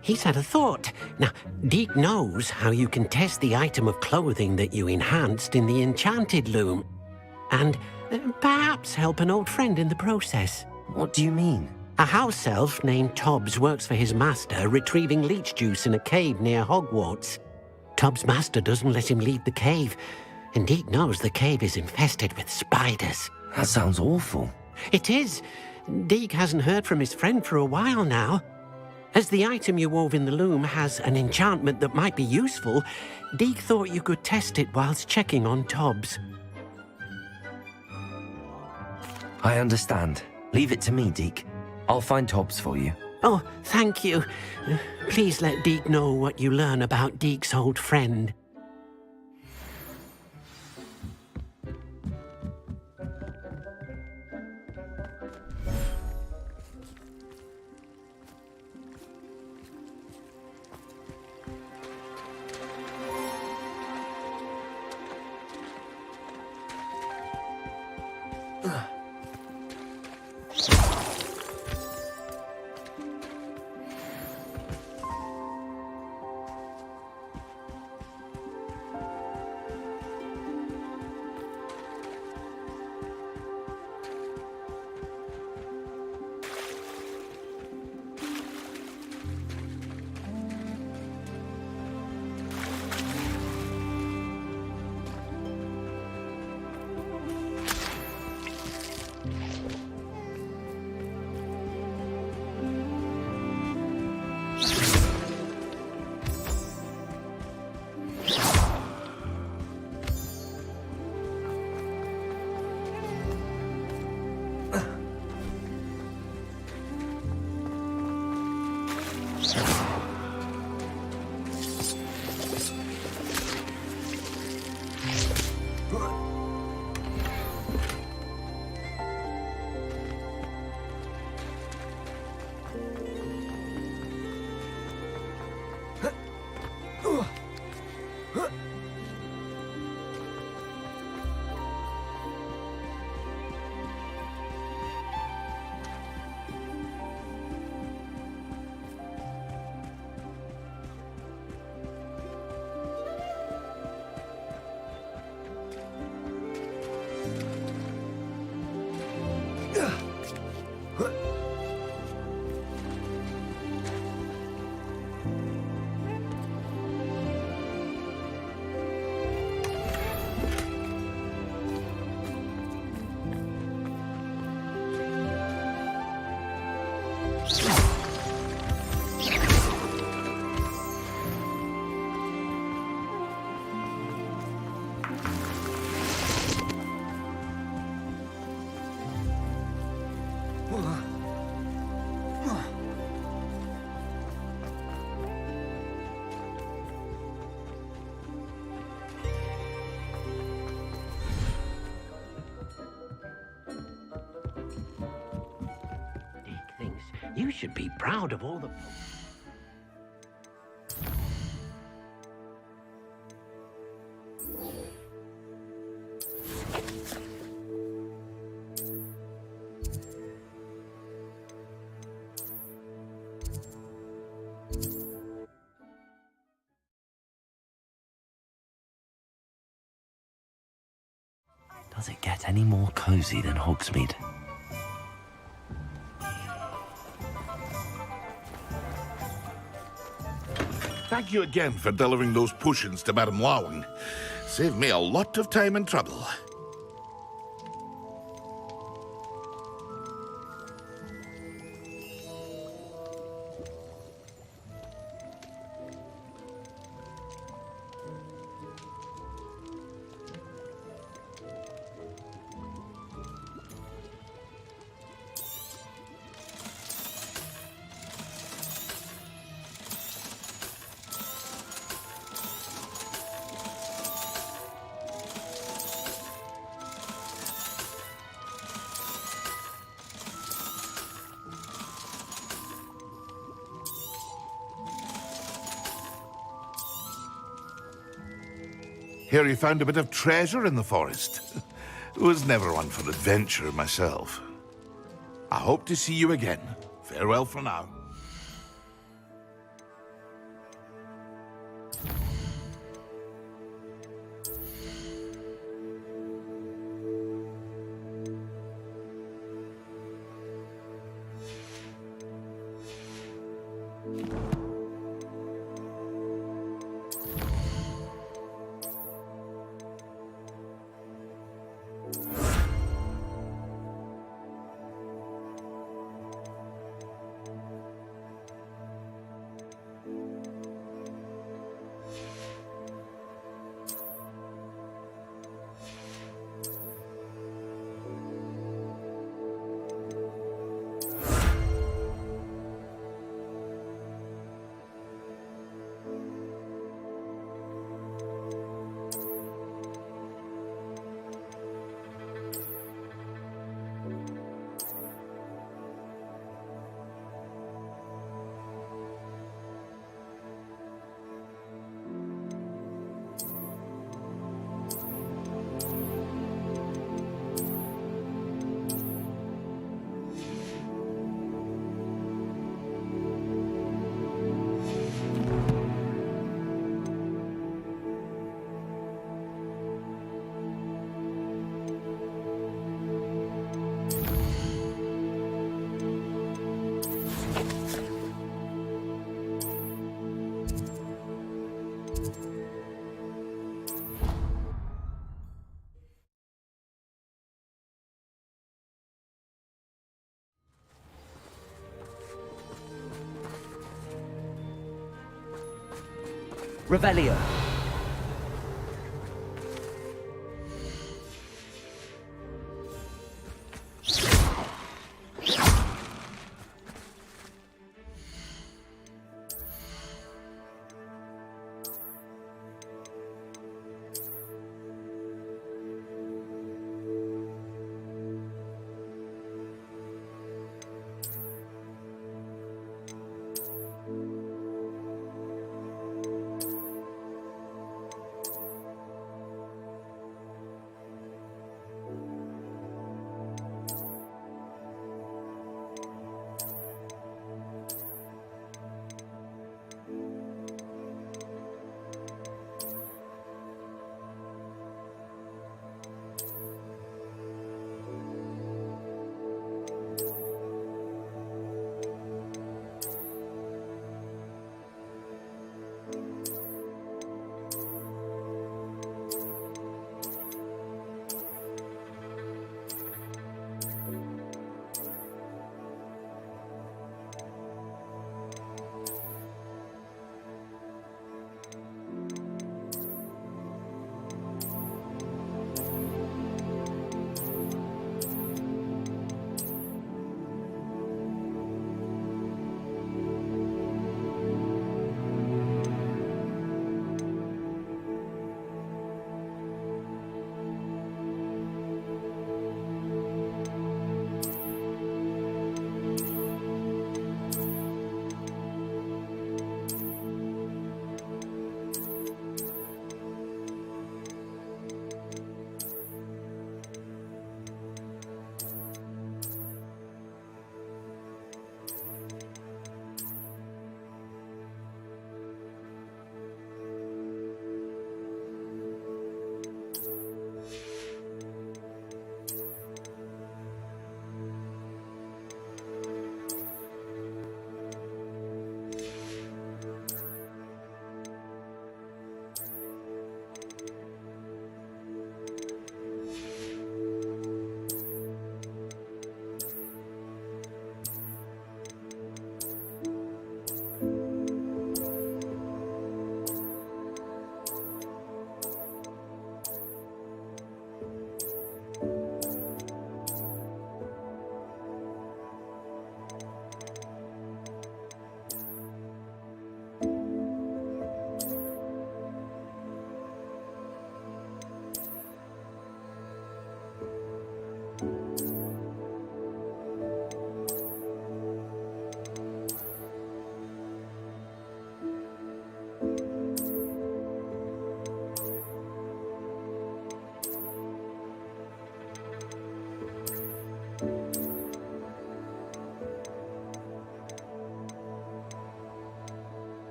he's had a thought. Now, Deke knows how you can test the item of clothing that you enhanced in the enchanted loom. And perhaps help an old friend in the process. What do you mean? A house elf named Tobbs works for his master, retrieving leech juice in a cave near Hogwarts. Tobbs' master doesn't let him leave the cave, and Deke knows the cave is infested with spiders. That sounds awful. It is. Deke hasn't heard from his friend for a while now. As the item you wove in the loom has an enchantment that might be useful, Deke thought you could test it whilst checking on Tobbs. I understand. Leave it to me, Deke. I'll find Tobbs for you. Oh, thank you. Please let Deke know what you learn about Deke's old friend. You should be proud of all the... Does it get any more cozy than Hogsmeade? Thank you again for delivering those potions to Madame Lawing. Saved me a lot of time and trouble. Hear you found a bit of treasure in the forest. Was never one for adventure myself. I hope to see you again. Farewell for now. Revelio.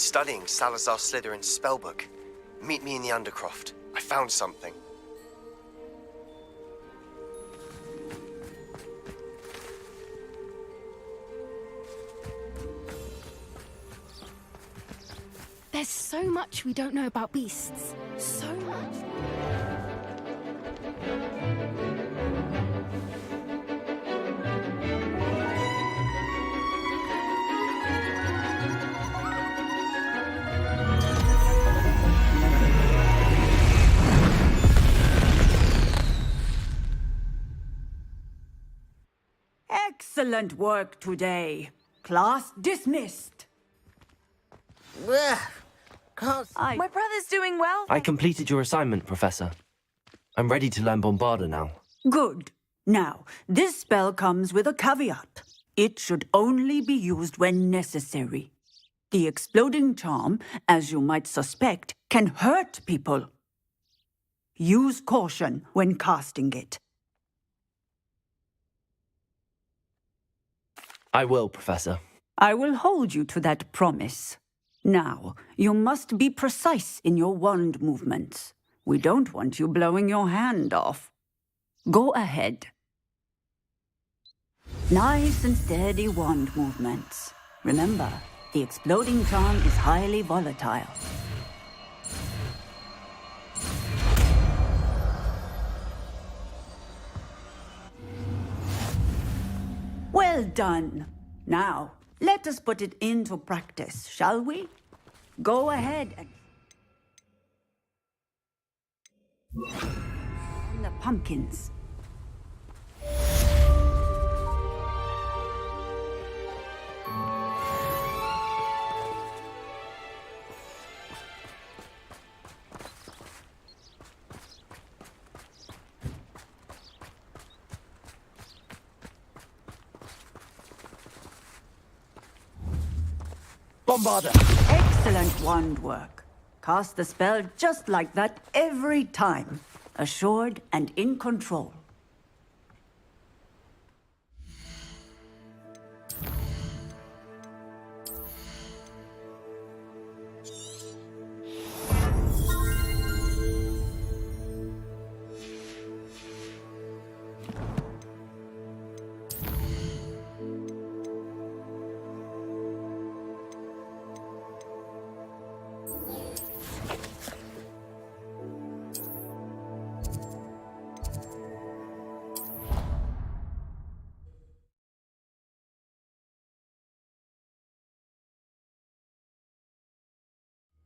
studying Salazar Slytherin's spellbook. Meet me in the Undercroft. I found something. There's so much we don't know about beasts. So much. Excellent work today. Class dismissed. My brother's doing well. I completed your assignment, Professor. I'm ready to learn Bombarda now. Good. Now, this spell comes with a caveat. It should only be used when necessary. The exploding charm, as you might suspect, can hurt people. Use caution when casting it. I will, Professor. I will hold you to that promise. Now, you must be precise in your wand movements. We don't want you blowing your hand off. Go ahead. Nice and steady wand movements. Remember, the exploding charm is highly volatile. Well done. Now, let us put it into practice, shall we? Go ahead and... On the pumpkins. Bombarda! Excellent wand work. Cast the spell just like that every time. Assured and in control.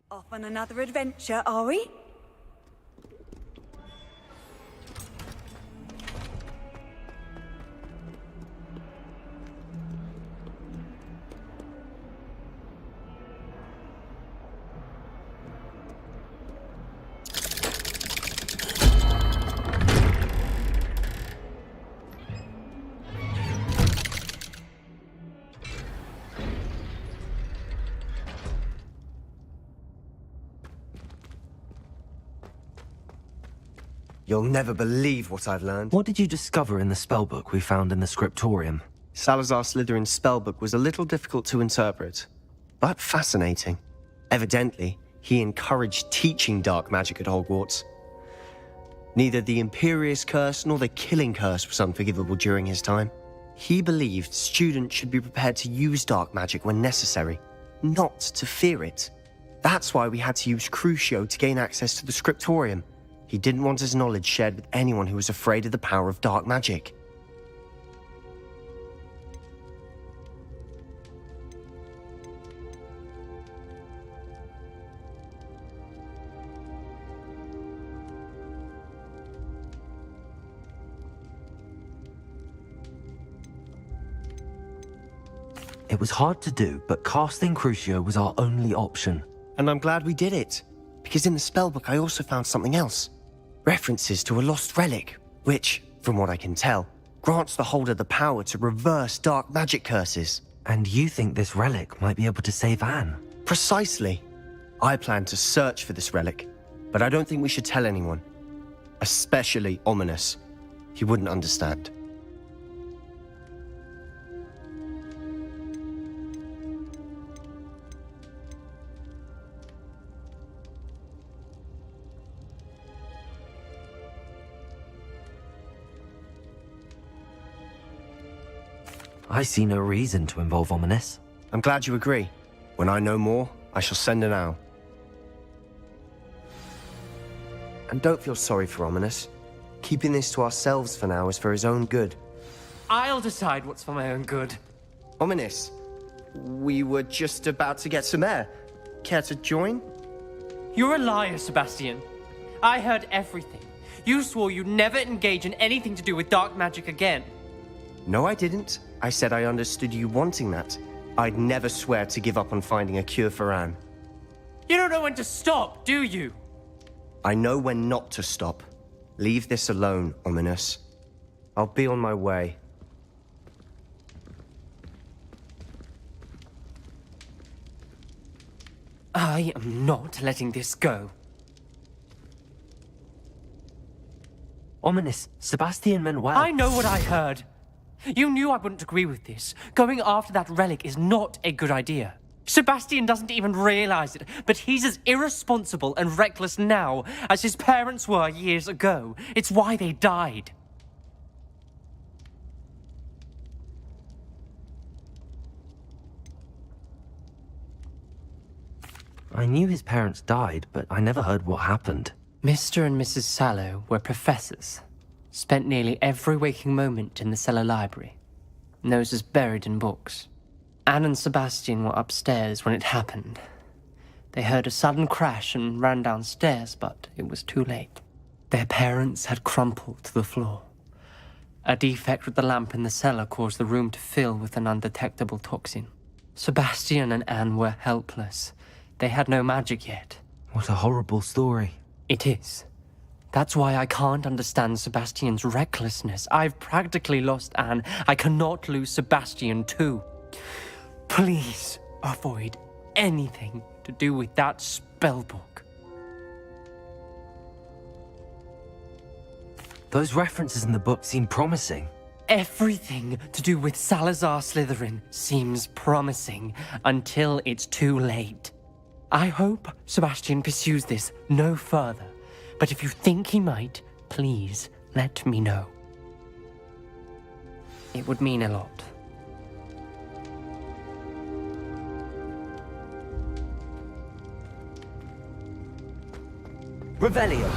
Off on another adventure, are we? You'll never believe what I've learned. What did you discover in the spellbook we found in the scriptorium? Salazar Slytherin's spellbook was a little difficult to interpret, but fascinating. Evidently, he encouraged teaching dark magic at Hogwarts. Neither the Imperious Curse nor the Killing Curse was unforgivable during his time. He believed students should be prepared to use dark magic when necessary, not to fear it. That's why we had to use Crucio to gain access to the scriptorium. He didn't want his knowledge shared with anyone who was afraid of the power of dark magic. It was hard to do, but casting Crucio was our only option. And I'm glad we did it, because in the spellbook I also found something else. References to a lost relic, which, from what I can tell, grants the holder the power to reverse dark magic curses. And you think this relic might be able to save Anne? Precisely. I plan to search for this relic, but I don't think we should tell anyone. Especially Ominous. He wouldn't understand. I see no reason to involve Ominous. I'm glad you agree. When I know more, I shall send an owl. And don't feel sorry for Ominous. Keeping this to ourselves for now is for his own good. I'll decide what's for my own good. Ominous, we were just about to get some air. Care to join? You're a liar, Sebastian. I heard everything. You swore you'd never engage in anything to do with dark magic again. No, I didn't. I said I understood you wanting that. I'd never swear to give up on finding a cure for Anne. You don't know when to stop, do you? I know when not to stop. Leave this alone, Ominous. I'll be on my way. I am not letting this go. Ominous, Sebastian meant well. I know what I heard. You knew I wouldn't agree with this. Going after that relic is not a good idea. Sebastian doesn't even realize it, but he's as irresponsible and reckless now as his parents were years ago. It's why they died. I knew his parents died, but I never heard what happened. Mr. and Mrs. Sallow were professors. Spent nearly every waking moment in the cellar library. Noses buried in books. Anne and Sebastian were upstairs when it happened. They heard a sudden crash and ran downstairs, but it was too late. Their parents had crumpled to the floor. A defect with the lamp in the cellar caused the room to fill with an undetectable toxin. Sebastian and Anne were helpless. They had no magic yet. What a horrible story. It is. That's why I can't understand Sebastian's recklessness. I've practically lost Anne. I cannot lose Sebastian too. Please avoid anything to do with that spellbook. Those references in the book seem promising. Everything to do with Salazar Slytherin seems promising until it's too late. I hope Sebastian pursues this no further, but if you think he might, please let me know. It would mean a lot. Revelio.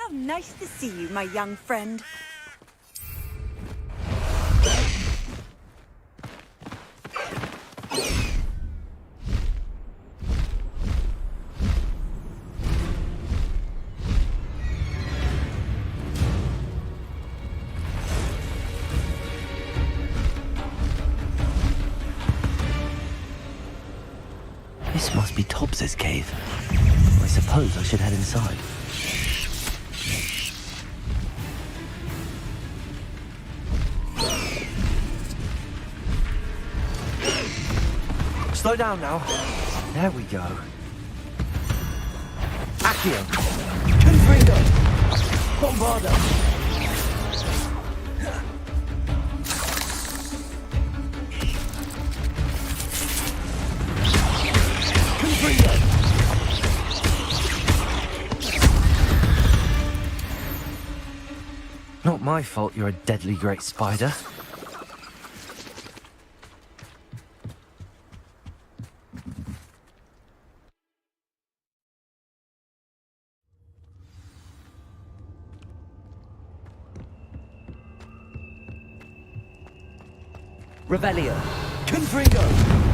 How nice to see you, my young friend. This must be Tobbs's cave. I suppose I should head inside. Slow down now. There we go. Accio. Confringo. Bombardo. Not my fault you're a deadly great spider. Revelio. Confringo.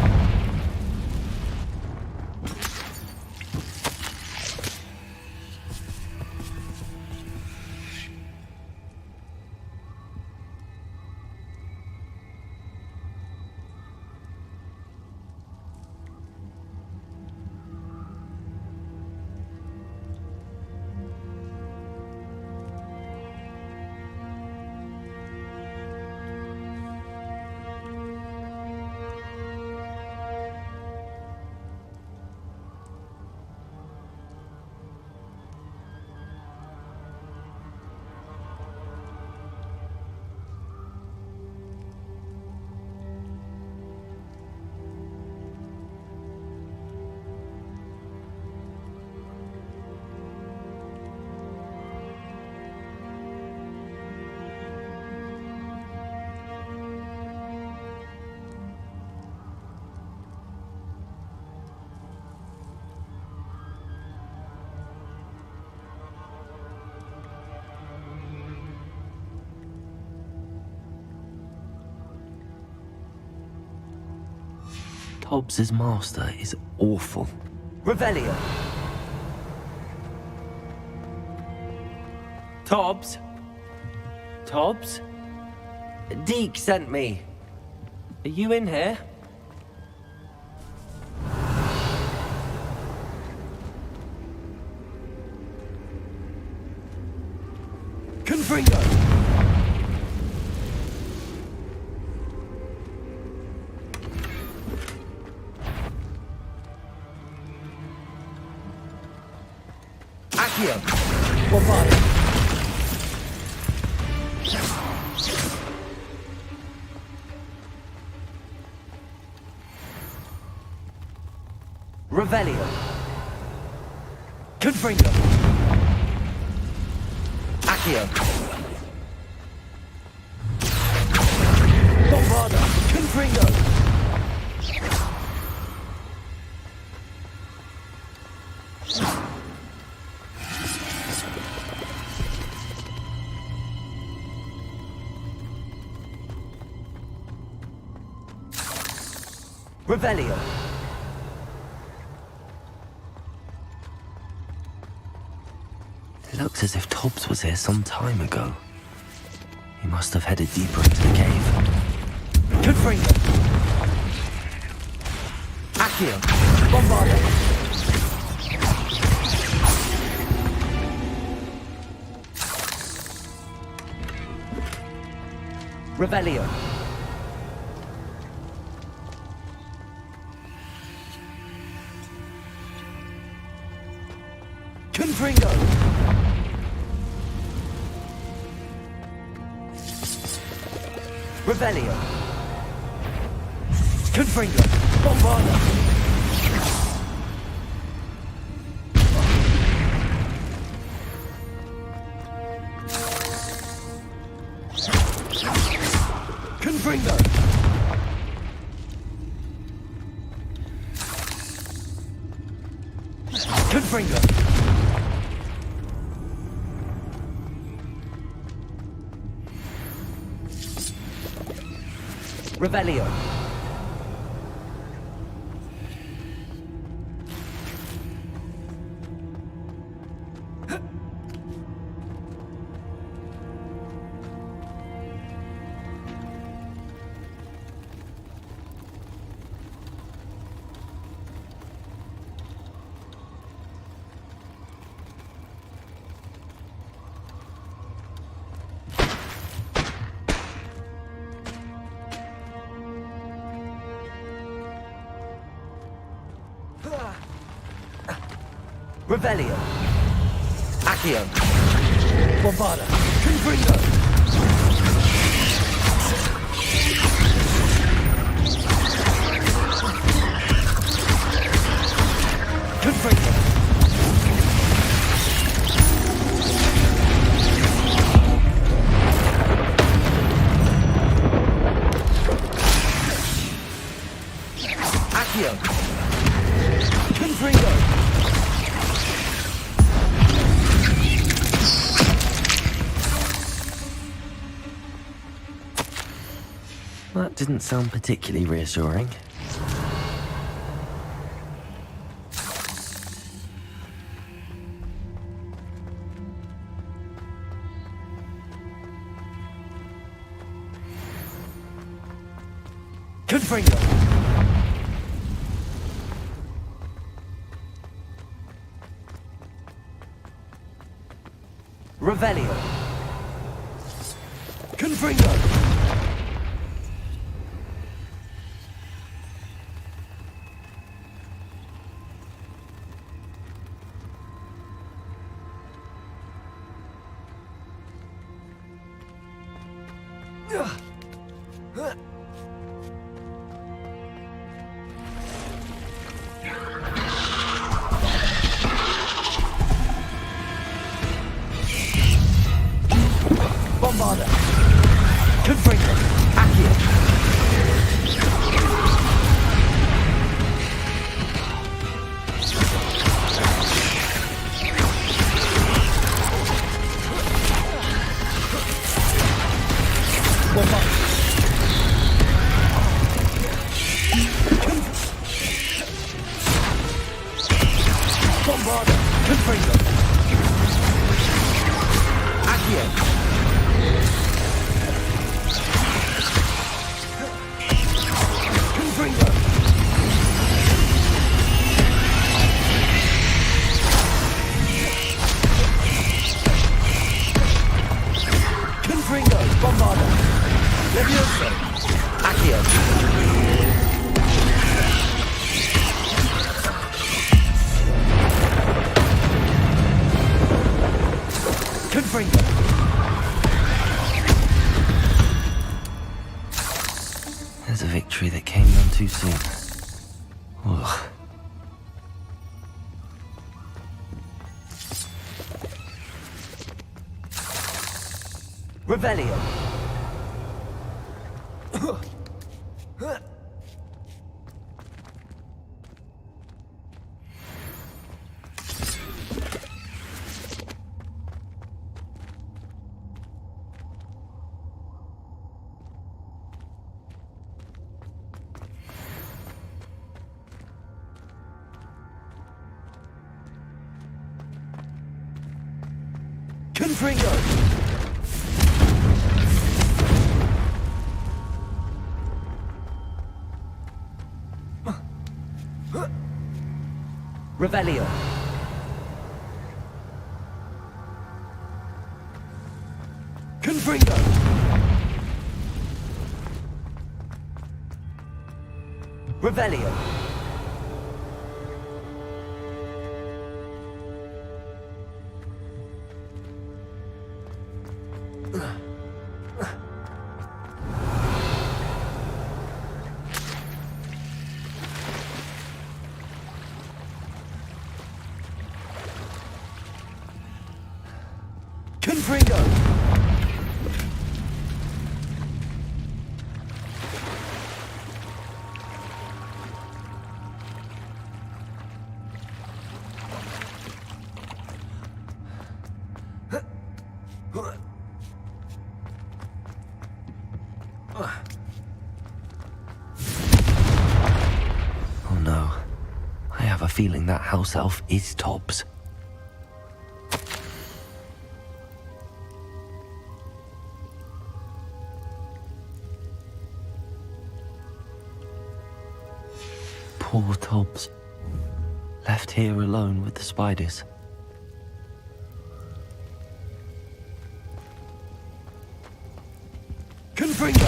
Hobbs's master is awful. Revelio. Tobbs? Tobbs? Deke sent me. Are you in here? Confringo! Accio! Bombarda! Revelio! Confringo! Accio! Bombarda! Confringo! Revelio. It looks as if Tobbs was here some time ago. He must have headed deeper into the cave. Confringo! Accio! Bombarda! Revelio. Confringo! Revelio! Confringo! Bombarda! Confringo! Confringo! Revelio. Revelio. Accio. Bombarda. Confringo. Confringo. Accio. Confringo. That didn't sound particularly reassuring. Confringo! Revelio! Confringo! Bombarda! Confringo! Accio! Bombarda! Confringo! Accio! Confringo! Confringo! Bombarda! Levioso! Accio! Confringo! There's a victory that came none too soon. Ugh. Revelio! Confringo! Revelio! Confringo! Revelio! Confringo! Oh no. I have a feeling that house elf is Tobbs. Poor Tobbs. Left here alone with the spiders. Confringo!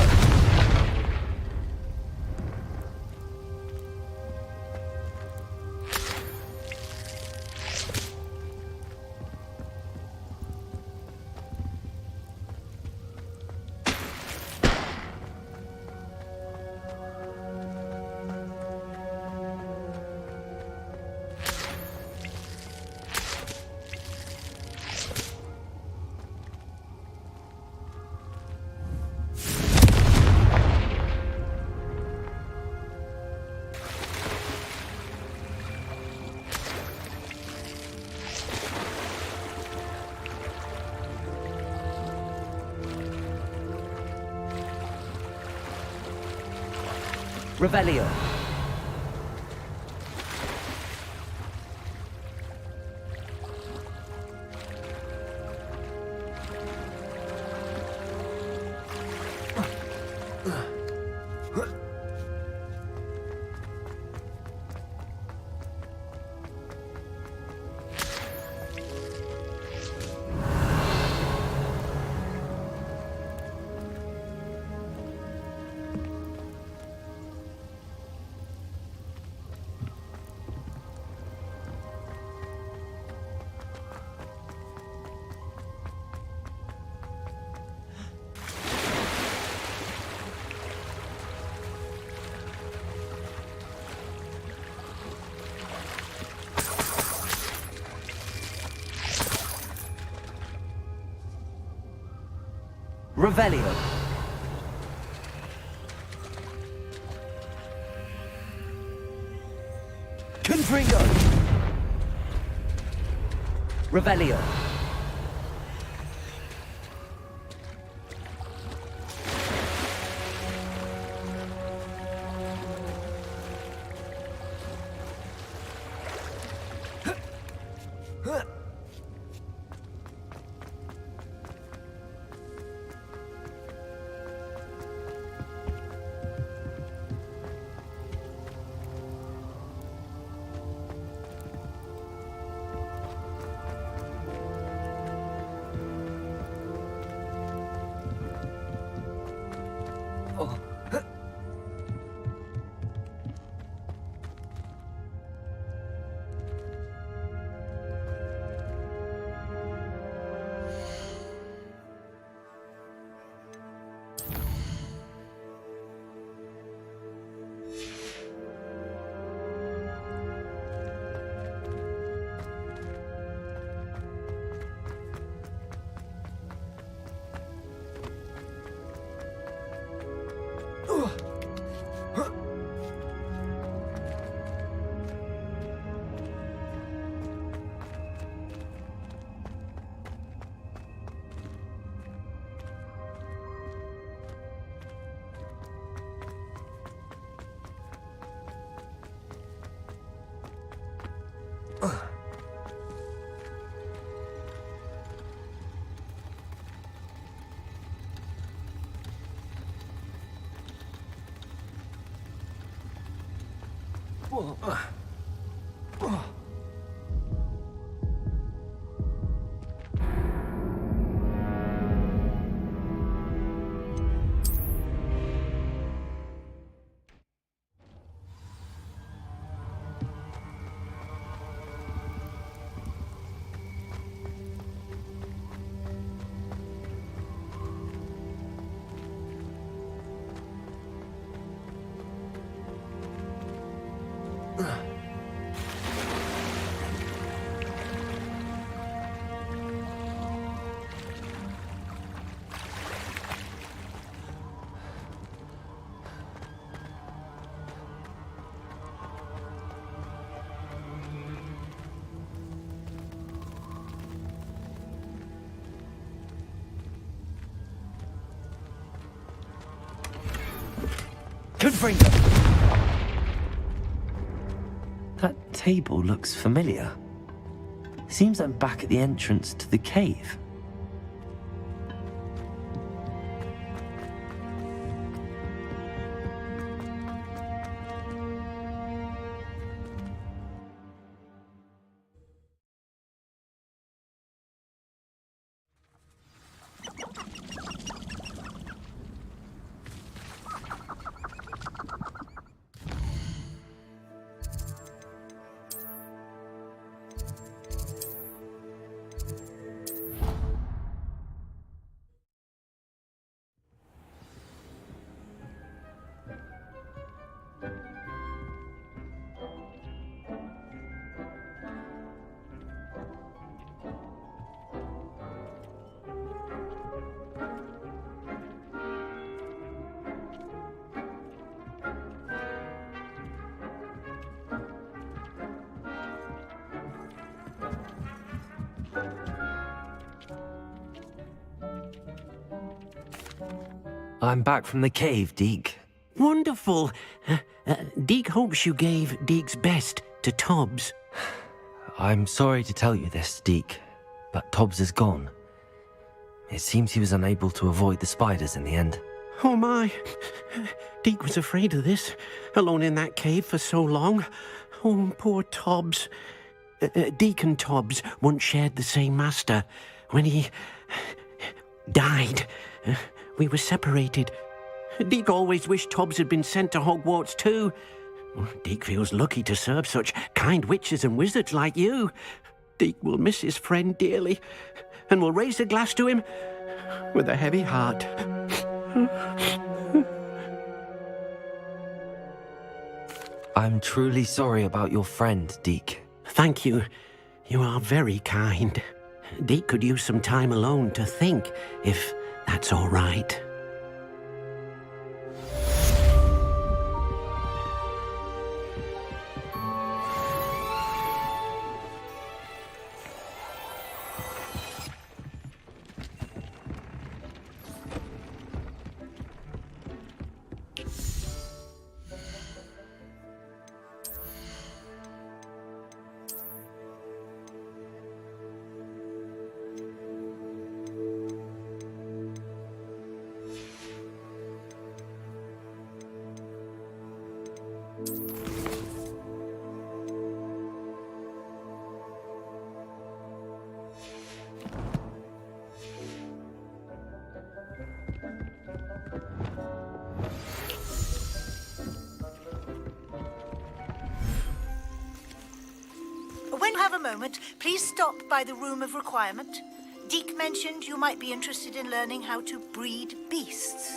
Revelio. Revelio. Confringo. Revelio. Confringo. That table looks familiar. Seems I'm back at the entrance to the cave. I'm back from the cave, Deke. Wonderful. Deke hopes you gave Deke's best to Tobbs. I'm sorry to tell you this, Deke, but Tobbs is gone. It seems he was unable to avoid the spiders in the end. Oh my. Deke was afraid of this, alone in that cave for so long. Oh, poor Tobbs. Deke and Tobbs once shared the same master. When he died, we were separated. Deke always wished Tobbs had been sent to Hogwarts too. Deke feels lucky to serve such kind witches and wizards like you. Deke will miss his friend dearly, and will raise a glass to him with a heavy heart. I'm truly sorry about your friend, Deke. Thank you. You are very kind. Deke could use some time alone to think, if that's all right. When you have a moment, please stop by the Room of Requirement. Deke mentioned you might be interested in learning how to breed beasts.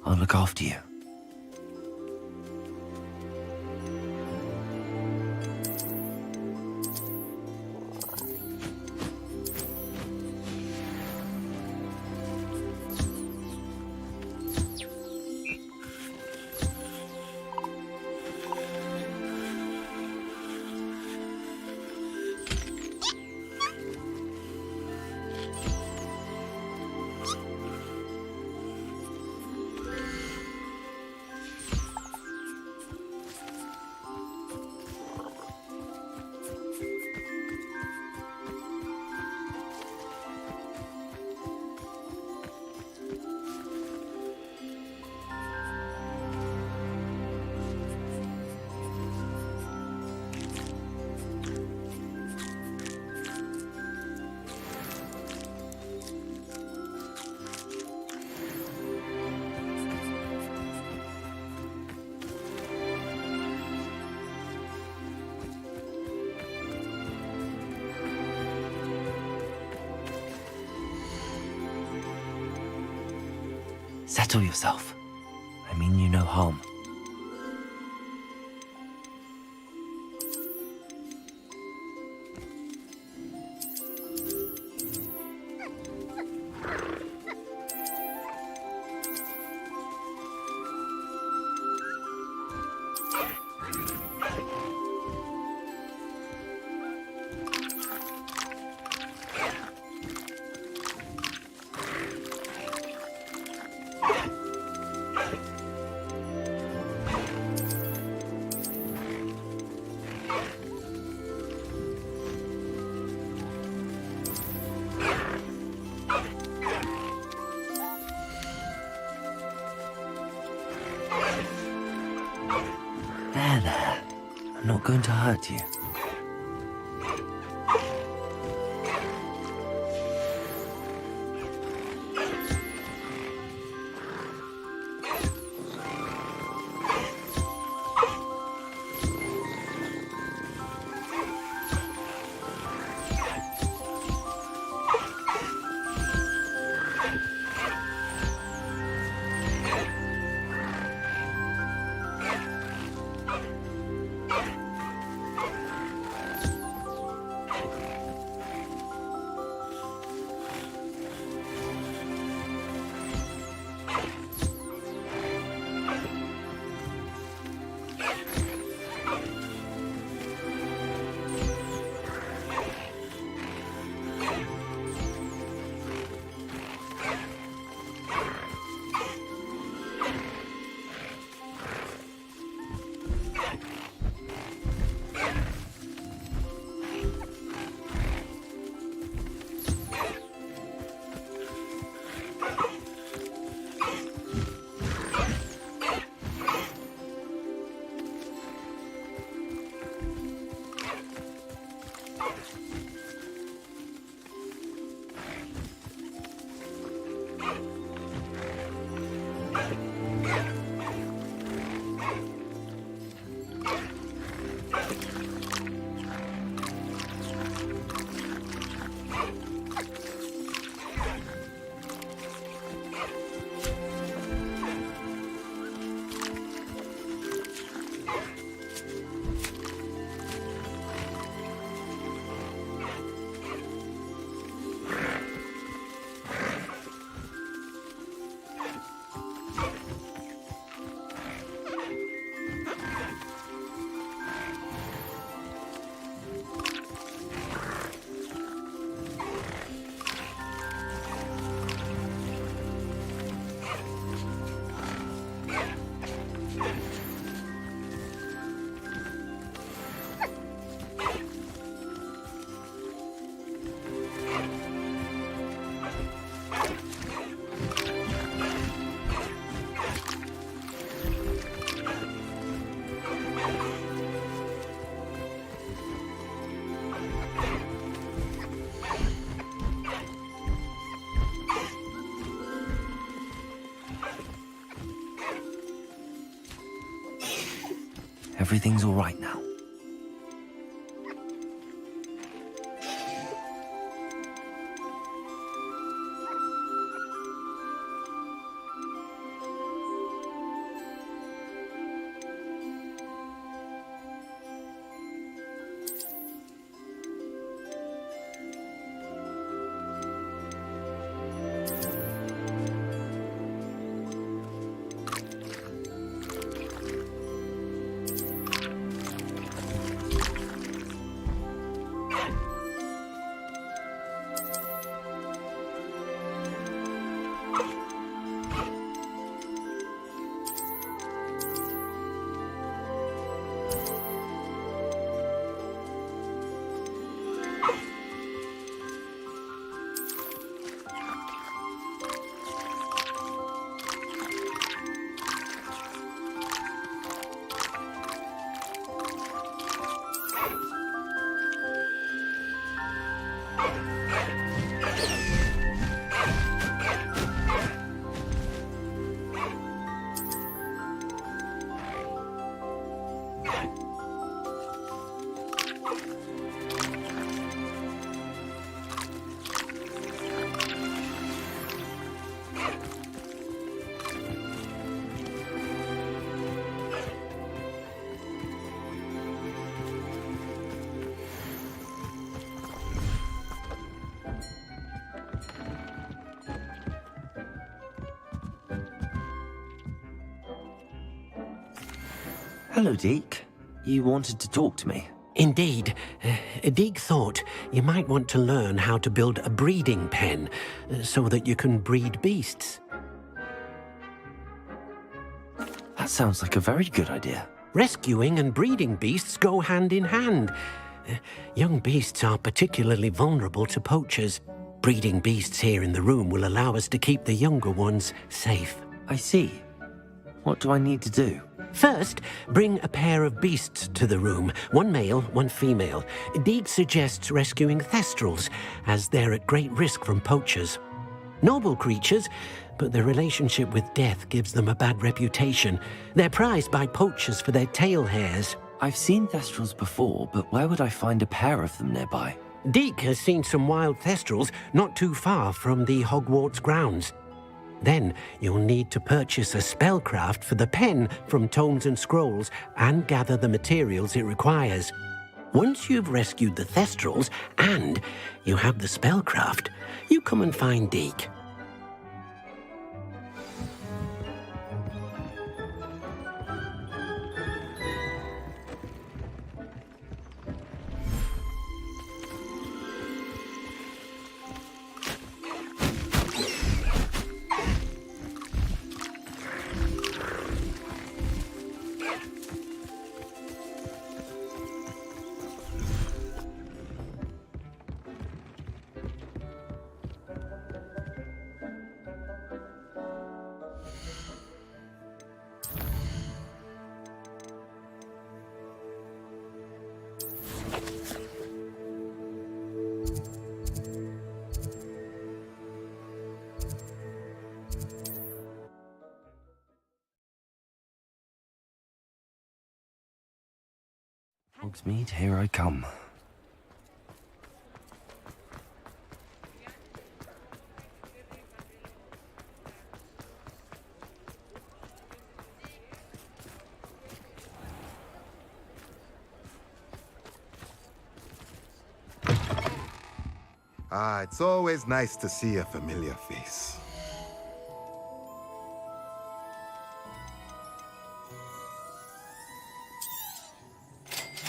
I'll look after you. Settle yourself. I mean you no harm. There. I'm not going to hurt you. Everything's all right now. Hello, Deke. You wanted to talk to me? Indeed. Deek thought you might want to learn how to build a breeding pen so that you can breed beasts. That sounds like a very good idea. Rescuing and breeding beasts go hand in hand. Young beasts are particularly vulnerable to poachers. Breeding beasts here in the room will allow us to keep the younger ones safe. I see. What do I need to do? First, bring a pair of beasts to the room. One male, one female. Deek suggests rescuing thestrals, as they're at great risk from poachers. Noble creatures, but their relationship with death gives them a bad reputation. They're prized by poachers for their tail hairs. I've seen thestrals before, but where would I find a pair of them nearby? Deek has seen some wild thestrals not too far from the Hogwarts grounds. Then you'll need to purchase a spellcraft for the pen from Tomes and Scrolls and gather the materials it requires. Once you've rescued the thestrals and you have the spellcraft, you come and find Deek. Hogsmeade, here I come. It's always nice to see a familiar face.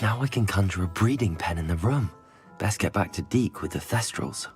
Now I can conjure a breeding pen in the room. Best get back to Deek with the thestrals.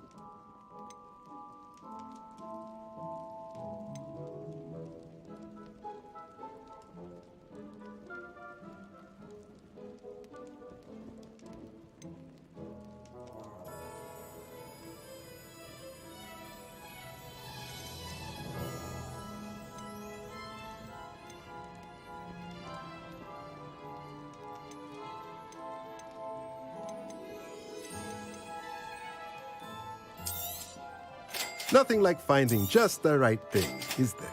Nothing like finding just the right thing, is there?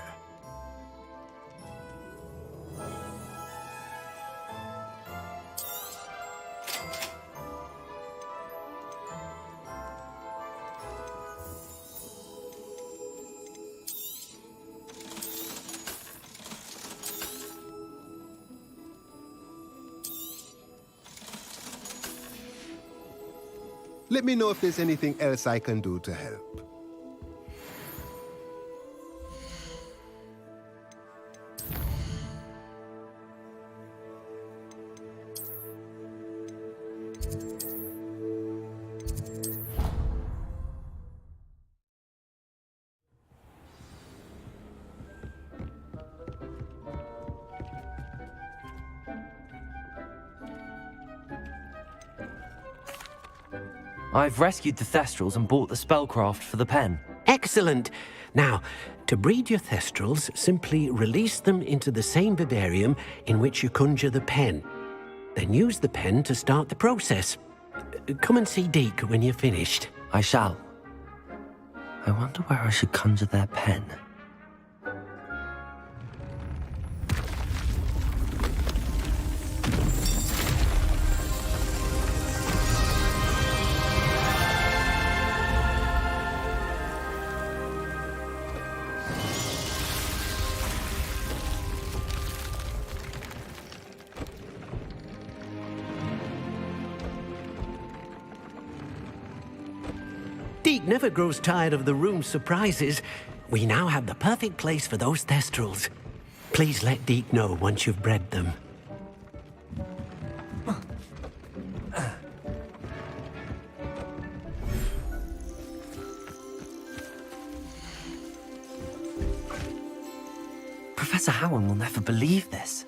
Let me know if there's anything else I can do to help. I've rescued the thestrals and bought the spellcraft for the pen. Excellent! Now, to breed your thestrals, simply release them into the same vivarium in which you conjure the pen. Then use the pen to start the process. Come and see Deek when you're finished. I shall. I wonder where I should conjure their pen. Deek never grows tired of the room's surprises. We now have the perfect place for those thestrals. Please let Deek know once you've bred them. Professor Howard will never believe this.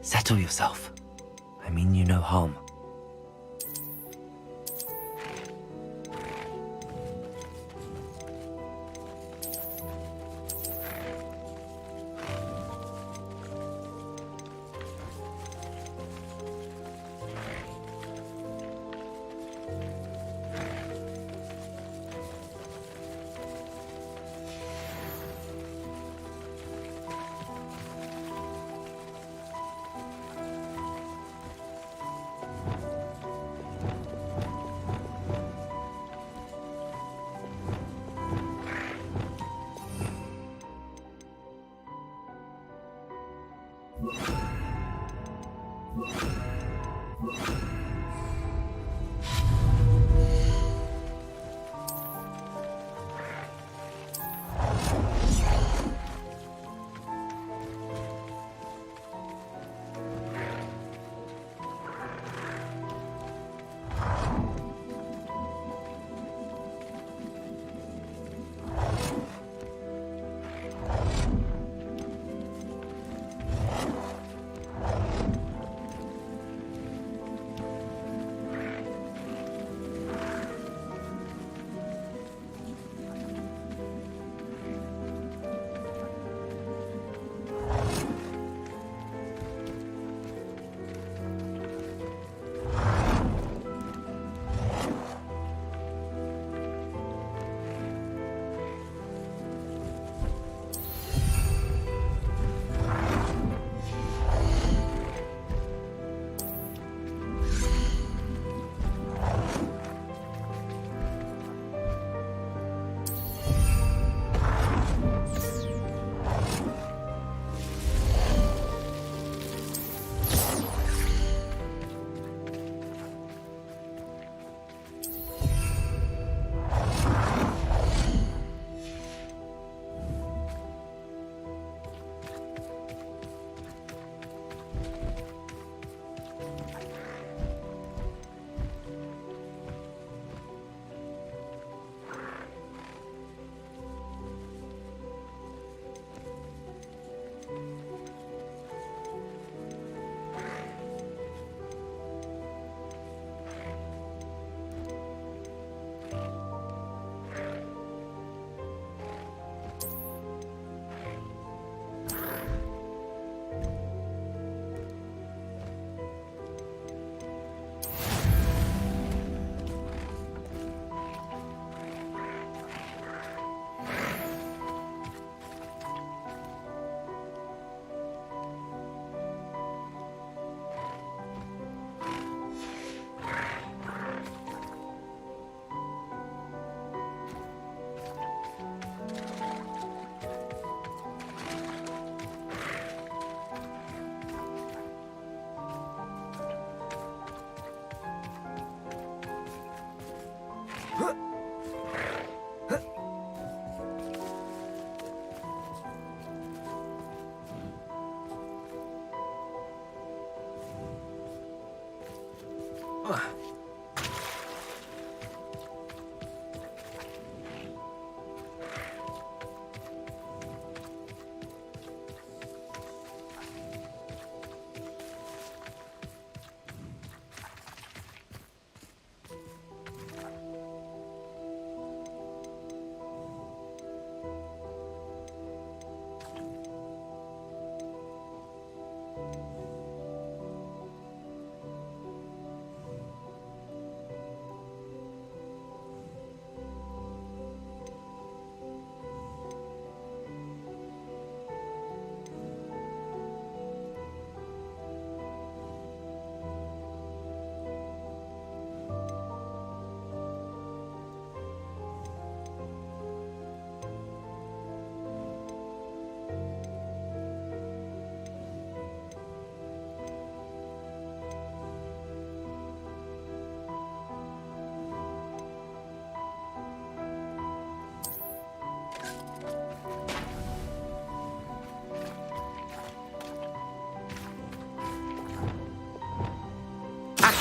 Settle yourself. I mean you no harm.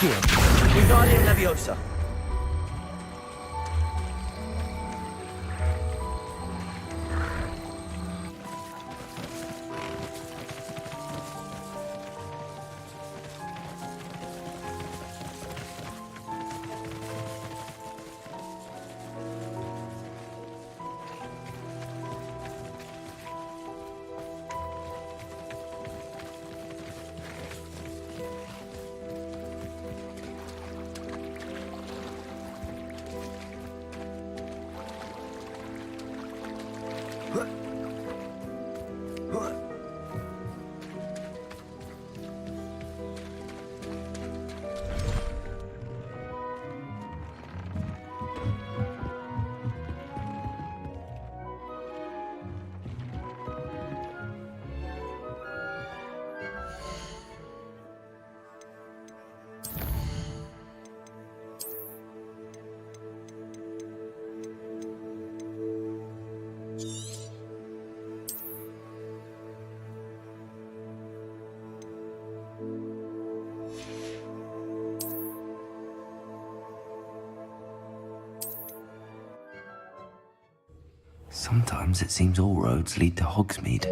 Accio. Wingardium Leviosa. Sometimes it seems all roads lead to Hogsmeade.